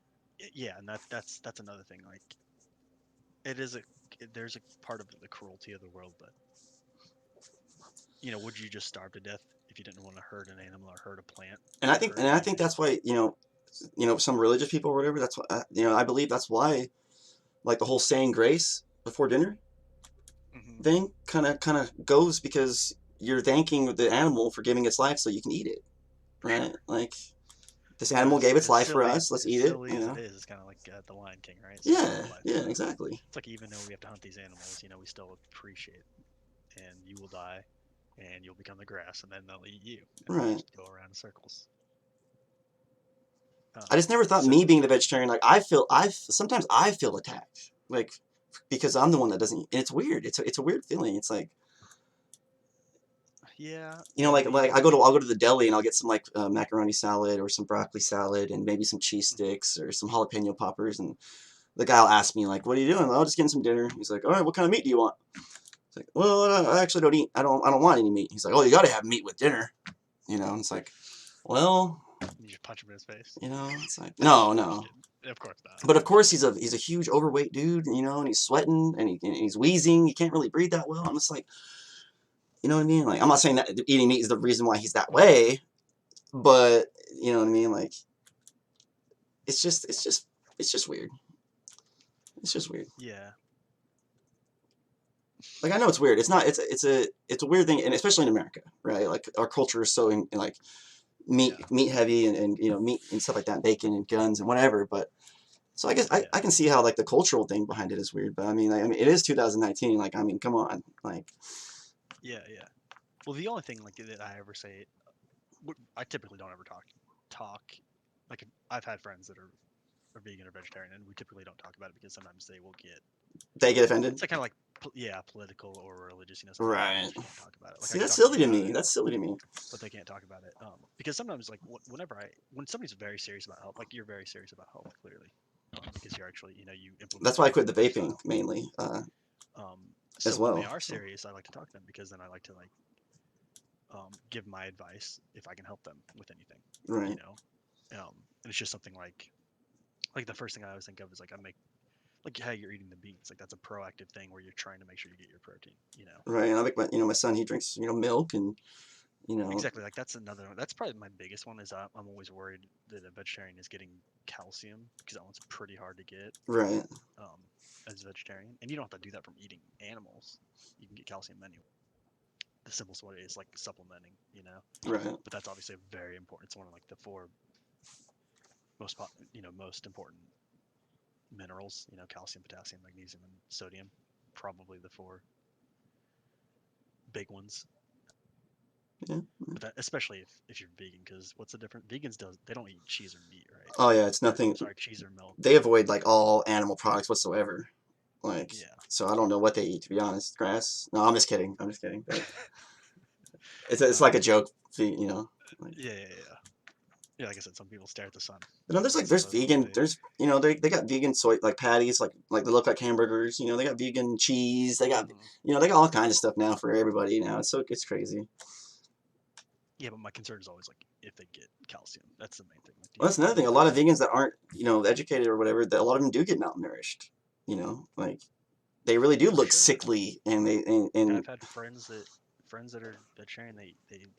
yeah, and that's another thing. Like there's a part of the cruelty of the world, but would you just starve to death if you didn't want to hurt an animal or hurt a plant? and I think that's why some religious people or whatever. That's why I believe that's why like the whole saying grace before dinner thing kind of goes because you're thanking the animal for giving its life so you can eat it, right? Sure. This animal gave its life for us. Let's eat it. Silly as it is, it's kind of like the Lion King, right? So Yeah, exactly. It's like even though we have to hunt these animals, we still appreciate, and you will die, and you'll become the grass, and then they'll eat you. And Right. Just go around in circles. I just never thought me being the vegetarian, like sometimes I feel attacked, like because I'm the one that doesn't. And it's weird. It's a weird feeling. It's like. Yeah. Like I'll go to the deli and I'll get some like macaroni salad or some broccoli salad and maybe some cheese sticks or some jalapeno poppers, and the guy will ask me like, "What are you doing?" "Well, just getting some dinner." He's like, "All right, what kind of meat do you want?" It's like, "Well, I actually don't eat. I don't want any meat." He's like, "Oh, you got to have meat with dinner," And it's like, well. You just punch him in his face. It's like no. Of course not. But of course he's a huge overweight dude, and he's sweating and he's wheezing. He can't really breathe that well. I'm just like. You know what I mean? Like, I'm not saying that eating meat is the reason why he's that way, but you know what I mean? Like, it's just weird. It's just weird. Yeah. Like, I know it's weird. It's not. It's a weird thing, and especially in America, right? Like, our culture is so like meat heavy and meat and stuff like that, bacon and guns and whatever. But so I guess I can see how like the cultural thing behind it is weird. But I mean, it is 2019. Like, I mean, come on, like. Yeah. Well, the only thing like that I ever say, I typically don't ever talk. Like I've had friends that are vegan or vegetarian, and we typically don't talk about it because sometimes they get offended. It's like kind of like political or religious, Right. You can't talk about it. Like, see, that's silly to me. That's silly to me. But they can't talk about it because sometimes like when somebody's very serious about health, like you're very serious about health clearly, because you're actually you implement. That's why I quit the vaping mainly. So as well. When they are serious, I like to talk to them because then I like to give my advice if I can help them with anything. Right. And it's just something like the first thing I always think of is like like how you're eating the beans. Like that's a proactive thing where you're trying to make sure you get your protein. Right. And I make my son, he drinks milk and Exactly. Like that's another one. That's probably my biggest one is I'm always worried that a vegetarian is getting calcium because that one's pretty hard to get. Right. As a vegetarian, and you don't have to do that from eating animals. You can get calcium anyway. the simplest way is like supplementing, you know. Right. But that's obviously very important. It's one of like the four most important minerals. You know, calcium, potassium, magnesium, and sodium. Probably the four big ones. Yeah. But that, especially if you're vegan, because what's the difference? Vegans they don't eat cheese or meat, right? Oh yeah, it's Or, nothing. sorry, cheese or milk. They avoid like all animal products whatsoever. Like, Yeah. so I don't know what they eat, to be honest. Grass? No, I'm just kidding. I'm just kidding. But it's like a joke, you know. Like, Yeah. Yeah, like I said, some people stare at the sun. you know, there's Supposedly vegan. they- There's they got vegan soy like patties, like they look like hamburgers. You know, they got vegan cheese. They got Mhm. they got all kinds of stuff now for everybody now. It's crazy. Yeah, but my concern is always like if they get calcium. That's the main thing. Like, do Well, that's you another thing. A get lot of calcium? vegans that aren't educated or whatever, that a lot of them do get malnourished. You know, like they really do For look sure. sickly, and And and I've had friends that are vegetarian. They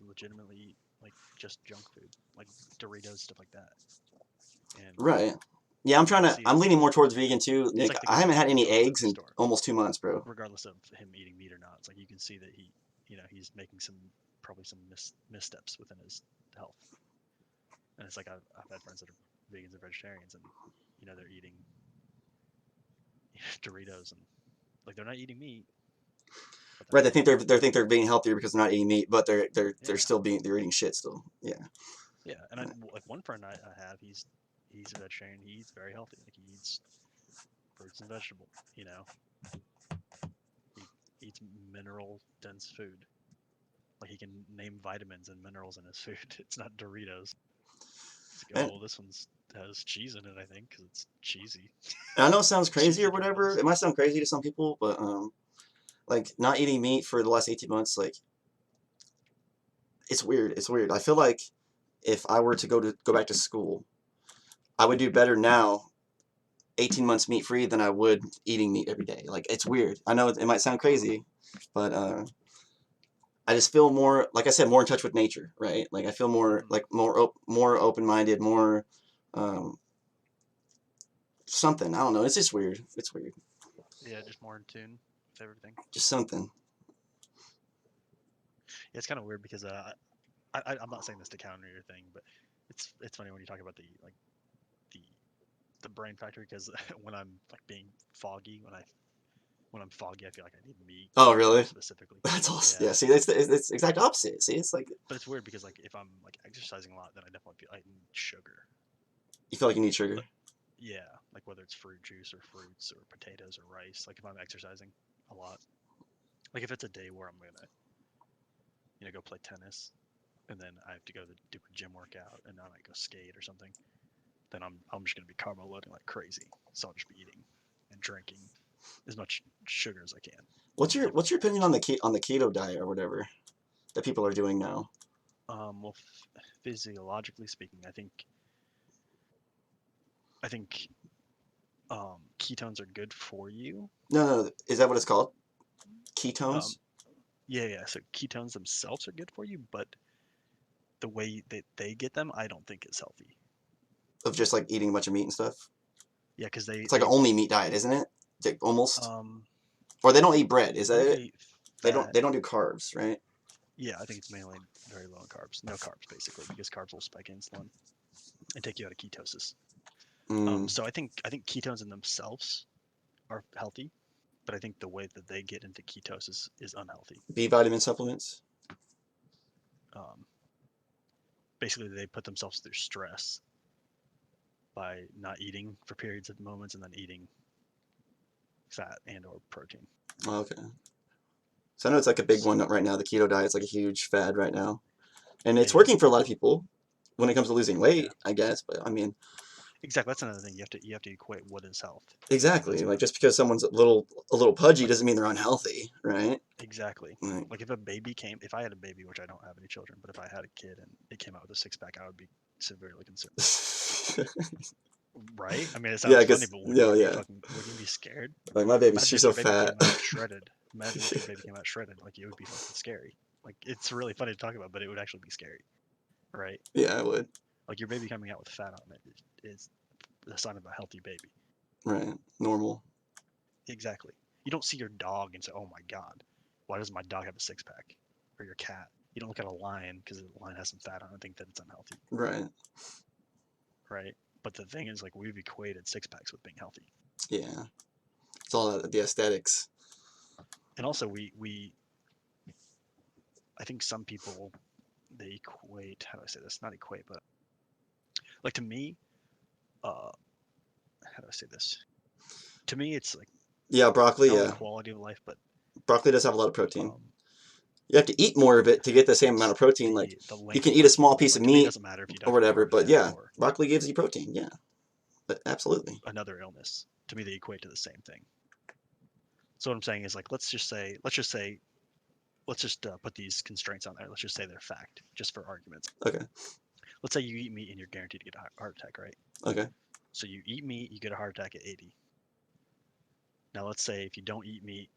legitimately eat like just junk food, like Doritos, stuff like that. And right. Yeah, you can see I'm it. leaning more towards vegan too. It's Nick, like the I guy haven't at had the any toilet paper eggs in store, almost 2 months, bro. regardless of him eating meat or not. It's like you can see that he's making probably some missteps within his health. And it's like I've had friends that are vegans and vegetarians, and they're eating Doritos and like they're not eating meat. But Right, they're they think they're being healthier because they're not eating meat, but they're yeah, still they're eating shit still. Yeah. yeah. And like one friend I have, he's a vegetarian. He eats very healthy. Like he eats fruits and vegetables. He eats mineral dense food. Like he can name vitamins and minerals in his food. It's not Doritos. It's like, And, oh, this one's has cheese in it, I think, because it's cheesy. and I know it sounds crazy Cheesy or whatever. Doritos. It might sound crazy to some people, but like not eating meat for the last 18 months, like it's weird. It's weird. I feel like if I were to go back to school, I would do better now 18 months meat free than I would eating meat every day. Like it's weird. I know it might sound crazy, but I just feel more, like I said, more in touch with nature, right? Like I feel more Mhm. like more open minded, more um, something. I don't know. It's just weird. It's weird. Yeah, just more in tune with everything. Just something. Yeah, it's kind of weird because I'm not saying this to counter your thing, but it's funny when you talk about the the brain factor because when I'm like being foggy, when I'm foggy, I feel like I need meat Oh, really? specifically. That's awesome. Yeah, Yeah. See, it's the exact opposite. See, it's like but it's weird because like if I'm like exercising a lot, then I definitely feel I need sugar. you feel like you need sugar. Yeah, like whether it's fruit juice or fruits or potatoes or rice. Like if I'm exercising a lot, like if it's a day where I'm gonna go play tennis, and then I have to do a gym workout, and then I might go skate or something, then I'm just gonna be carbo loading like crazy. So I'll just be eating and drinking as much sugar as I can. What's in your different opinion forms. on the keto diet or whatever that people are doing now? Well, physiologically speaking, I think ketones are good for you. No, is that what it's called? Um, Ketones? yeah. So ketones themselves are good for you, but the way that they get them, I don't think is healthy. Of just like eating a bunch of meat and stuff? Yeah, because It's like an only meat diet, isn't it? Like almost. um Or they don't eat bread, is that it? mainly fat. They don't do carbs, right? Yeah, I think it's mainly very low in carbs, no carbs basically, because carbs will spike insulin and take you out of ketosis. Mm. So I think ketones in themselves are healthy, but I think the way that they get into ketosis is unhealthy. B vitamin supplements? Um, Basically, they put themselves through stress by not eating for periods of moments and then eating fat and or protein. Oh, okay. So I know it's like a big one So right now. The keto diet's like a huge fad right now. And it it's is. working for a lot of people when it comes to losing Yeah, weight, I guess. But I mean, exactly. That's another thing. You have to equate what is health. That's exactly. what Like just because someone's a little pudgy like doesn't mean they're unhealthy, right? exactly. Like, Like if I had a baby, which I don't have any children, but if I had a kid and it came out with a six pack, I would be severely concerned. Right? I mean, it yeah, sounds funny, because but yeah, yeah. wouldn't you be scared? Like my baby, Imagine she's if so your baby fat. came out shredded. Imagine if your baby came out shredded. Like it would be fucking scary. Like it's really funny to talk about, but it would actually be scary, right? Yeah, I would. Like your baby coming out with fat on it is the sign of a healthy baby. Right. Normal. Exactly. You don't see your dog and say, "Oh my god, why does my dog have a six pack?" or your cat. You don't look at a lion because the lion has some fat on it and think that it's unhealthy, Right. right? But the thing is, like, we've equated six packs with being healthy, Yeah. It's all the aesthetics. and also we I think some people they equate. How do I say this? Not equate, but like to me, how do I say this? To me, it's like Yeah, broccoli. not only Yeah, quality of life, but broccoli does have a lot of protein. um, You have to eat more of it to get the same amount of protein. Like the you length can of eat a life. small piece Like of to me, it meat doesn't matter if you die or from a whatever, heart but attack yeah, or broccoli gives you protein. Yeah, but absolutely. another illness. To me, they equate to the same thing. So what I'm saying is like, let's just put these constraints on there. Let's just say they're fact, just for arguments. Okay. Let's say you eat meat and you're guaranteed to get a heart attack, right? Okay. So you eat meat, you get a heart attack at 80. Now let's say if you don't eat meat,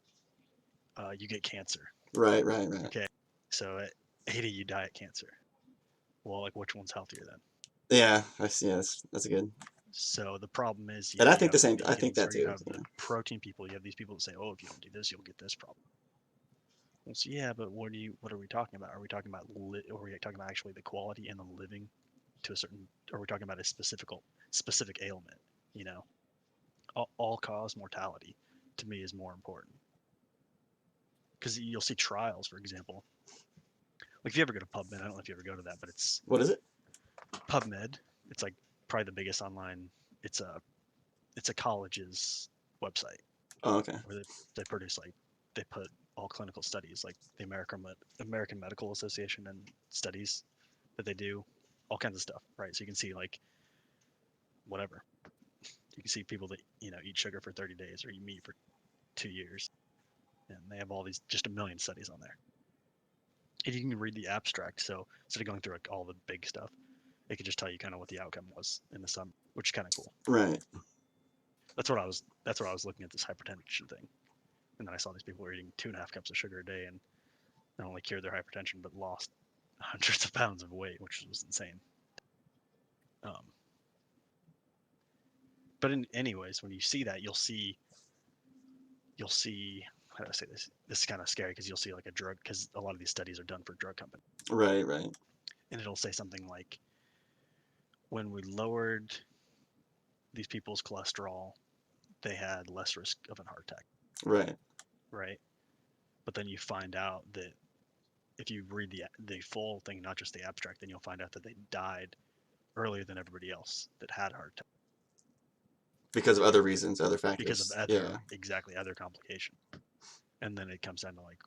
you get cancer. Right. Right. Right. Okay, so at 80 you die of cancer. Well, like which one's healthier then? Yeah, I see. Yeah, that's good. So the problem is, And I you think the have the same. I think vegans that or you too. have the protein people. You have these people that say, oh, if you don't do this, you'll get this problem. Well, so yeah, but what are we talking about? Are we talking about or are we talking about actually the quality and the living to a certain? Or are we talking about a specific ailment? You know, all cause mortality to me is more important because you'll see trials, for example. Like if you ever go to PubMed, I don't know if you ever go to that, but it's What is it? PubMed. It's like probably the biggest online. It's a college's website Oh, okay. where they produce like they put all clinical studies like the American Medical Association and studies that they do, all kinds of stuff, right? So you can see like whatever. You can see people that eat sugar for 30 days or eat meat for 2 years, and they have all these just a million studies on there. And you can read the abstract. So instead of going through like all the big stuff, it could just tell you kind of what the outcome was in the sum, which is kind of cool. Right. That's what I was looking at this hypertension thing, and then I saw these people were eating 2.5 cups of sugar a day and not only cured their hypertension but lost hundreds of pounds of weight, which was insane. Um, but anyways, when you see that, you'll see. How do I say this? This is kind of scary because you'll see like a drug, because a lot of these studies are done for drug companies, Right. Right. and it'll say something like, when we lowered these people's cholesterol, they had less risk of a heart attack, Right. right? But then you find out that if you read the full thing, not just the abstract, then you'll find out that they died earlier than everybody else that had a heart attack Because of other reasons, other because of factors. other Yeah. other complications. And then it comes down to like,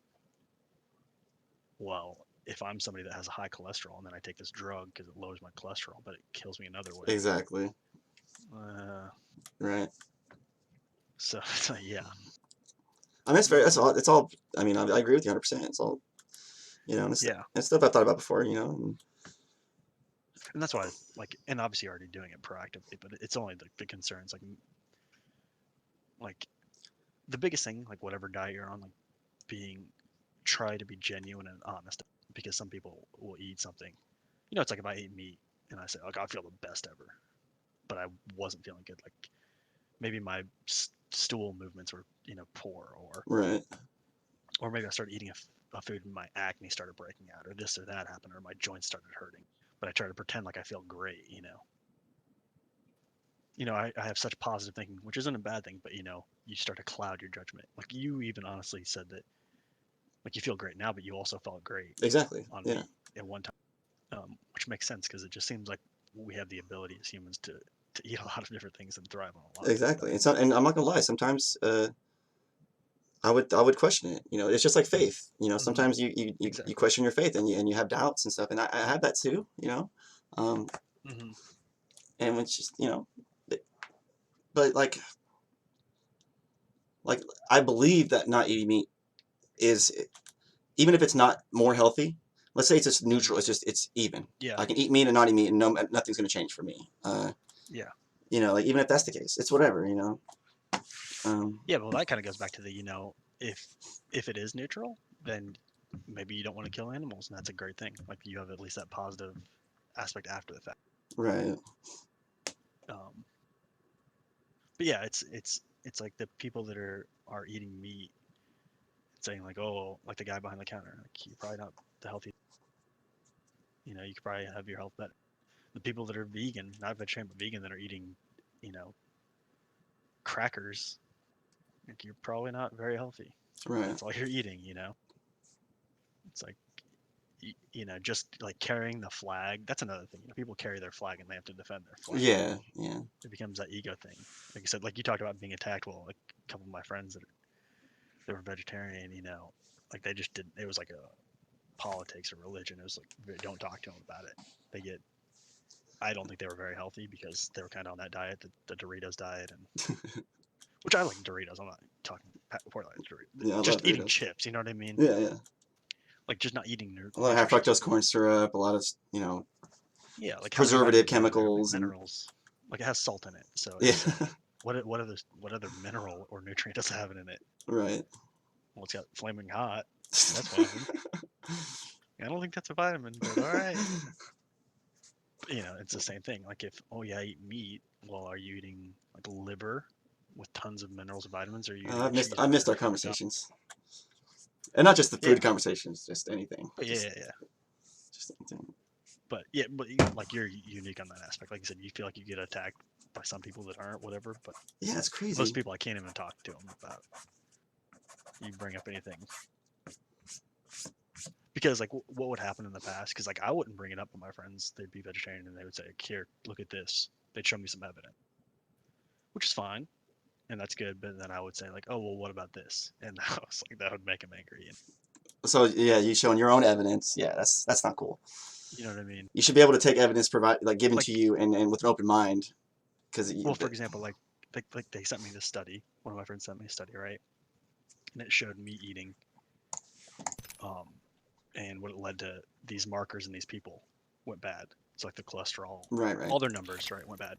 well, if I'm somebody that has a high cholesterol and then I take this drug because it lowers my cholesterol, but it kills me another way. Exactly. Right. So yeah. I mean, it's very. That's all. It's all. I mean, I agree with you 100%. It's all. And it's stuff I've thought about before. And And that's why and obviously already doing it proactively, but it's only the concerns like the biggest thing, like whatever diet you're on, like try to be genuine and honest, because some people will eat something. It's like if I ate meat and I say, like, I feel the best ever, but I wasn't feeling good. Like maybe my stool movements were, poor, right. or maybe I started eating a food and my acne started breaking out, or this or that happened, or my joints started hurting. But I try to pretend like I feel great, I have such positive thinking, which isn't a bad thing, but you start to cloud your judgment. Like you even honestly said that, like you feel great now, but you also felt great Exactly. on Yeah. meat at one time, which makes sense because it just seems like we have the ability as humans to eat a lot of different things and thrive on a lot. Exactly. And I'm not gonna lie. Sometimes I would question it. It's just like faith. Sometimes you Exactly. question your faith and you have doubts and stuff. And I have that too. Um, Mm-hmm. and it's just but like I believe that not eating meat is, even if it's not more healthy. Let's say it's just neutral. It's even. Yeah. I can eat meat and not eat meat, and nothing's gonna change for me. Yeah. Like even if that's the case, it's whatever. Yeah. Well, that kind of goes back to the if it is neutral, then maybe you don't want to kill animals, and that's a great thing. Like you have at least that positive aspect after the fact. Right. But yeah, it's like the people that are eating meat. saying like, oh, like the guy behind the counter, like you're probably not the healthy. You know, you could probably have your health better. The people that are vegan, not vegetarian but vegan, that are eating, you know, crackers, like you're probably not very healthy. Right. That's all you're eating, you know. It's like, you know, just like carrying the flag. That's another thing. You know, people carry their flag and they have to defend their flag. Yeah. Yeah. It becomes that ego thing. Like you said, like you talked about being attacked. Well, like a couple of my friends that were vegetarian, you know, like they just didn't. It was like a politics or religion. It was like don't talk to them about it. They get. I don't think they were very healthy because they were kind of on that diet, the Doritos diet, and which I like Doritos. I'm not talking before like Doritos. Yeah. I Just love eating Doritos. chips. You know what I mean? Yeah. Yeah. Like just not eating A lot of high nutritious fructose corn syrup. A lot of Yeah, like how many preservative vitamins are in there? How many chemicals and minerals. Like it has salt in it, so yeah. it's like what other mineral or nutrient does it have in it? Right. Well, it's got flaming hot. That's one of them. I don't think that's a vitamin, but all right. You know, it's the same thing. Like if I eat meat, well, are you eating like liver with tons of minerals and vitamins, or are you eating I a missed cheeseburger our from McDonald's? conversations, and not just the Yeah, food conversations, just anything. but yeah, Just anything. but like you're unique on that aspect. Like you said, you feel like you get attacked by some people that aren't, whatever. But Yeah, it's most crazy. people, I can't even talk to them about. You bring up anything because like what would happen in the past? Because like I wouldn't bring it up with my friends. They'd be vegetarian and they would say, "Here, look at this." They'd show me some evidence, which is fine, and that's good. But then I would say like, "Oh well, what about this?" And I was like, that would make them angry. And, So yeah, you showing your own evidence. Yeah, that's not cool. you know what I mean? You should be able to take evidence given Like, to you and with an open mind, because well, for example, like they sent me this study. One of my friends sent me a study, right? And it showed me eating, um, and what it led to these markers in these people went bad. It's like the cholesterol, right. all their numbers, right, went bad.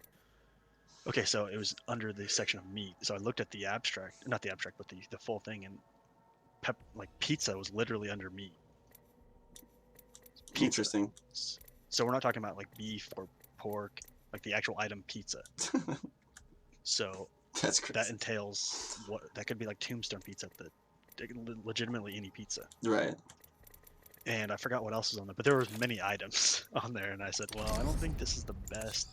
Okay, so it was under the section of meat. So I looked at the abstract, not the abstract, but the full thing, and like pizza was literally under meat. Pizza. Interesting. So we're not talking about like beef or pork, like the actual item pizza. So That's crazy. that entails that could be like tombstone pizza, legitimately any pizza. Right. And I forgot what else was on there, but there was many items on there, and I said, well, I don't think this is the best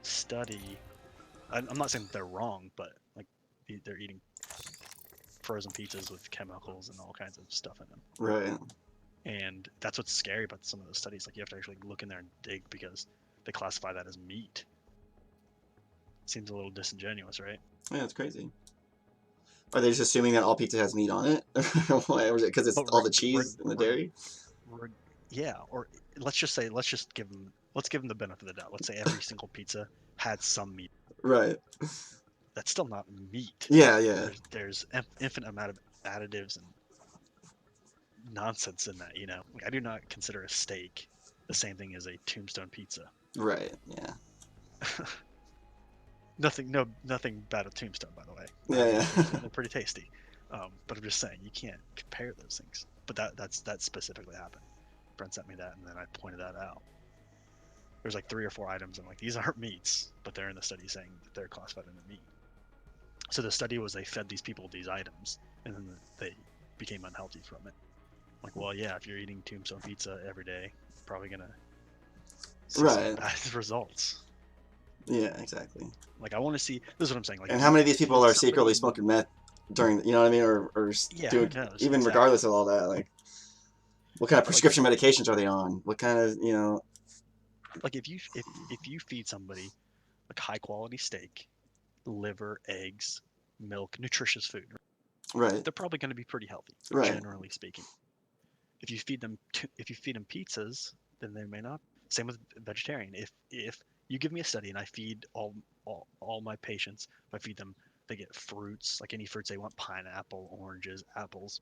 study. I'm not saying that they're wrong, but like they're eating frozen pizzas with chemicals and all kinds of stuff in them. Right. And that's what's scary about some of those studies. Like you have to actually look in there and dig because they classify that as meat. Seems a little disingenuous, right? Yeah, it's crazy. Are they just assuming that all pizza has meat on it? Why? Because it's But all the cheese and the dairy? Yeah, or let's give them the benefit of the doubt. Let's say every single pizza had some meat. Right. That's still not meat. Yeah, yeah. There's infinite amount of additives and nonsense in that. You know, like, I do not consider a steak the same thing as a tombstone pizza. Right. Yeah. Nothing bad with tombstone, by the way. Yeah, yeah. They're pretty tasty. But I'm just saying you can't compare those things. But that specifically happened. Brent sent me that, and then I pointed that out. There's like 3 or 4 items. I'm like, these aren't meats, but they're in the study saying that they're classified into meat. So the study was they fed these people these items, and then they became unhealthy from it. Like, well, yeah, if you're eating tombstone pizza every day, you're probably gonna see some Right. bad results. Yeah, exactly. Like, I want to see. This is what I'm saying. Like, And how many of these people are somebody- secretly smoking meth during, you know what I mean, or Yeah, doing, who knows? even Exactly. regardless of all that, like, what kind of Like- prescription medications are they on? What kind of, you know? Like if you feed somebody like high quality steak, liver, eggs, milk, nutritious food, Right. they're probably going to be pretty healthy, Right. generally speaking. If you feed them pizzas, then they may not. Same with vegetarian. If you give me a study and I feed all my patients, if I feed them, they get fruits, like any fruits they want, pineapple, oranges, apples.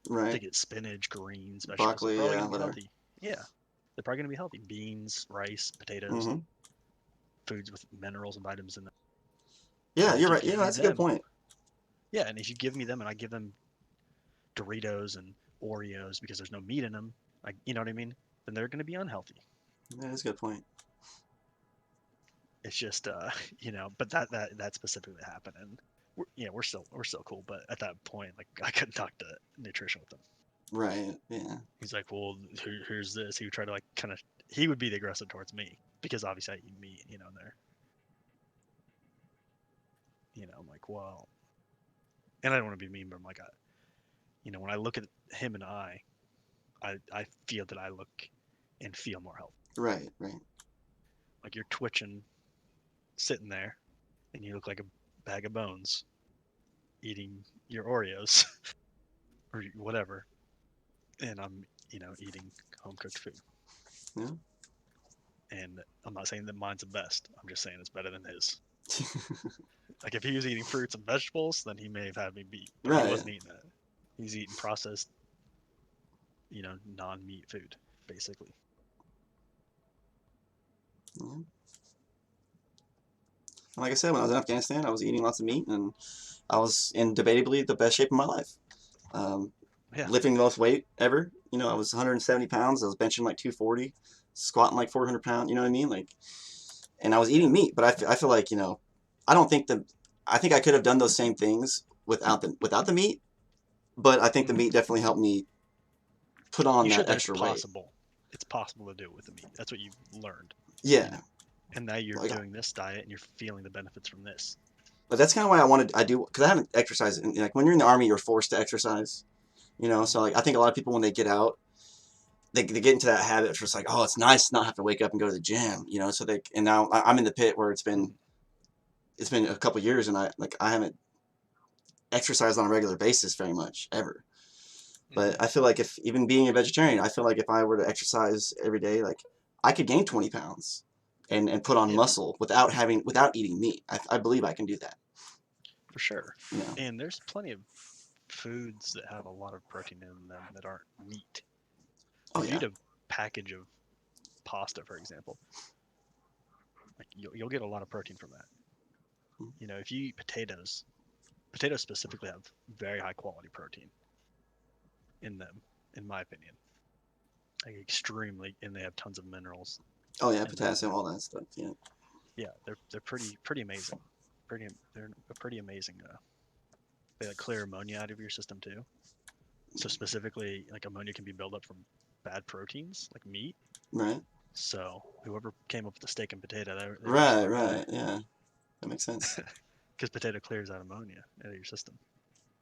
They Right. get spinach, greens, vegetables. Broccoli, they're probably yeah, going to be whatever. healthy. Yeah, they're probably going to be healthy. Beans, rice, potatoes, Mm-hmm. foods with minerals and vitamins in them. Yeah, And you're if you right. give Yeah, me that's a good them- point. Yeah, and if you give me them and I give them Doritos and Oreos because there's no meat in them, like, you know what I mean? Then they're going to be unhealthy. Yeah, that's a good point. It's just, you know, but that specifically happened, and we're still cool, but at that point, like I couldn't talk to nutrition with him. Right. Yeah. He's like, well, here's this. He would try to like kind of, he would be the aggressor towards me because obviously I eat meat, you know, and they're, you know, I'm like, well, and I don't want to be mean, but I'm like, you know, when I look at him and I feel that I look and feel more healthy. Right. Right. Like you're twitching, sitting there, and you look like a bag of bones, eating your Oreos or whatever, and I'm, you know, eating home cooked food. Yeah. And I'm not saying that mine's the best. I'm just saying it's better than his. Like if he was eating fruits and vegetables, then he may have had me beat. But Right. he wasn't eating that. He's eating processed, you know, non-meat food, basically. Yeah. Like I said, when I was in Afghanistan, I was eating lots of meat, and I was in debatably the best shape of my life. Yeah. Lifting the most weight ever. You know, I was 170 pounds. I was benching like 240, squatting like 400 pounds. You know what I mean? Like, and I was eating meat, but I feel like, you know, I think I could have done those same things without the meat, but I think the meat definitely helped me put on You that showed that extra it's weight. possible. It's possible to do it with the meat. That's what you've learned. Yeah. You know? And now you're Like, doing this diet and you're feeling the benefits from this. but that's kind of why because I haven't exercised. And like when you're in the army, you're forced to exercise, you know? So like, I think a lot of people, when they get out, they get into that habit of just like, oh, it's nice to not have to wake up and go to the gym, you know? So and now I'm in the pit where it's been a couple years, and I haven't exercised on a regular basis very much ever. But I feel like if even being a vegetarian, I feel like if I were to exercise every day, like I could gain 20 pounds and put on muscle without eating meat. I believe I can do that. For sure. You know? And there's plenty of foods that have a lot of protein in them that aren't meat. Oh If you yeah. eat a package of pasta, for example, like you'll get a lot of protein from that. You know, if you eat potatoes specifically have very high quality protein in them, in my opinion. Like extremely, and they have tons of minerals. Oh yeah, potassium, all that stuff. Yeah. Yeah, they're pretty amazing. They're a pretty amazing. They like clear ammonia out of your system too. So specifically, like ammonia can be built up from bad proteins like meat. Right. So whoever came up with the steak and potato, they Right. Yeah, that makes sense. Because potato clears out ammonia out of your system.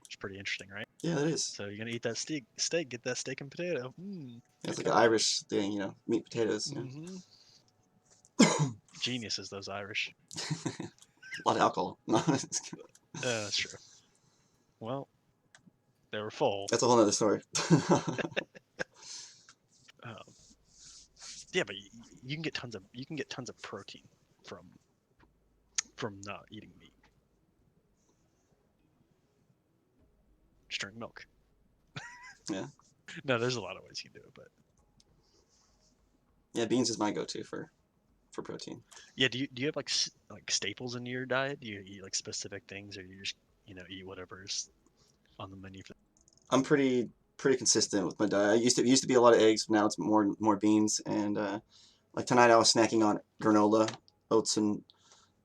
It's pretty interesting, right? Yeah, that is. So you're gonna eat that steak, get that steak and potato. Yeah, it's like an Irish thing, you know, meat potatoes. Yeah. Geniuses, those Irish. A lot of alcohol. No, That's true. Well, they were full. that's a whole other story. Yeah, but you can get tons of protein from not eating meat. Just drink milk. Yeah. No, there's a lot of ways you can do it, but Yeah, beans is my go-to for protein. yeah. Do you have like staples in your diet? Do you eat like specific things, or you just eat whatever's on the menu? I'm pretty consistent with my diet. It used to be a lot of eggs, but now it's more beans. And like tonight, I was snacking on granola, oats and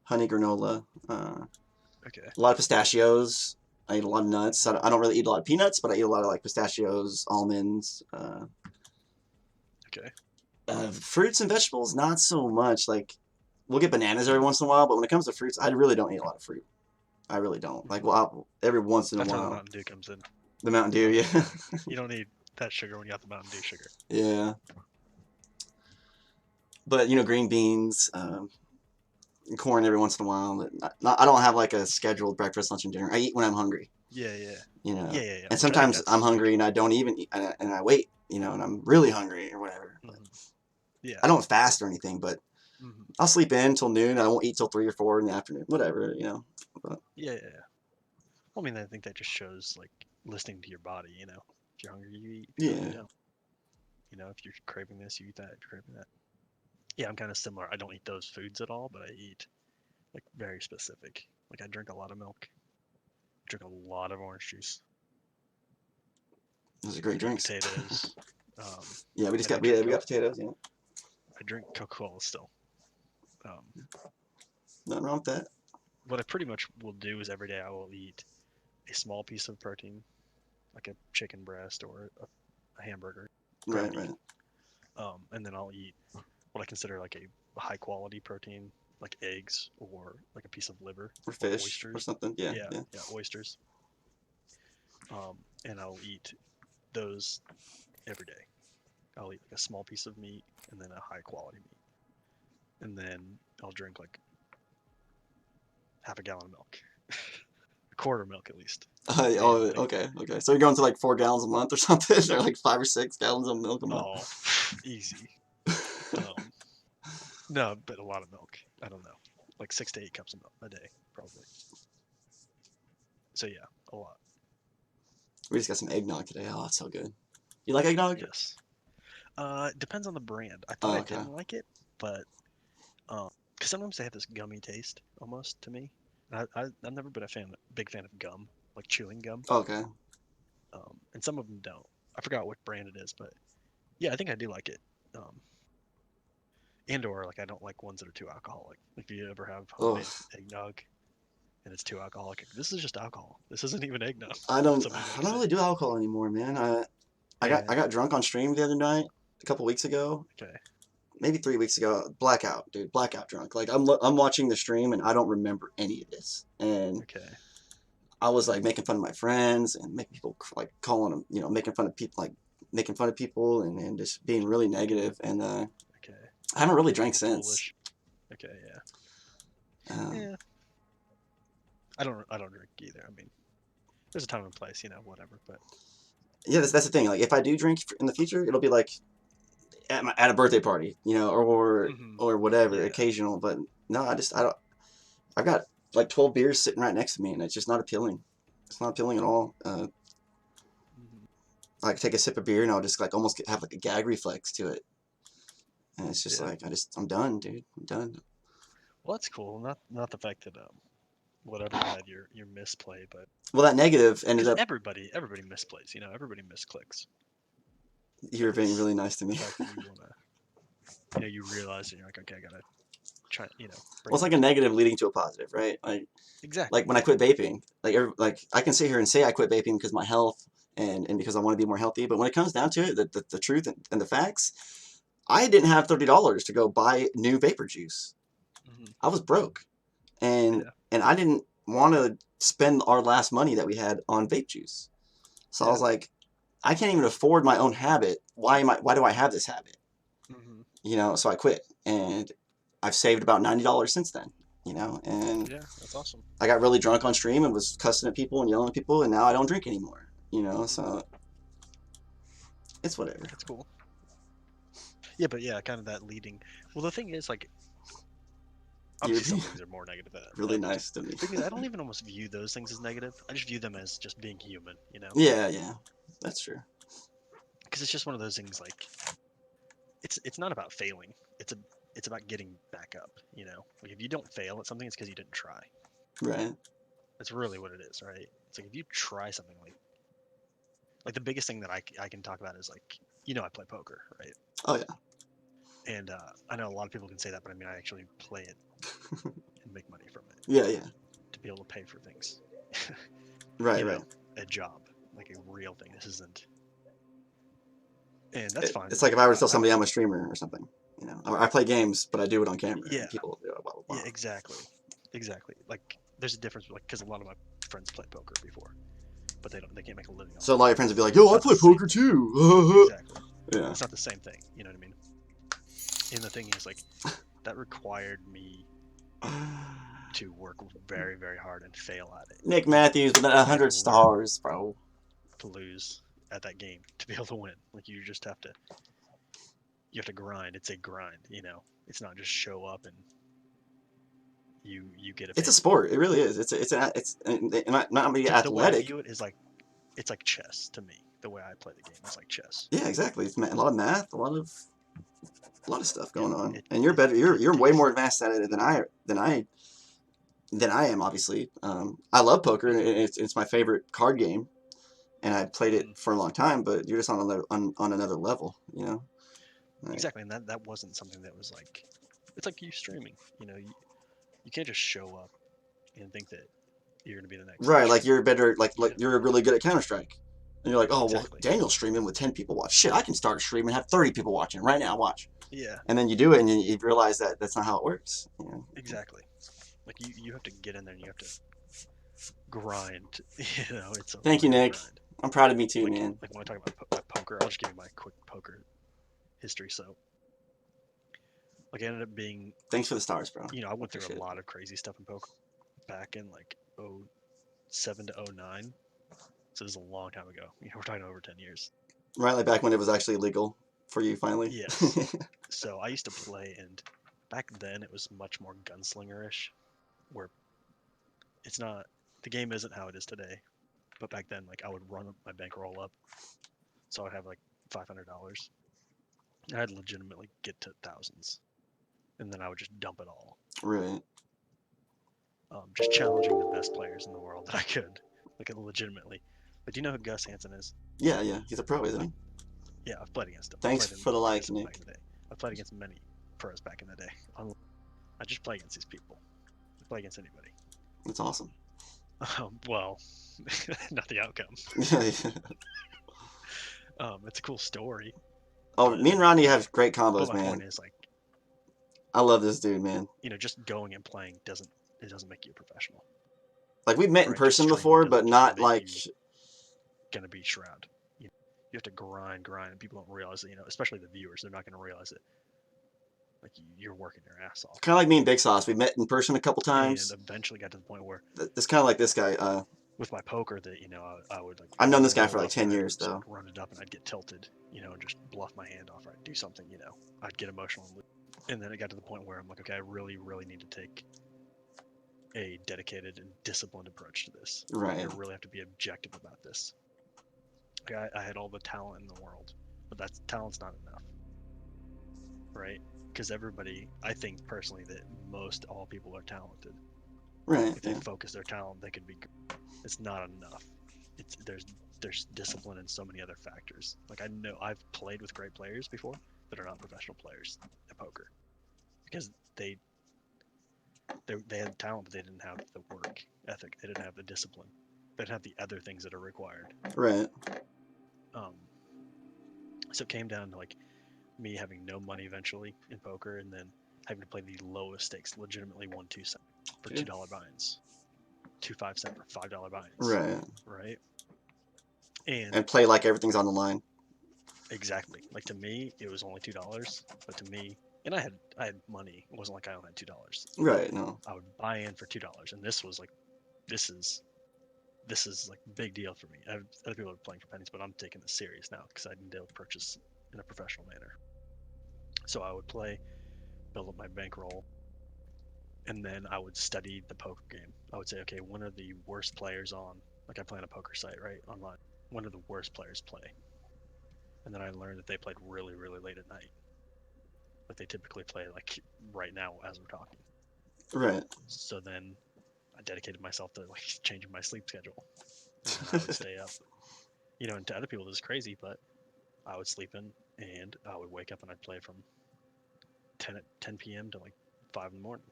honey granola. Okay. A lot of pistachios. I eat a lot of nuts. I don't really eat a lot of peanuts, but I eat a lot of like pistachios, almonds. Okay. Fruits and vegetables, not so much. Like we'll get bananas every once in a while, but when it comes to fruits, I really don't eat a lot of fruit. I really don't. Like every once in That's a where while. the Mountain Dew comes in. The Mountain Dew, yeah. You don't need that sugar when you have the Mountain Dew sugar. Yeah. But green beans, corn every once in a while. But I don't have like a scheduled breakfast, lunch, and dinner. I eat when I'm hungry. Yeah. Yeah. Which I And think sometimes that's I'm hungry and I don't even eat, and I wait. And I'm really hungry or whatever. Yeah. I don't fast or anything, but I'll sleep in till noon. And I won't eat till 3 or 4 in the afternoon. Whatever, But, Yeah. Well, I mean, I think that just shows like listening to your body. If you're hungry, you eat. If you're hungry, you don't. If you're craving this, you eat that. If you're craving that. Yeah, I'm kind of similar. I don't eat those foods at all, but I eat like very specific. Like I drink a lot of milk. Drink a lot of orange juice. those are great drinks. Potatoes. Yeah, we got potatoes. Yeah. I drink Coca-Cola still. Nothing wrong with that. what I pretty much will do is every day I will eat a small piece of protein, like a chicken breast or a hamburger, ground Right. meat. And then I'll eat what I consider like a high quality protein, like eggs or like a piece of liver Or or fish or oysters. something. Yeah. Yeah, Yeah. yeah, oysters. And I'll eat those every day. I'll eat like a small piece of meat and then a high quality meat, and then I'll drink like half a gallon of milk, a quarter of milk at least. Oh, like, okay. So you're going to like 4 gallons a month or something, or like 5 or 6 gallons of milk a month. Oh, easy. No, but a lot of milk. I don't know, like 6 to 8 cups of milk a day, probably. So yeah, a lot. We just got some eggnog today. Oh, that's so good. You like eggnog? Yes. It depends on the brand. I Oh, thought I okay. didn't like it, but because sometimes they have this gummy taste almost to me. And I've never been big fan of gum, like chewing gum. Okay. And some of them don't. I forgot what brand it is, but yeah, I think I do like it. And/or like I don't like ones that are too alcoholic. If you ever have homemade eggnog and it's too alcoholic, this is just alcohol. This isn't even eggnog. I don't Somebody I makes don't it. really do alcohol anymore, man. I Yeah. got drunk on stream the other night, a couple weeks ago. Okay. Maybe 3 weeks ago. Blackout, dude. Blackout drunk. Like I'm watching the stream and I don't remember any of this. And Okay. I was like making fun of my friends and making people like calling them, making fun of people, like making fun of people and just being really negative. And Okay. I haven't really drank A little since. foolish. Okay. Yeah. Um, Yeah. I don't drink either. I mean, there's a time and place, whatever. But yeah, that's the thing. Like if I do drink in the future, it'll be like at a birthday party, or whatever, Yeah. occasional. But no, I don't. I've got like 12 beers sitting right next to me, and it's just not appealing. It's not appealing at all. I can take a sip of beer and I'll just like almost have like a gag reflex to it, and it's just Yeah. like I'm done, dude. I'm done. Well, that's cool. Not the fact that whatever you had your misplay, but Well, that negative ended because up. everybody misplays, everybody misclicks. You were being It's really nice to the me. fact that you wanna, you realize that you're like, okay, I gotta try, Well, bring it's it like a down. negative leading to a positive, right? Exactly. Like when I quit vaping, like I can sit here and say I quit vaping because my health and because I want to be more healthy, but when it comes down to it, the truth and the facts, I didn't have $30 to go buy new vapor juice. Hmm. I was broke, and Yeah. I didn't want to spend our last money that we had on vape juice. So I was like, I can't even afford my own habit. Why do I have this habit? Hmm. So I quit, and I've saved about $90 since then. And Yeah, that's awesome. I got really drunk on stream and was cussing at people and yelling at people, and now I don't drink anymore. So it's whatever. That's cool. Yeah, but yeah, kind of that leading. Well, the thing is, like, You're obviously some being things are more negative than really others. nice to me. The thing is, I don't even almost view those things as negative. I just view them as just being human, Yeah, that's true. Because it's just one of those things. Like, it's not about failing. It's about getting back up. Like if you don't fail at something, it's because you didn't try. Right. That's really what it is, right? It's like if you try something like the biggest thing that I can talk about is like I play poker, right? Oh yeah. And I know a lot of people can say that, but I mean I actually play it and make money from it. Yeah. To be able to pay for things. Right. A job, like a real thing. This isn't. And that's fine. It's like if I were to tell somebody I'm a streamer or something. I play games, but I do it on camera. Yeah. And people, blah, blah, blah. Yeah, exactly. Like there's a difference, like because a lot of my friends played poker before, but they can't make a living. So a lot of your friends would be like, "Yo, I play poker too." Exactly. Yeah. It's not the same thing. You know what I mean? And the thing is, like, that required me to work very, very hard and fail at it. Nick Matthews with 100 stars, bro. To lose at that game, to be able to win, like you just have to. You have to grind. It's a grind. It's not just show up and you get a. It's a sport. It really is. Not be athletic. The way I view it is like, it's like chess to me. The way I play the game is like chess. Yeah, exactly. It's a lot of math, a lot of stuff going on, and you're better. You're way more advanced at it than I am. Obviously, I love poker. And it's my favorite card game, and I played it for a long time. But you're just on another level, Like, exactly, and that wasn't something that was like. It's like you streaming. You can't just show up and think that you're gonna be the next. Right, like streamer. you're better, like Yeah. you're really good at Counter Strike, and you're like, oh well, Exactly. Daniel's streaming with 10 people watch. Shit, I can start a stream and have 30 people watching right now. Watch, Yeah, and then you do it, and you realize that that's not how it works. You know? exactly. Like you have to get in there and you have to grind. You know, it's a Thank you, real Nick. grind. I'm proud of me too, Like man. like when I talk about my poker, I'll just give you my quick poker history. So like I ended up being, Thanks for the stars, bro. I went through Appreciate a it. lot of crazy stuff in poker back in like 07 to 09. So this is a long time ago. We're talking over 10 years. Right, like back when it was actually legal for you, finally. Yes. So I used to play, and back then it was much more gunslinger-ish, where it's not, the game isn't how it is today. But back then, like I would run my bankroll up, so I'd have like $500. I'd legitimately get to thousands, and then I would just dump it all, Right. just challenging the best players in the world that I could, like legitimately. But do you know who Gus Hansen is? Yeah, yeah. He's a pro, isn't he? Yeah, I've played against him. Thanks I played for the like, against him Nick. back in the day. I've played against many pros back in the day. I just play against these people. I play against anybody. That's awesome. Well, not the outcome. It's a cool story. Oh, But- me and Ronnie have great But combos, my man. point is, like, I love this dude, man. just going and playing doesn't make you a professional. Like we've met in Right, just person streaming before, doesn't but just not make like. you gonna be Shroud. You have to grind, and people don't realize it. Especially the viewers, they're not gonna realize it. Like you're working your ass off. Kind of like me and Big Sauce. We met in person a couple times. And eventually got to the point where It's kind of like this guy. with my poker that I would like. I've known this guy roll for like up 10 and years, I'd though. run it up and I'd get tilted, and just bluff my hand off. Or I'd do something, I'd get emotional, and then it got to the point where I'm like, okay, I really, really need to take a dedicated and disciplined approach to this. Right. I really have to be objective about this. Like, I had all the talent in the world, but talent's not enough, right? Because I think personally that all people are talented. Right. If they Yeah. focus their talent, they could be good. It's not enough. There's discipline and so many other factors. Like I know I've played with great players before that are not professional players at poker because they had talent, but they didn't have the work ethic. They didn't have the discipline. They didn't have the other things that are required. Right. So it came down to like me having no money eventually in poker, and then having to play the lowest stakes, legitimately 1-2 cent for Yeah. $2 buy-ins, 2 5 cent for $5 buy-ins. Right. Right. And And play like everything's on the line. exactly. Like to me, it was only $2, but to me, and I had money. It wasn't like I only had $2. Right. No. I would buy in for $2, and this was like, this is like a big deal for me. Other people are playing for pennies, but I'm taking this serious now because I need to purchase in a professional manner. So I would play, build up my bankroll, and then I would study the poker game. I would say, okay, when are the worst players on? Like I play on a poker site, right, online. When do the worst players play? And then I learned that they played really, really late at night. But they typically play like right now as we're talking. Right. So then I dedicated myself to like changing my sleep schedule. And then I would stay up. And to other people this is crazy, but I would sleep in and I would wake up and I'd play from 10 p.m. to like 5 in the morning.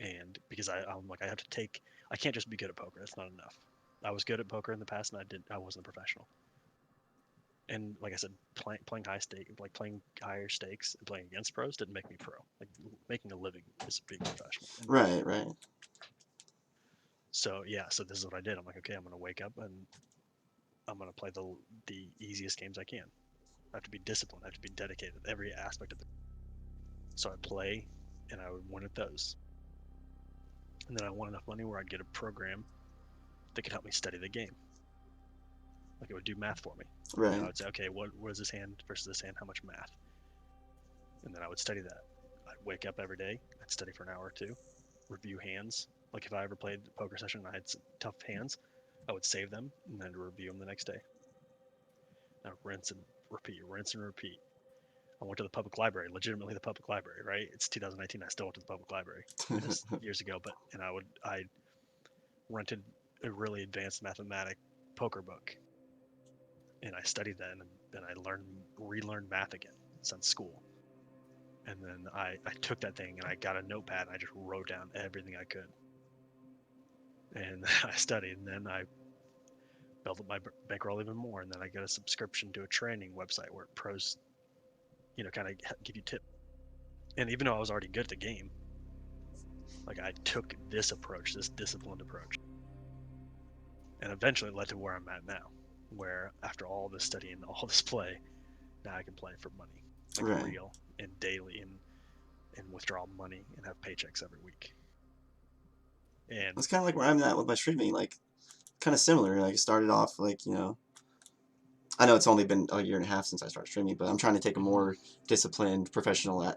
And because I'm like, I can't just be good at poker. That's not enough. I was good at poker in the past, and I wasn't a professional. And like I said, playing higher stakes and playing against pros didn't make me pro. Like making a living is being professional. Right. Right. So yeah, so this is what I did. I'm like, okay, I'm gonna wake up and I'm gonna play the easiest games I can. I have to be disciplined. I have to be dedicated. Every aspect of it. So I play, and I would win at those. And then I won enough money where I'd get a program that could help me study the game. Like it would do math for me. Right. I would say, okay, what was this hand versus this hand? How much math? And then I would study that. I'd wake up every day. I'd study for an hour or two, review hands. Like if I ever played a poker session and I had some tough hands, I would save them and then review them the next day. Now rinse and repeat, rinse and repeat. I went to the public library, legitimately the public library, right? It's 2019. I still went to the public library. This years ago, I rented a really advanced mathematic poker book, and I studied that, and I relearned math again since school. And then I took that thing and I got a notepad and I just wrote down everything I could. and I studied, and then I built up my bankroll even more, and then I got a subscription to a training website where pros, kind of give you tips. And even though I was already good at the game, like I took this approach, this disciplined approach, and eventually it led to where I'm at now, where after all this study and all this play, now I can play for money, like Right. real and daily, and withdraw money and have paychecks every week. And That's kind of like where I'm at with my streaming. Like, kind of similar. Like, it started off like, I know it's only been a year and a half since I started streaming, but I'm trying to take a more disciplined, professional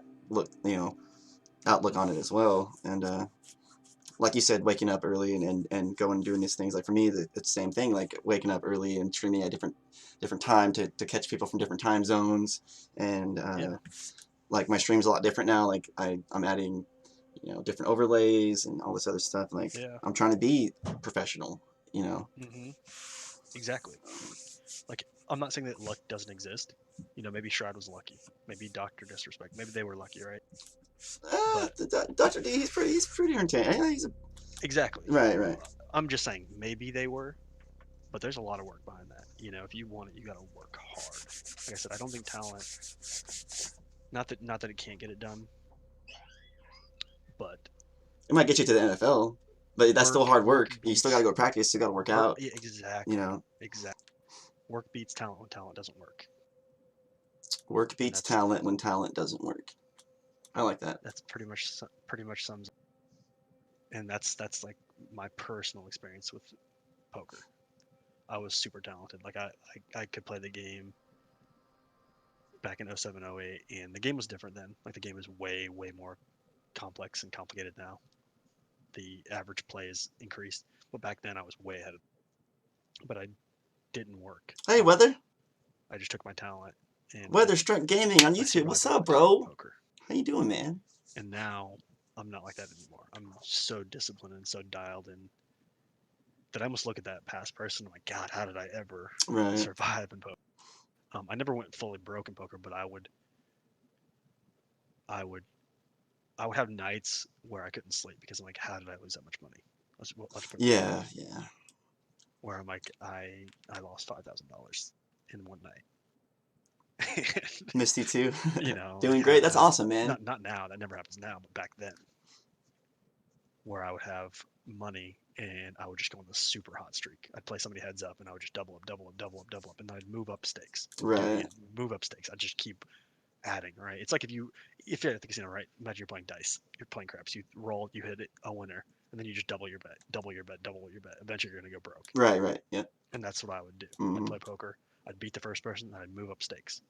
outlook on it as well. And like you said, waking up early and going and doing these things. Like for me, it's the same thing. Like waking up early and streaming at different time to catch people from different time zones. And Yeah. like my stream's a lot different now. Like I'm adding different overlays and all this other stuff. Like Yeah. I'm trying to be professional. Exactly. Like I'm not saying that luck doesn't exist. Maybe Shroud was lucky. Maybe Doctor Disrespect. Maybe they were lucky, right? Dr. D, he's pretty entertaining. Yeah, Exactly. right. I'm just saying maybe they were, but there's a lot of work behind that. If you want it, you got to work hard. Like I said, I don't think talent. Not that it can't get it done, but It might get you to the NFL, but that's still hard work. You still got to beats- go practice. You got to work out. Yeah, exactly. You know, Exactly. Work beats talent when talent doesn't work. work beats that's- talent when talent doesn't work. I like that. That's pretty much sums up. And that's like my personal experience with poker. I was super talented. Like I could play the game back in 07, 08, and the game was different then. Like the game is way, way more complex and complicated now. The average play is increased, but back then I was way ahead of. But I didn't work. Hey, Weather. I just took my talent and Weather Struck Gaming on I YouTube. What's survived up, my bro? poker. How you doing, man? And now I'm not like that anymore. I'm so disciplined and so dialed in that I almost look at that past person. I'm like, God, how did I ever Right. survive in poker? I never went fully broke in poker, but I would have nights where I couldn't sleep because I'm like, how did I lose that much money? Let's put it Yeah. where I'm like, I lost $5,000 in one night. Misty too. Doing like, great. That's awesome, man. Not now. That never happens now, but back then, where I would have money and I would just go on this super hot streak. I'd play somebody heads up and I would just double up, and then I'd move up stakes. Right. Move up stakes. I'd just keep adding, right? It's like if you're at the casino, right? Imagine you're playing dice. You're playing craps. You roll, you hit it, a winner, and then you just double your bet. Eventually you're gonna go broke. Right. Yeah. And that's what I would do. Mhm. I'd play poker. I'd beat the first person, and I'd move up stakes.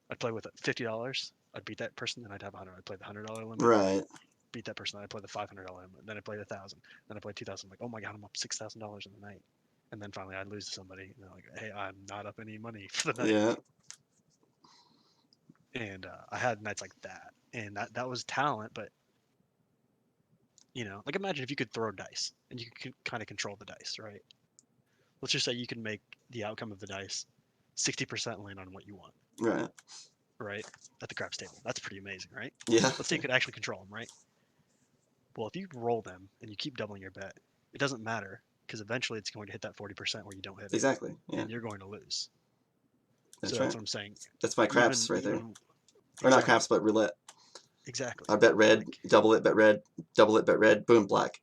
I'd play with $50. I'd beat that person, and I'd have 100. I'd play the $100 limit. Right. Beat that person. Then I'd play the $500 limit. Then I played 1,000. Then I played 2,000. I'm like, oh my God, I'm up $6,000 in the night. And then finally I'd lose to somebody, and they're like, hey, I'm not up any money for the night. Yeah. And I had nights like that, and that was talent. But like imagine if you could throw dice and you could kind of control the dice, right? Let's just say you can make the outcome of the dice 60% land on what you want, right? At the craps table. That's pretty amazing, right? Yeah. Let's say you could actually control them, right? Well, if you roll them and you keep doubling your bet, it doesn't matter because eventually it's going to hit that 40% where you don't hit it, Exactly. Yeah. and you're going to lose. That's So right. that's what I'm saying. That's my craps right there. Or not Exactly. craps, but roulette. Exactly. I bet red, Like, double it, bet red, double it, bet red, boom, black.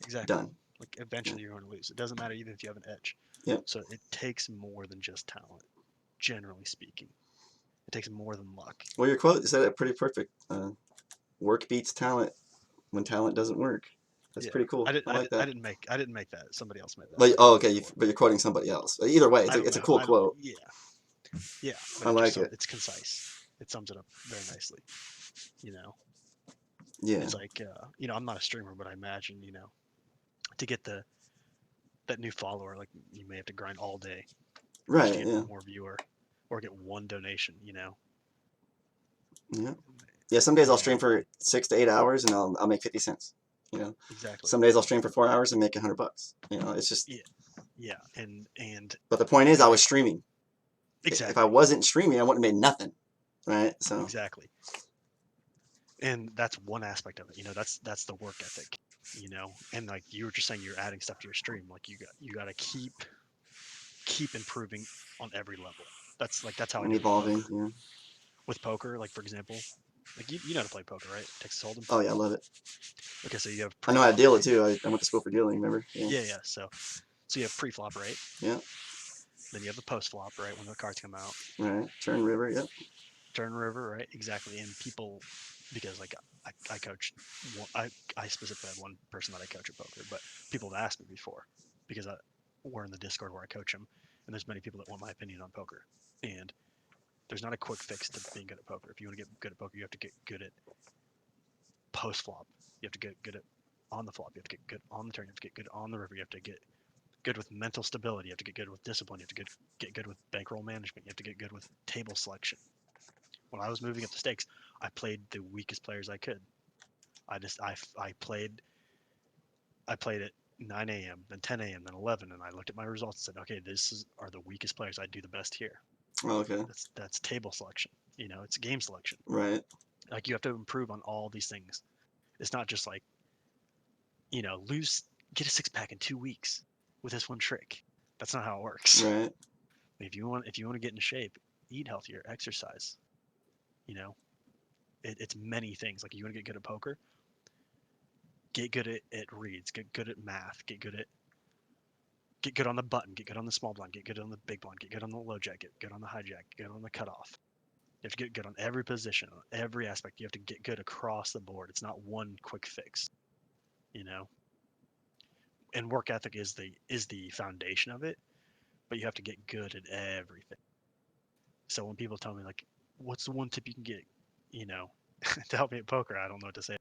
exactly. Done. Like eventually you're going to lose. It doesn't matter even if you have an edge. Yep. So it takes more than just talent, generally speaking. It takes more than luck. Well, your quote said it pretty perfect. Work beats talent when talent doesn't work. That's pretty cool. I like that. I didn't make that. Somebody else made that. But okay, but you're quoting somebody else. Either way, it's a cool quote. Yeah. I like it. It's concise. It sums it up very nicely. Yeah. It's like I'm not a streamer, but I imagine to get that new follower, like you may have to grind all day. Right. Just to get Yeah. one more viewer, or get one donation. Yeah. Yeah. Some days I'll stream for 6 to 8 hours and I'll make 50 cents. Exactly. Some days I'll stream for 4 hours and make $100. It's just. Yeah. And. But the point is, I was streaming. Exactly. If I wasn't streaming, I wouldn't have made nothing. Right. So. Exactly. And that's one aspect of it. That's the work ethic. you know. And like you were just saying, you're adding stuff to your stream. Like you got to keep improving on every level. That's how I And do it with evolving. poker. Yeah. With poker, like for example, like you know how to play poker, right? Texas Hold'em. Oh yeah, I love it. Okay, so you have I know how to pre-flop, deal it right? too. I went to school for dealing. Remember? Yeah. Yeah, yeah. So you have pre-flop, right? Yeah. Then you have the post-flop, right? When the cards come out. Right. Turn river. Yep. Turn river, right? Exactly. And people, because like I coached, I specifically had one person that I coach at poker, but people have asked me before because we're in the Discord where I coach them, and there's many people that want my opinion on poker. And there's not a quick fix to being good at poker. If you want to get good at poker, you have to get good at post flop. You have to get good at on the flop. You have to get good on the turn. You have to get good on the river. You have to get good with mental stability. You have to get good with discipline. You have to get good with bankroll management. You have to get good with table selection. When I was moving up the stakes, I played the weakest players I could. I played at 9 a.m., then 10 a.m., then 11, and I looked at my results and said, okay, are the weakest players. I do the best here. Oh, okay. That's table selection. You know, it's game selection. Right. Like you have to improve on all these things. It's not just like, you know, get a six pack in 2 weeks with this one trick. That's not how it works. Right. If you want to get in shape, eat healthier, exercise. You know, it's many things. Like you want to get good at poker, get good at reads, get good at math, get good on the button, get good on the small blind, get good on the big blind, get good on the low jack, get good on the hijack, get good on the cutoff. You have to get good on every position, on every aspect. You have to get good across the board. It's not one quick fix, you know. And work ethic is the foundation of it, but you have to get good at everything. So when people tell me like, "What's the one tip you can get?" You know, to help me at poker, I don't know what to say.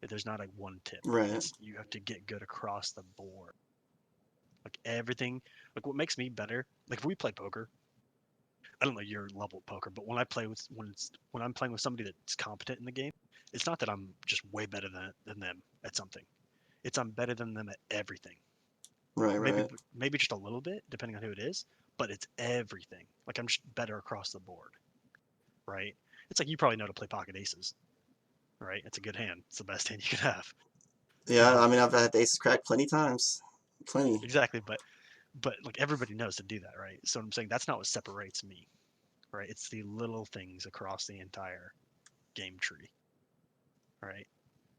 There's not like one tip. Right. You have to get good across the board. Like everything, like what makes me better. Like if we play poker, I don't know your level of poker, but when I'm playing with somebody that's competent in the game, it's not that I'm just way better than them at something. It's I'm better than them at everything. Right. Maybe Right. maybe just a little bit, depending on who it is, but it's everything. Like I'm just better across the board, right? It's like you probably know to play pocket aces, right? It's a good hand. It's the best hand you could have. Yeah. I mean, I've had the aces crack plenty times. Plenty. Exactly, but like everybody knows to do that, right? So I'm saying that's not what separates me, right? It's the little things across the entire game tree, right?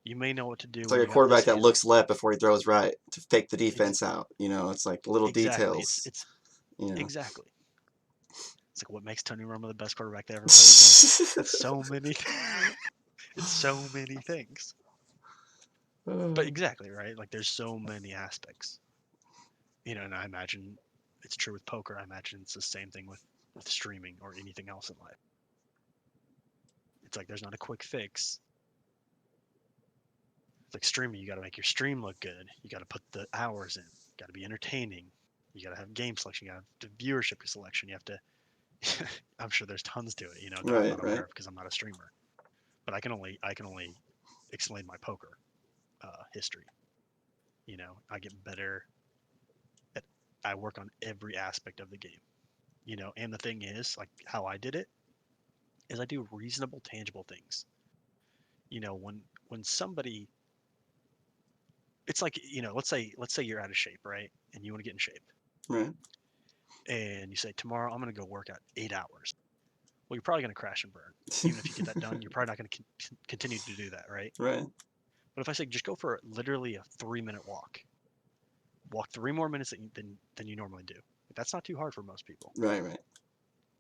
You may know what to do It's when like a you have this quarterback that hand. looks left before he throws right to fake the Ex- defense out. You know, it's like the little exactly. details. It's You know. exactly. It's like what makes Tony Romo the best quarterback that ever played the game. It's so many. It's so many things. But exactly right. Like there's so many aspects. You know, and I imagine it's true with poker. I imagine it's the same thing with streaming or anything else in life. It's like there's not a quick fix. It's like streaming. You got to make your stream look good. You got to put the hours in. You got to be entertaining. You got to have game selection. You got to have viewership selection. You have to. I'm sure there's tons to it, you know, that I'm Right. not Right. aware of because I'm not a streamer. But I can only explain my poker history. You know, I get better. I work on every aspect of the game. You know, and the thing is, like how I did it is I do reasonable, tangible things. You know, when somebody, it's like you know, let's say you're out of shape, right, and you want to get in shape, Right. and you say tomorrow I'm going to go work out 8 hours. Well, you're probably going to crash and burn. Even if you get that done, you're probably not going to continue to do that, right? Right. But if I say just go for literally a 3-minute walk 3 more minutes than you normally do. That's not too hard for most people. Right. Right.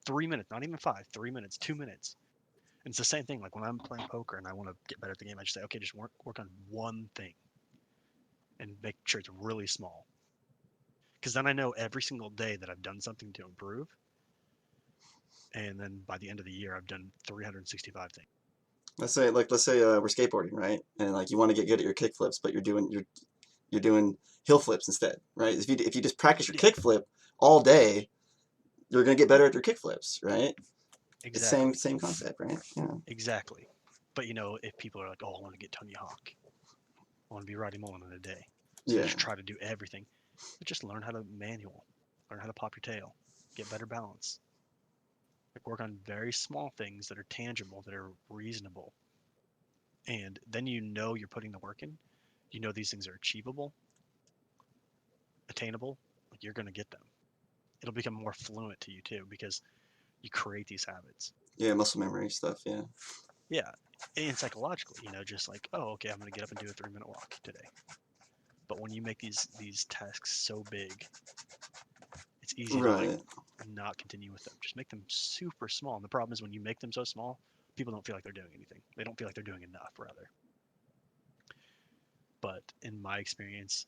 3 minutes, not even 5, 3 minutes, 2 minutes. And it's the same thing. Like when I'm playing poker and I want to get better at the game, I just say, okay, just work on one thing and make sure it's really small. Because then I know every single day that I've done something to improve. And then by the end of the year, I've done 365 things. Let's say we're skateboarding, right? And like you want to get good at your kick flips, but you're doing hill flips instead, right? If you just practice your kick flip all day, you're gonna get better at your kick flips, right? It's Exactly. same concept, right? Yeah. Exactly. But you know, if people are like, oh, I want to get Tony Hawk, I want to be Roddy Mullen in a day, so they Yeah. just try to do everything. But just learn how to manual, learn how to pop your tail, get better balance. Like work on very small things that are tangible, that are reasonable, and then you know you're putting the work in, you know these things are achievable, attainable, like you're gonna get them. It'll become more fluent to you too because you create these habits. Yeah, muscle memory stuff. Yeah. Yeah, and psychologically, just like, oh, okay, I'm gonna get up and do a 3-minute walk today. But when you make these tasks so big, it's easy to like Right. not continue with them. Just make them super small. And the problem is when you make them so small, people don't feel like they're doing anything. They don't feel like they're doing enough, rather. But in my experience,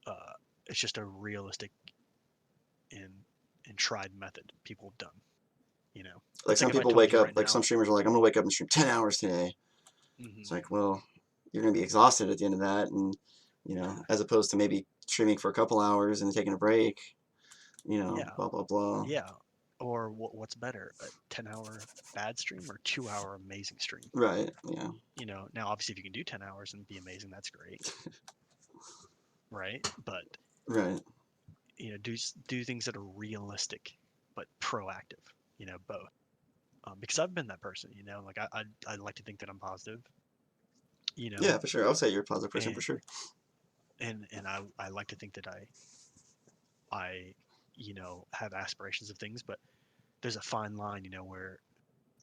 uh, it's just a realistic and tried method people have done. Like It's like some if I people told wake you up, right like some now. streamers are like, I'm gonna wake up and stream 10 hours today. It's Mhm, like, well, you're gonna be exhausted at the end of that, and yeah, as opposed to maybe streaming for a couple hours and taking a break, yeah, blah blah blah. yeah. Or what's better, a 10-hour bad stream or 2-hour amazing stream? Right. Yeah. Now obviously if you can do 10 hours and be amazing, that's great, right? But Right. do things that are realistic but proactive. Both. Because I've been that person. Like I like to think that I'm positive. You know, Yeah, for sure. I would say you're a positive person for and sure. I like to think that I have aspirations of things, but there's a fine line. Where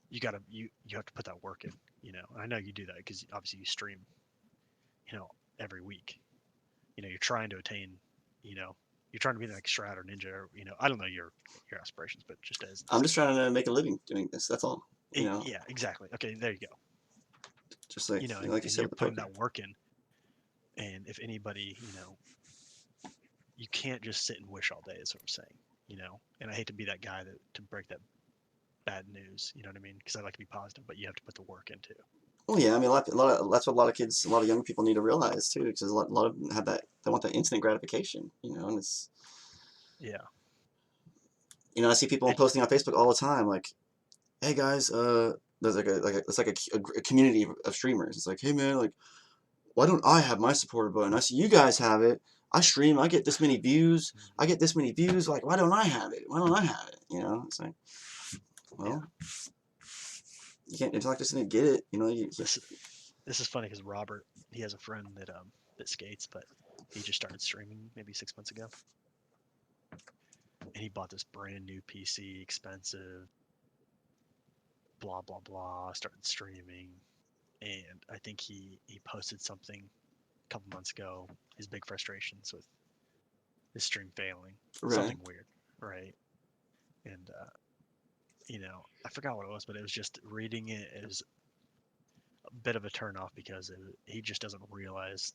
you have to put that work in. And I know you do that because obviously you stream. You know, every week. You're trying to attain. You know, you're trying to be the next Strat or Ninja. Or, I don't know your aspirations, but just as an I'm just example. trying to make a living doing this. That's all. Yeah, exactly. Okay, there you go. Just like And, like you and said you're with the putting poker. that work in. And if anybody, you can't just sit and wish all day. Is what I'm saying. And I hate to be that guy to break that bad news. You know what I mean? Because I like to be positive, but you have to put the work into. Well, yeah, I mean, that's what a lot of kids, a lot of young people need to realize too, because a lot of them have that, they want that instant gratification, and it's, Yeah. I see people And posting on Facebook all the time, like, hey guys, there's it's like a community of streamers. It's like, hey man, like, why don't I have my supporter button? I see you guys have it. I stream, I get this many views. I get this many views. Like, why don't I have it? Why don't I have it? It's like, yeah, well, you can't. It's not just gonna get it. this this is funny because Robert, he has a friend that skates, but he just started streaming maybe 6 months ago, and he bought this brand new PC, expensive, blah blah blah. Started streaming, and I think he posted something a couple months ago. His big frustrations with his stream failing, Right. something weird, right? And I forgot what it was, but it was just reading it. It was a bit of a turnoff because he just doesn't realize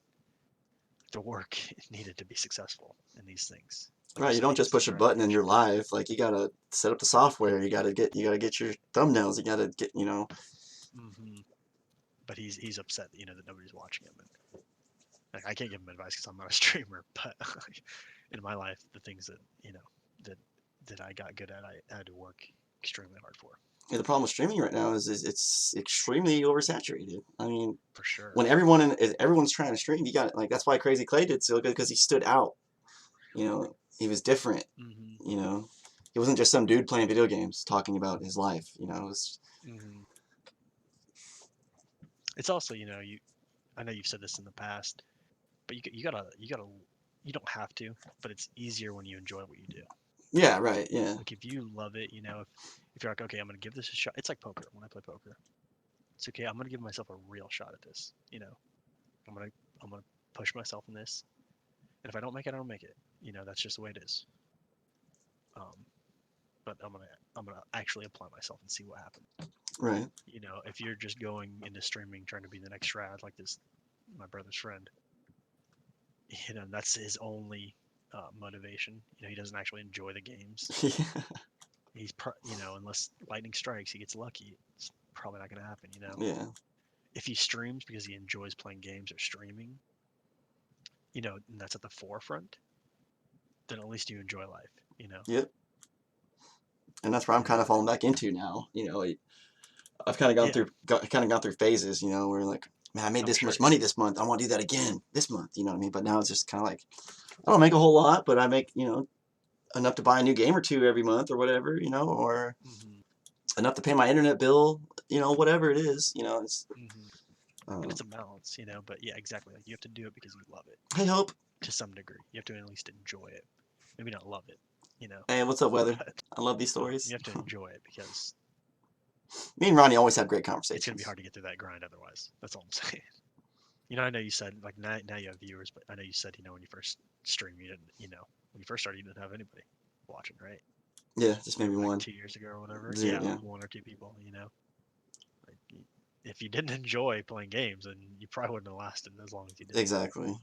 the work needed to be successful in these things. Like you Right, you said, don't the just push instant a button and you're gratification. live. Like you gotta set up the software. You gotta get your thumbnails. You gotta get Hmm. But he's upset, that nobody's watching him, and like I can't give him advice because I'm not a streamer. But in my life, the things that that that I got good at, I had to work extremely hard for. Yeah, the problem with streaming right now is it's extremely oversaturated. I mean, For sure. when everyone's trying to stream, you got like that's why Crazy Clay did so good because he stood out. He was different. Hmm. You know, he wasn't just some dude playing video games talking about his life. Hmm. It's also, I know you've said this in the past, but you don't have to, but it's easier when you enjoy what you do. Yeah, right, yeah, Like if you love it, if you're like, okay, I'm gonna give this a shot. It's like poker. When I play poker, it's okay. I'm gonna give myself a real shot at this. I'm gonna I'm gonna push myself in this, and if I don't make it, I don't make it. That's just the way it is. Um, but I'm gonna actually apply myself and see what happens. right, If you're just going into streaming trying to be the next Shroud, like this, my brother's friend, that's his only motivation. He doesn't actually enjoy the games. yeah, Unless lightning strikes, he gets lucky. It's probably not going to happen. yeah, If he streams because he enjoys playing games or streaming, and that's at the forefront, then at least you enjoy life. yep. And that's where I'm kind And of falling back into now. I've kind of yeah, gone through phases. Where like, man, I made I'm this sure much you money have. this month. I want to do that again this month. You know what I mean? But now it's just kind of like I don't make a whole lot, but I make enough to buy a new game or two every month or whatever. Or Hmm. enough to pay my internet bill. Whatever it is. It's Hmm. And it's a balance, you know. But yeah, exactly. Like you have to do it because you love it Hey, Hope. to some degree. You have to at least enjoy it. Maybe not love it, you know. Hey, what's up, Weather? But I love these stories. you have to enjoy it because Me and Ronnie always have great it's gonna conversations. be hard to get through that grind otherwise. That's all I'm saying. You know, I know you said like now you have viewers, but I know you said when you first streamed, you didn't, when you first started, you didn't have anybody watching, right? Yeah, just maybe Like one. 2 years ago or whatever. Zero, Yeah, yeah. like 1 or 2 people. Like, if you didn't enjoy playing games, then you probably wouldn't have lasted as long as you did. Exactly.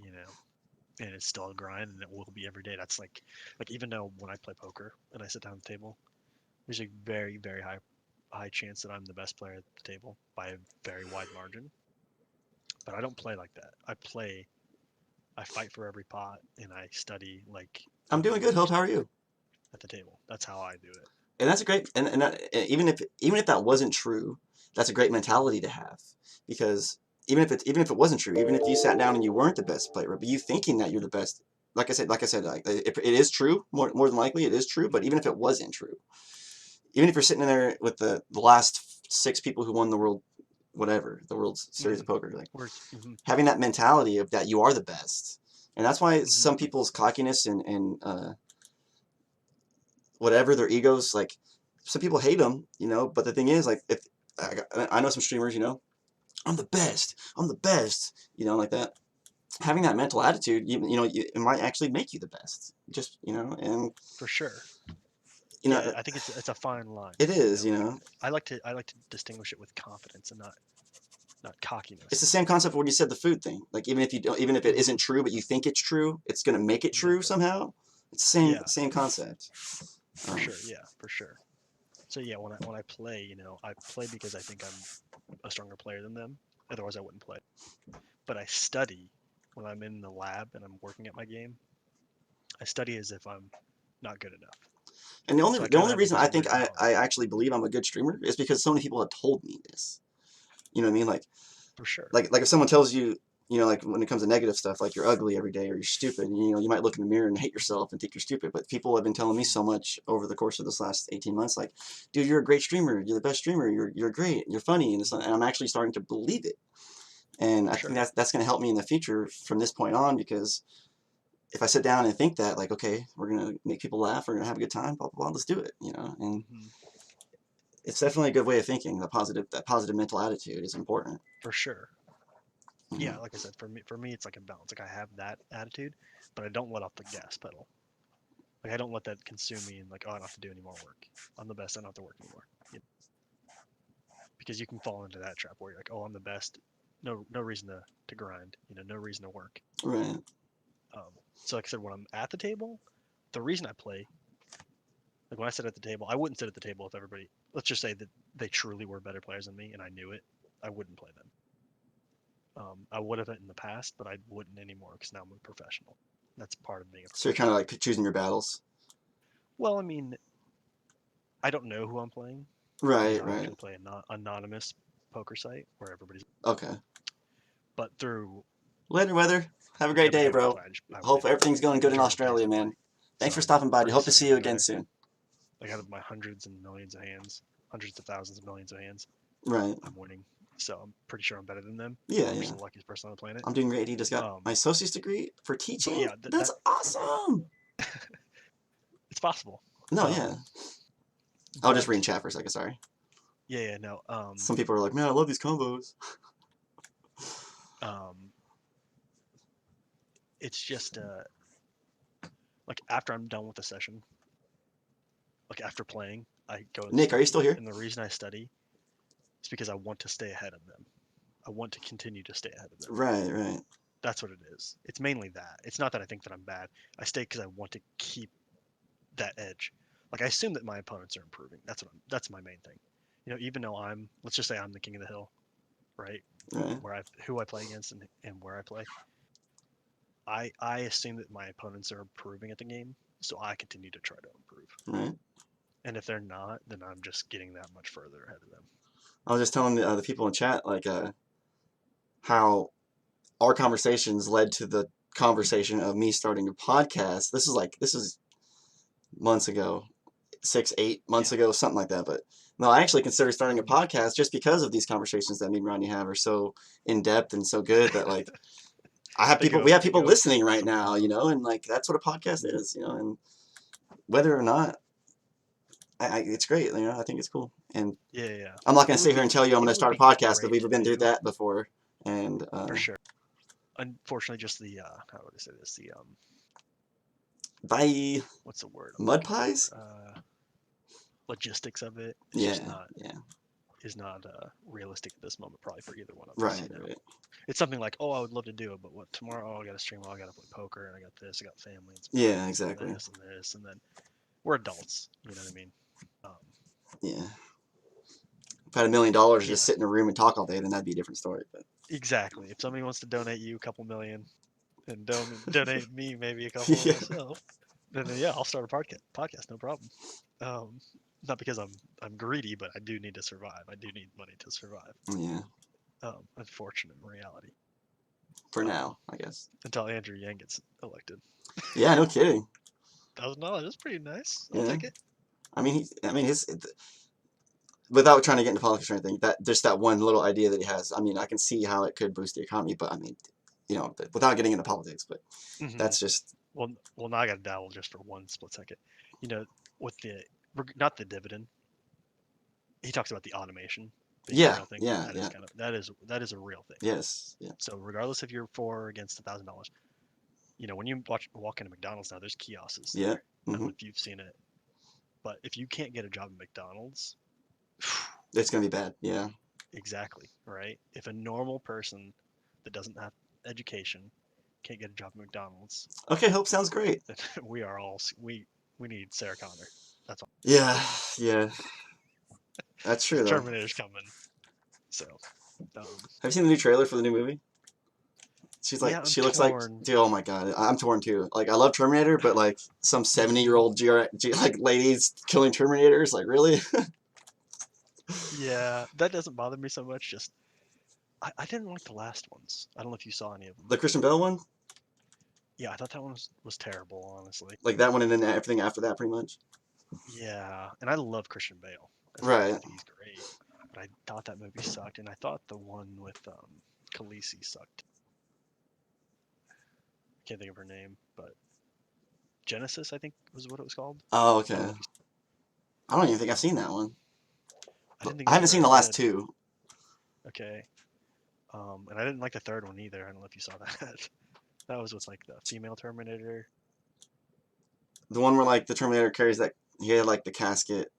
You know, and it's still a grind, and it will be every day. That's like even though when I play poker and I sit down at the table, there's a very very high chance that I'm the best player at the table by a very wide margin. But I don't play like that. I fight for every pot, and I study like I'm doing good, Hope. How are you? at the table. That's how I do it. And that's a great, and that, even if that wasn't true, that's a great mentality to have, because even if it wasn't true, even if you sat down and you weren't the best player, but you thinking that you're the best, like I said, like if it is true, more than likely it is true. But even if it wasn't true, even if you're sitting in there with the last 6 people who won the world, whatever, the World Series of Poker, like having that mentality of that you are the best, and that's why some people's cockiness and whatever their egos, like some people hate them, but the thing is, like, if I know some streamers, I'm the best, like that. Having that mental attitude, it might actually make you the best, just, and For sure. Yeah, I think it's a fine line. it is, I like to distinguish it with confidence and not cockiness. It's the same concept of when you said the food thing. Like, even if it isn't true, but you think it's true, it's gonna make it true somehow. It's the same concept. For sure, yeah, for sure. So yeah, when I play, I play because I think I'm a stronger player than them. Otherwise, I wouldn't play. But I study when I'm in the lab and I'm working at my game. I study as if I'm not good enough. And the only reason I think mentality. I actually believe I'm a good streamer is because so many people have told me this. You know what I mean? Like, For sure. Like if someone tells you, like when it comes to negative stuff, like you're ugly every day or you're stupid, you might look in the mirror and hate yourself and think you're stupid. But people have been telling me so much over the course of this last 18 months, like, dude, you're a great streamer. You're the best streamer. You're great. You're funny. And I'm actually starting to believe it. And I think that's going to help me in the future from this point on, because if I sit down and think that, like, okay, we're going to make people laugh, we're going to have a good time, blah, blah, blah, let's do it, and it's definitely a good way of thinking. That positive mental attitude is important. For sure. Yeah, like I said, for me, it's like a balance. Like I have that attitude, but I don't let off the gas pedal. Like I don't let that consume me and like, oh, I don't have to do any more work. I'm the best. I don't have to work anymore. Because you can fall into that trap where you're like, oh, I'm the best. No reason to grind. No reason to work. Right. So like I said, when I'm at the table, the reason I play, like when I sit at the table, I wouldn't sit at the table if everybody. Let's just say that they truly were better players than me, and I knew it. I wouldn't play them. I would have it in the past, but I wouldn't anymore because now I'm a professional. That's part of being a So you're kind of like choosing your battles. Well, I mean, I don't know who I'm playing. Right. I actually play an anonymous poker site where everybody's. Okay. But through. Later, Weather. Have a great day, bro. Hope everything's going good in Australia, man. Thanks for stopping by. Hope to see you again soon. Like out of my hundreds and millions of hands, hundreds of thousands of millions of hands, right? I'm winning. So I'm pretty sure I'm better than them. Yeah, I'm yeah. the luckiest person on the planet. I'm doing great. He just got my associate's degree for teaching. Yeah, that's awesome. It's possible. No, yeah. I'll just read in chat for a second. Sorry. Yeah, no. Some people are like, man, I love these combos. It's just like after I'm done with the session, like after playing, I go. Nick, are you still here? And the reason I study is because I want to stay ahead of them. I want to continue to stay ahead of them. Right. That's what it is. It's mainly that. It's not that I think that I'm bad. I stay because I want to keep that edge. Like I assume that my opponents are improving. That's my main thing. Even though let's just say I'm the king of the hill, right? Who I play against and where I play. I assume that my opponents are improving at the game, so I continue to try to improve. Right. And if they're not, then I'm just getting that much further ahead of them. I was just telling the people in chat, like, how our conversations led to the conversation of me starting a podcast. This is months ago, 6-8 months ago, something like that. But No, I actually consider starting a podcast just because of these conversations that me and Ronnie have are so in depth and so good that like we have people listening right now, you know, and like that's what a podcast is, you know, and whether or not it's great, you know, I think it's cool. And Yeah. I'm not gonna sit here and tell you I'm gonna start a podcast because we've been through that before. And For sure. Unfortunately, just the how would I say this? The bye what's the word? mud pies. Logistics of it. It's Yeah, just not yeah, is not realistic at this moment, probably for either one of us. right, You know? right. It's something like, oh, I would love to do it, but what tomorrow? Oh, I got to stream. Oh, I got to play poker, and I got this. I got family. And Yeah, exactly. This and this, and then we're adults. You know what I mean? Yeah. If I had $1 million to just sit in a room and talk all day, then that'd be a different story. But Exactly. If somebody wants to donate you a couple million, and donate me maybe a couple Yeah. myself, then yeah, I'll start a podcast, no problem. Not because I'm greedy, but I do need to survive. I do need money to survive. Yeah, Unfortunate reality. for now, I guess. Until Andrew Yang gets elected. Yeah, no kidding. $1,000, that's pretty nice. I'll Yeah. take it. I mean, without trying to get into politics or anything, that just that one little idea that he has. I mean, I can see how it could boost the economy, but I mean, you know, without getting into politics, but that's just. Well, now I got to dabble just for one split second. You know, with not the dividend. He talks about the automation. Being a real thing. That is a real thing. Yes. Yeah. So regardless if you're for or against $1,000, you know, when you walk into McDonald's now, there's kiosks. Yeah. There. I don't Mm-hmm. know if you've seen it, but if you can't get a job at McDonald's, It's gonna be bad. Yeah. exactly, right? If a normal person that doesn't have education can't get a job at McDonald's, Okay. Hope sounds great. then we are all we need Sarah Connor. That's all. Yeah. Yeah. That's true though. Terminator's coming. So. Have you seen the new trailer for the new movie? She's like, Yeah, she looks like, torn. dude. Oh my god, I'm torn too. Like, I love Terminator, but like some 70-year-old like ladies killing Terminators, like really? Yeah, that doesn't bother me so much. Just I didn't like the last ones. I don't know if you saw any of them. The Christian Bale one, Yeah, I thought that one was terrible, honestly. like that one, and then everything after that, pretty much. Yeah, and I love Christian Bale. Right. I think he's great. But I thought that movie sucked, and I thought the one with Khaleesi sucked. Can't think of her name, but Genesis, I think, was what it was called. Oh, okay. I don't even think I've seen that one. I haven't seen the last two. Okay. And I didn't like the third one either. I don't know if you saw that. That was with like the female Terminator. The one where like the Terminator carries that, he had like the casket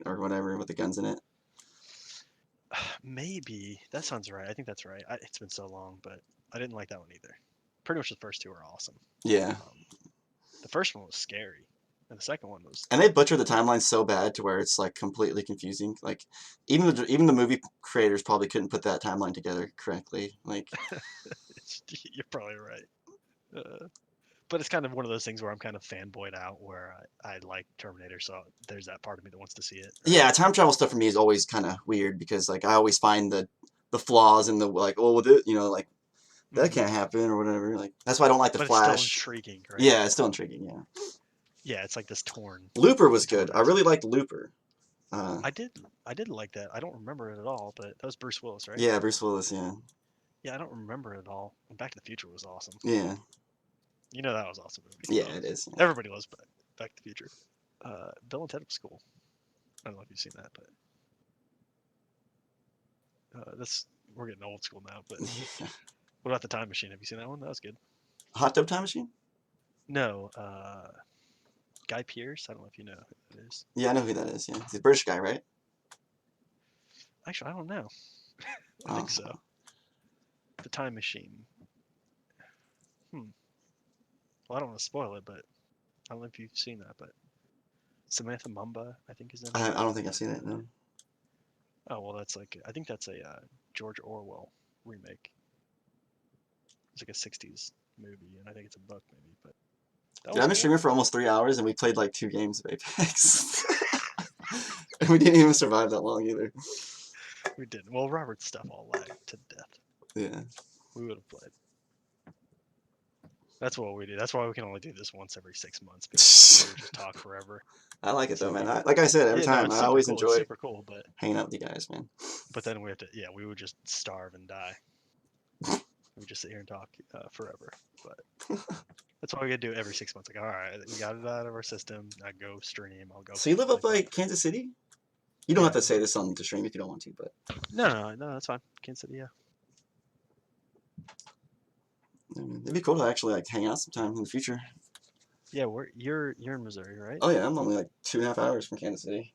or whatever with the guns in it. Maybe that sounds right. I think that's right. It's been so long, but I didn't like that one either. Pretty much the first two were awesome. Yeah. The first one was scary, and the second one was. And they butchered the timeline so bad to where it's like completely confusing. Like even the movie creators probably couldn't put that timeline together correctly. Like. You're probably right. But it's kind of one of those things where I'm kind of fanboyed out, where I like Terminator, so there's that part of me that wants to see it. Right? Yeah, time travel stuff for me is always kind of weird because like I always find the flaws in the like, oh, with it, you know, like that can't happen or whatever. Like that's why I don't like the Flash. It's still intriguing, right? Yeah, it's still intriguing. Yeah. Yeah, it's like this torn. Looper was good. I really liked Looper. I did like that. I don't remember it at all, but that was Bruce Willis, right? Yeah, Bruce Willis. Yeah. Yeah, I don't remember it at all. And Back to the Future was awesome. Yeah. You know that was awesome movie. Yeah, it is. Yeah. Everybody loves Back to the Future. Bill and Ted was cool. I don't know if you've seen that, but we're getting old school now. But what about the Time Machine? Have you seen that one? That was good. Hot Tub Time Machine? No, Guy Pearce. I don't know if you know who that is. Yeah, I know who that is. Yeah, he's a British guy, right? Actually, I don't know. I think so. The Time Machine. Well, I don't want to spoil it, but I don't know if you've seen that, but Samantha Mumba, I think is in it. I don't think I've seen it. No. Oh well, I think that's a George Orwell remake. It's like a '60s movie, and I think it's a book maybe. But Dude, I've been streaming for almost 3 hours, and we played like 2 games of Apex, and we didn't even survive that long either. We didn't. Well, Robert's stuff all lagged to death. Yeah. We would have played. That's what we do. That's why we can only do this once every 6 months because we would just talk forever. I like it So though, man. we- Like I said, every Yeah, no, time it's I super always cool. It's enjoy super cool, hanging out with you guys, man. but then we have to, yeah, we would just starve and die. We would just sit here and talk forever. But that's why we gotta do it every 6 months. Like, all right, we got it out of our system. I go stream. I'll go. So you live play up like poker. Kansas City? You don't Yeah, have to I say live this on the stream if you don't want to, but No, that's fine. Kansas City, yeah. it'd be cool to actually like hang out sometime in the future. Yeah, you're in Missouri, right? Oh yeah, I'm only like 2.5 hours from Kansas City.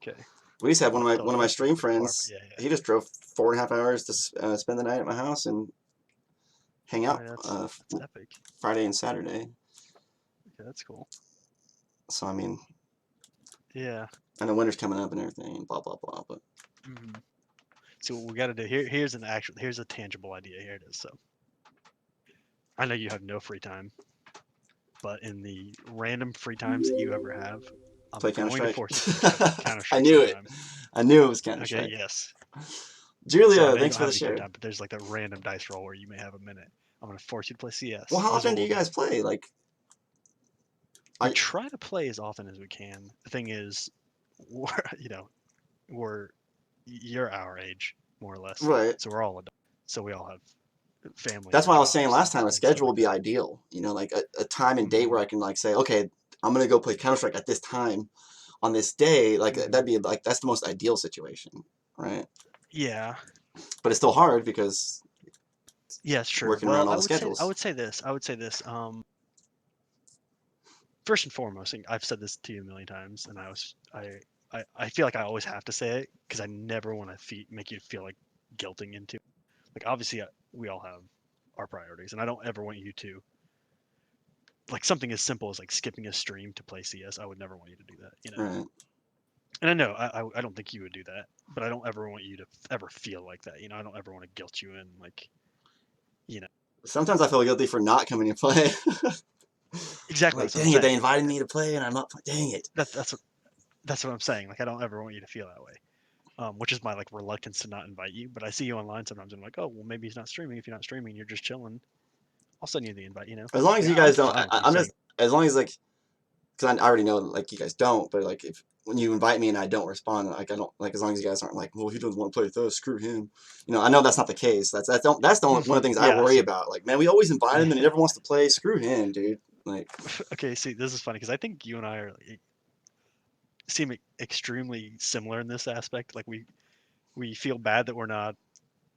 Okay. We just had one of So my that's stream pretty far, but friends. yeah. He just drove 4.5 hours to spend the night at my house and hang out That's epic. Friday and Saturday. Okay, that's cool. So I mean, Yeah. I know winter's coming up and everything, and blah blah blah. But hmm So what we got to do here's a tangible idea. Here it is. So I know you have no free time, but in the random free times that you ever have, I'm play going to Counter-Strike. force you to play Counter-Strike I knew sometime. it. I knew it was Okay, Counter-Strike. yes. Julia, So I know you thanks don't for have the any free share. time, but there's like a random dice roll where you may have a minute. I'm going to force you to play CS. Well, how This is often what do you we'll guys play? Like, We I try to play as often as we can. The thing is, we're you're our age, more or less. right. So we're all adults. So we all have families. That's and why I was saying jobs last time a and stuff schedule like would be that. ideal. You know, like a time and date Mhm. where I can like say, okay, I'm gonna go play Counter-Strike at this time on this day. Like Mhm. that'd be like that's the most ideal situation, right? Yeah. But it's still hard because Yes, true. working Well, around all I the would say schedules. this. I would say this. First and foremost, and I've said this to you a million times, and I feel like I always have to say it because I never want to make you feel like guilting into. Like obviously, we all have our priorities, and I don't ever want you to like something as simple as like skipping a stream to play CS. I would never want you to do that, you know. Right. And I know I don't think you would do that, but I don't ever want you to ever feel like that, you know. I don't ever want to guilt you in, like, you know. Sometimes I feel guilty for not coming to play. Exactly, Like, that's what I'm dang it, they saying. invited me to play and I'm not. Dang it. That's what I'm saying. Like, I don't ever want you to feel that way. Which is my like reluctance to not invite you. But I see you online sometimes, and I'm like, oh well, maybe he's not streaming. If you're not streaming, you're just chilling. I'll send you the invite. You know. As long as Like, you I'm guys don't, fine with you I'm saying. just as long as like, because I already know like you guys don't, but like if when you invite me and I don't respond, like I don't like as long as you guys aren't like, well, he doesn't want to play with us, screw him. You know, I know that's not the case. That's the only, one of the things I Yeah. worry about. Like, man, we always invite him and he never wants to play. Screw him, dude. Like, Okay. See, this is funny because I think you and I seem extremely similar in this aspect. Like we feel bad that we're not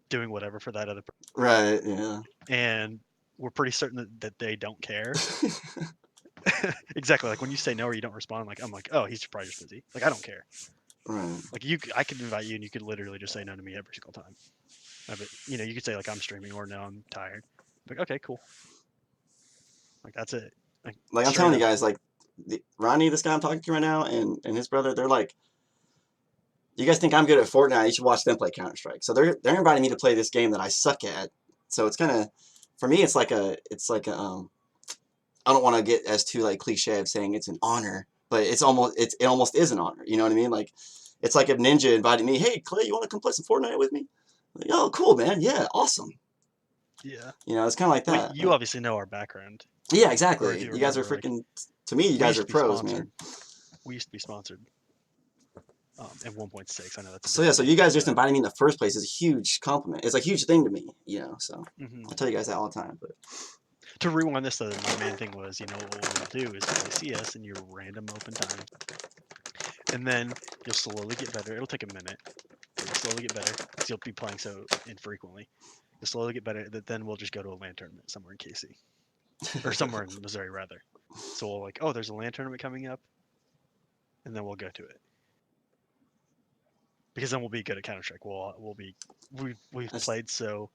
doing whatever for that other person, right, yeah. and we're pretty certain that they don't care. Exactly. Like when you say no or you don't respond, like I'm like, oh, he's probably just busy. Like I don't care. Right. Like I could invite you and you could literally just say no to me every single time. But you know, you could say like I'm streaming or no, I'm tired. Like okay, cool. Like that's it. Like Like I'm straight telling you up. guys, like Ronnie, this guy I'm talking to right now, and his brother, they're like, you guys think I'm good at Fortnite? You should watch them play Counter Strike. So they're inviting me to play this game that I suck at. So it's kind of, for me, it's like a I don't want to get as too like cliche of saying it's an honor, but it almost is an honor. You know what I mean? Like it's like if Ninja invited me, hey Clay, you want to come play some Fortnite with me? Like, oh, cool, man. Yeah, awesome. Yeah. You know, it's kind of like Well, that. you obviously know our background. Yeah, Or exactly. if you You guys are remember, like freaking. To me, you we guys used are to be pros, sponsored. man. We used to be sponsored. At 1.6, I know that's. So yeah, so you guys just inviting me in the first place is a huge compliment. It's a huge thing to me, you know. So I tell you guys that all the time. But To rewind this, though, my main thing was, you know, what we'll do is play CS in your random open time, and then you'll slowly get better. It'll take a minute. But you'll slowly get better because you'll be playing so infrequently. You'll slowly get better. Then we'll just go to a LAN tournament somewhere in KC or somewhere in Missouri, rather. So we'll like, oh, there's a LAN tournament coming up, and then we'll go to it. Because then we'll be good at Counter Strike. We've played so.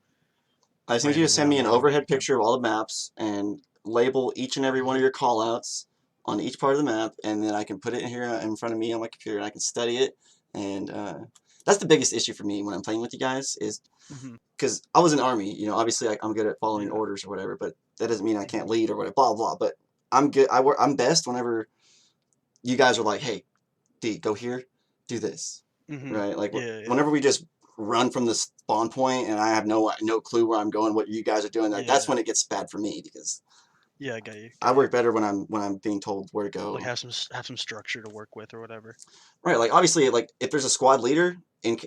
I just need you to send me an randomly overhead online. picture of all the maps and label each and every one of your callouts on each part of the map, and then I can put it in here in front of me on my computer, and I can study it. And that's the biggest issue for me when I'm playing with you guys is because I was in the Army. You know, obviously I'm good at following orders or whatever, but that doesn't mean I can't lead or whatever. Blah blah. But I'm good. I'm best whenever you guys are like, hey, D, go here, do this. Right? Like whenever we just run from the spawn point and I have no clue where I'm going, what you guys are doing. Like, that's Yeah. when it gets bad for me because Yeah, I got you. I work better when I'm being told where to go. Like have some structure to work with or whatever. Right, like obviously, like if there's a squad leader in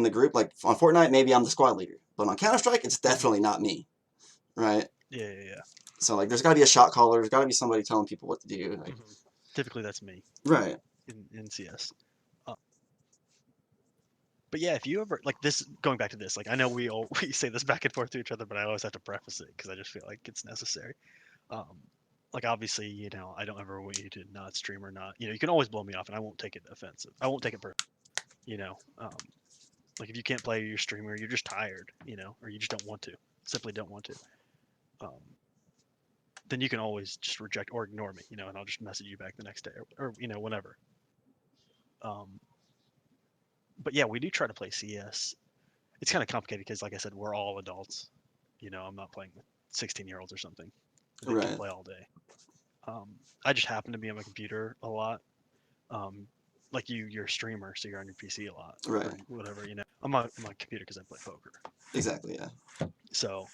the group, like on Fortnite, maybe I'm the squad leader, but on Counter Strike, it's definitely not me, right? Yeah. So like, there's got to be a shot caller. There's got to be somebody telling people what to do. Like, Typically, that's me right, in CS. But yeah, if you ever like this, going back to this, like I know we say this back and forth to each other, but I always have to preface it because I just feel like it's necessary. Um, like obviously, I don't ever want you to not stream or not. You can always blow me off, and I won't take it offensive. I won't take it personal. Like if you can't play your streamer, you're just tired, or you just don't want to, simply don't want to. Um, then you can always just reject or ignore me, and I'll just message you back the next day or whatever. But yeah, we do try to play CS. It's kind of complicated because, like I said, we're all adults. I'm not playing with 16-year-olds or something. They can right, play all day. I just happen to be on my computer a lot. Like you're a streamer, so you're on your PC a lot, right, or whatever. I'm on my computer because I play poker. exactly, yeah, So,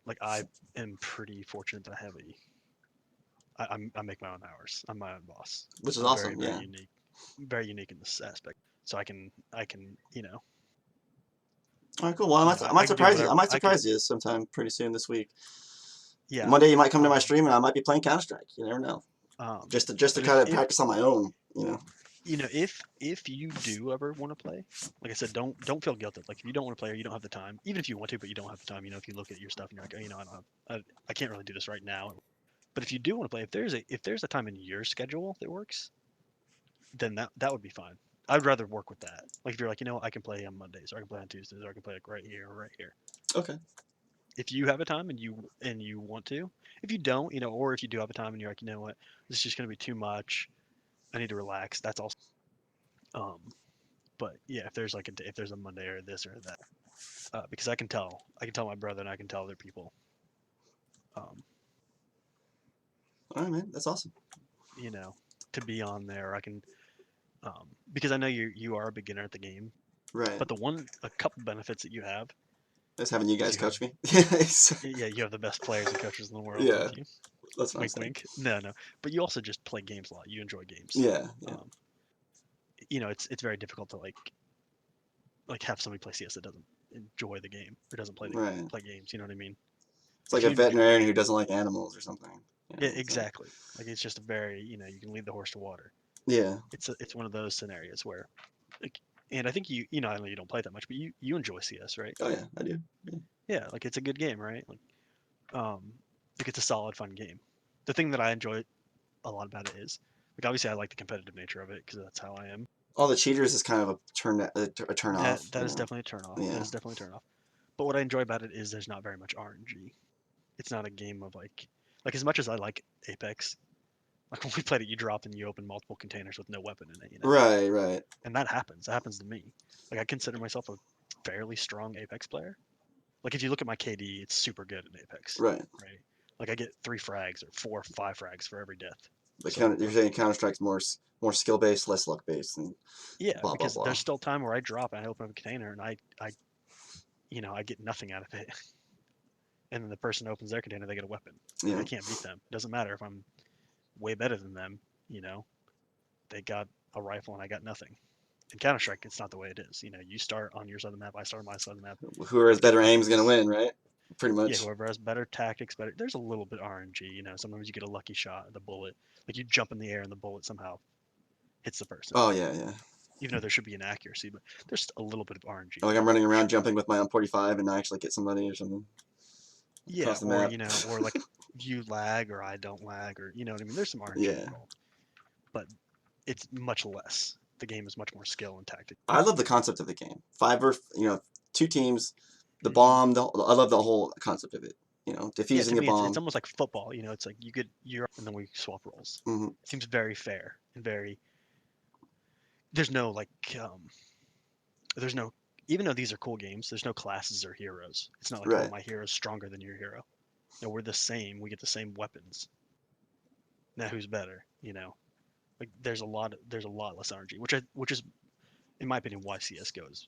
like, I am pretty fortunate that I make my own hours. I'm my own boss. which is I'm very, awesome, very yeah. very unique in this aspect. So I can, All right, cool. Well, I I might can do surprise you. I whatever. might I can, surprise you sometime pretty soon this week. yeah. One day you might come to my Um, stream and I might be playing Counter Strike. You never know. Just to but kind of if practice on my own. if you do ever want to play, like I said, don't feel guilty. Like if you don't want to play or you don't have the time, even if you want to, but you don't have the time, if you look at your stuff and you're like, oh, I don't have, I can't really do this right now. But if you do want to play, if there's a time in your schedule that works, then that would be fine. I'd rather work with that. Like if you're like, I can play on Mondays, or I can play on Tuesdays, or I can play like right here or right here. Okay. If you have a time and you want to, if you don't, or if you do have a time and you're like, what, this is just gonna be too much. I need to relax. That's also. But yeah, if there's a Monday or this or that, because I can tell my brother and I can tell other people. Um, All right, man. That's awesome. to be on there, I can. Because I know you are a beginner at the game, Right. but a couple benefits that you have Just having you is guys you have, coach me. yeah, you have the best players and coaches in the world Yeah, with you. that's what I'm Wink, saying. wink. No, no. But you also just play games a lot. You enjoy games. Yeah, yeah. It's very difficult to like have somebody play CS that doesn't enjoy the game or doesn't Right. play games. You know what I mean? It's like If a you enjoy veterinarian who games, doesn't like animals or something. yeah, It's like, exactly. Like it's just a very you can lead the horse to water. yeah. It's one of those scenarios where, like, and I think I know you don't play that much, but you enjoy CS, right? Oh yeah, I do. Yeah, like it's a good game, right? Um, like it's a solid, fun game. The thing that I enjoy a lot about it is, like, obviously I like the competitive nature of it because that's how I am. All the cheaters is kind of a turn That off. that is definitely a turn off. That Yeah. is definitely a turn off. But what I enjoy about it is there's not very much RNG. It's not a game of like as much as I like Apex, like when we played it, you drop and you open multiple containers with no weapon in it, Right, right, and that happens. That happens to me. Like I consider myself a fairly strong Apex player. Like if you look at my KD, it's super good in Apex, right. right? Like I get 3 frags or 4 or 5 frags for every death. But So you're saying Counter Strike's more skill based, less luck based, and yeah, blah blah because blah. there's still time where I drop and I open up a container and I get nothing out of it. And then the person opens their container, they get a weapon. Like, Yeah. I can't beat them. It doesn't matter if I'm way better than them. They got a rifle and I got nothing. In Counter Strike, it's not the way it is. You start on your side of the map, I start on my side of the map. Whoever has We get better aim is gonna weapons. win, right? Pretty Yeah, much. whoever has better tactics, better. There's a little bit RNG. Sometimes you get a lucky shot at the bullet. Like you jump in the air and the bullet somehow hits the person. Oh yeah, yeah. Even though there should be an accuracy, but there's a little bit of RNG. Like I'm running around jumping with my M45 and I actually get somebody or something Yeah, across the map. or like you lag or I don't lag, or you know what I mean. There's some RNG Yeah. involved, but it's much less. The game is much more skill and tactic. I love the concept of the game. 2 teams, the Mhm. bomb. I love the whole concept of it. Yeah, to Defusing a me, it's bomb. almost like football. It's like you're up and then we swap roles. Hmm. It seems very fair and very. There's no there's no, even though these are cool games, there's no classes or heroes. It's not like, oh, Right. my hero's stronger than your hero. No, we're the same. We get the same weapons. Now who's better? Like there's a lot less RNG, which is, in my opinion, why CS:GO is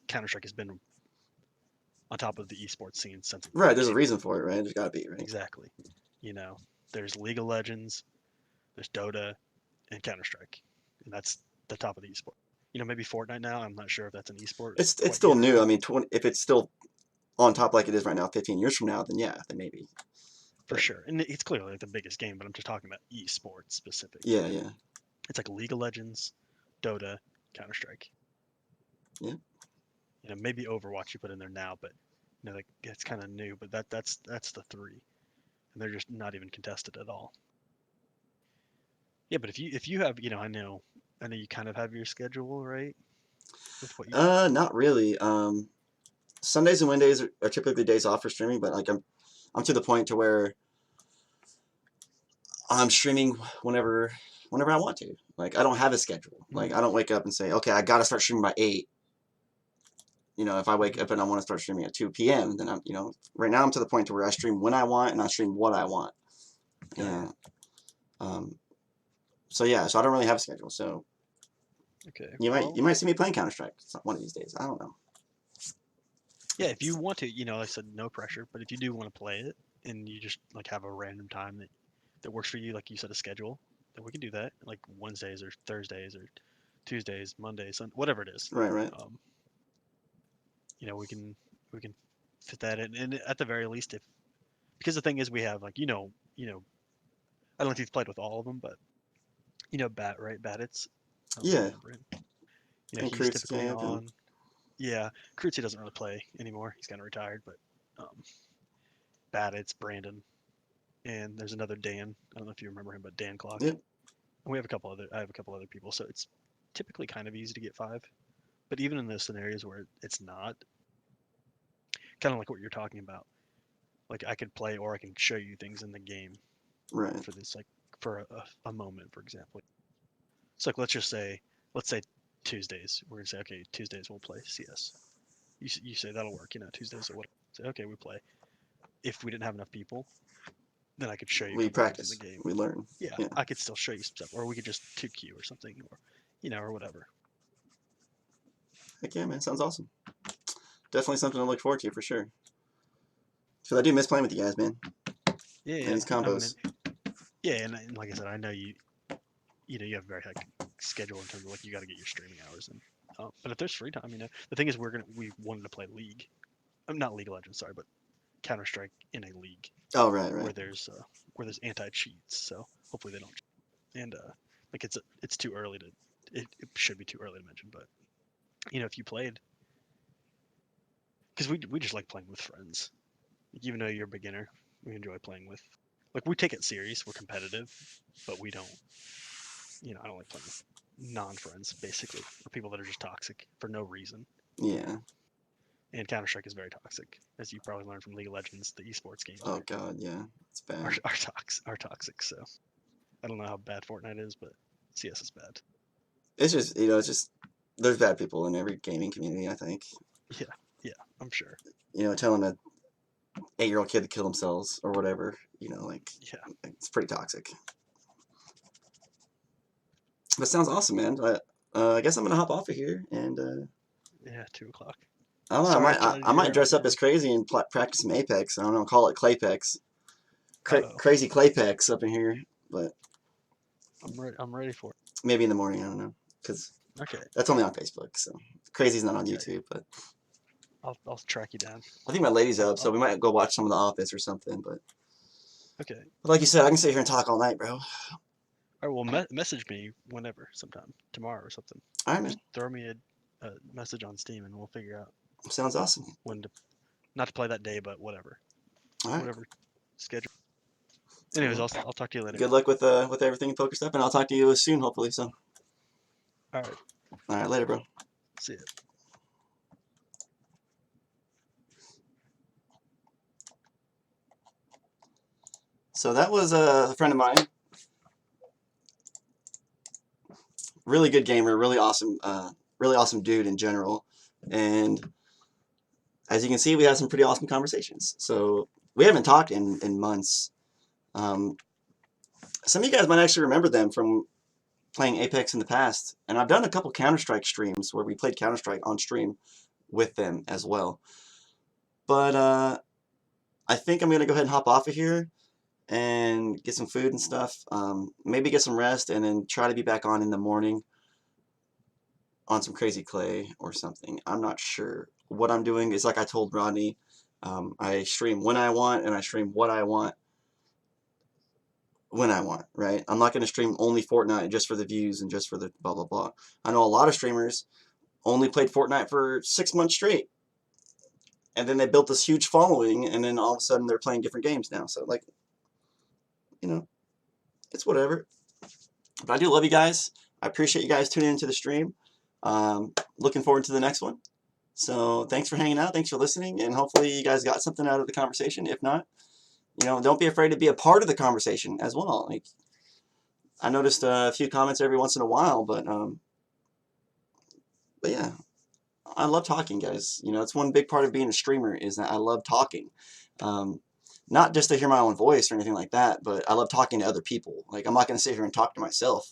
Counter-Strike has been on top of the esports scene since it Right, there's a came. reason for it, right? There's gotta be, right? Exactly. There's League of Legends, there's Dota, and Counter-Strike, and that's the top of the esport. Maybe Fortnite now. I'm not sure if that's an esport It's quite still yet or new. I not. mean, if it's still on top like it is right now, 15 years from now, then yeah, then maybe. For But sure, and it's clearly like the biggest game, but I'm just talking about esports specific. yeah, yeah, It's like League of Legends, Dota, Counter-Strike. yeah. Maybe Overwatch you put in there now, but like it's kind of new. But that's the three, and they're just not even contested at all. Yeah, but if you have, I know you kind of have your schedule, right? With what you Not really. Sundays and Wednesdays are typically days off for streaming, but like I'm to the point to where I'm streaming whenever I want to. Like I don't have a schedule. Like I don't wake up and say, okay, I gotta start streaming by 8. If I wake up and I want to start streaming at 2 p.m., then right now I'm to the point to where I stream when I want and I stream what I want. Yeah. So yeah, so I don't really have a schedule. So Okay. you might see me playing Counter-Strike one of these days. I don't know. Yeah, if you want to, like I said, no pressure. But if you do want to play it and you just like have a random time that works for you, like you said, a schedule, then we can do that. Like Wednesdays or Thursdays or Tuesdays, Mondays, whatever it is. Right. We can fit that in, and at the very least, because the thing is, we have like I don't know if you've played with all of them, but Battits. I don't Yeah. remember him. And He's Cruz, typically yeah, on. Yeah, Krutzy doesn't really play anymore. He's kind of retired, but Battits, Brandon, and there's another Dan. I don't know if you remember him, but Dan Clock. Yeah. And I have a couple other people, so it's typically kind of easy to get 5. But even in those scenarios where it's not, kind of like what you're talking about, like I could play or I can show you things in the game Right. for this, like for a moment, for example. So like, let's say Tuesdays. We're gonna say, okay, Tuesdays we'll play CS. You say that'll work, Tuesdays or what? Say, okay, we play. If we didn't have enough people, then I could show you a We couple things in practice. the game. We learn. Yeah, Yeah. I could still show you some stuff, or we could just 2Q or something, or whatever. Heck yeah, man. Sounds awesome. Definitely something to look forward to for sure. Because I do miss playing with you guys, man. Yeah, And these combos. and like I said, I know you have a very high schedule in terms of like you got to get your streaming hours in. But if there's free time, the thing is we wanted to play League. I'm not League of Legends, sorry, but Counter-Strike in a league Oh, right. where there's anti-cheats. So hopefully they don't. And like it's too early to. It should be too early to mention, but if you played, because we just like playing with friends. Even though you're a beginner, we enjoy playing with. Like we take it serious. We're competitive, but we don't. I don't like playing with non-friends, basically, or people that are just toxic for no reason. Yeah. And Counter-Strike is very toxic, as you probably learned from League of Legends, the esports game. Oh god, yeah. It's bad. Are toxic. So I don't know how bad Fortnite is, but CS is bad. It's just there's bad people in every gaming community, I think. Yeah, I'm sure. Telling a 8-year-old kid to kill themselves or whatever, it's pretty toxic. But sounds awesome, man. I guess I'm gonna hop off of here and Yeah, 2:00. I don't know. Sorry, I might dress up as crazy and practice some Apex. I don't know. Call it Claypex. Crazy Claypex up in here, but I'm ready for it. maybe in the morning. I don't know, because Okay, that's only on Facebook. So Crazy's not on Okay. YouTube, but I'll track you down. I think my lady's up, so we might go watch some of The Office or something. But Okay. like you said, I can sit here and talk all night, bro. All right. Well, message me whenever, sometime tomorrow or something. All right, man. Just throw me a message on Steam, and we'll figure out Sounds awesome. when to, not to play that day, but whatever, All right. whatever schedule. Anyways, I'll talk to you later. Good luck with everything focused up, and I'll talk to you soon, hopefully. So. All right. All right, later, bro. See ya. So that was a friend of mine. Really good gamer, really awesome dude in general. And as you can see, we had some pretty awesome conversations. So we haven't talked in months. Some of you guys might actually remember them from playing Apex in the past. And I've done a couple Counter-Strike streams where we played Counter-Strike on stream with them as well. But I think I'm gonna go ahead and hop off of here and get some food and stuff. Maybe get some rest, and then try to be back on in the morning on some crazy clay or something. I'm not sure. What I'm doing is, like I told Rodney, I stream when I want, and I stream what I want when I want, right? I'm not going to stream only Fortnite just for the views and just for the blah, blah, blah. I know a lot of streamers only played Fortnite for 6 months straight, and then they built this huge following, and then all of a sudden they're playing different games now. So, like, you know, it's whatever. But I do love you guys. I appreciate you guys tuning into the stream. Looking forward to the next one. So thanks for hanging out. Thanks for listening. And hopefully you guys got something out of the conversation. If not, you know, don't be afraid to be a part of the conversation as well. Like, I noticed a few comments every once in a while, but yeah, I love talking, guys. You know, it's one big part of being a streamer is that I love talking. Not just to hear my own voice or anything like that, but I love talking to other people. Like, I'm not going to sit here and talk to myself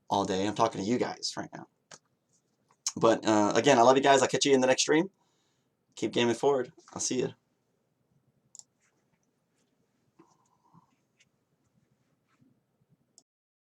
all day. I'm talking to you guys right now. But again, I love you guys. I'll catch you in the next stream. Keep gaming forward. I'll see you.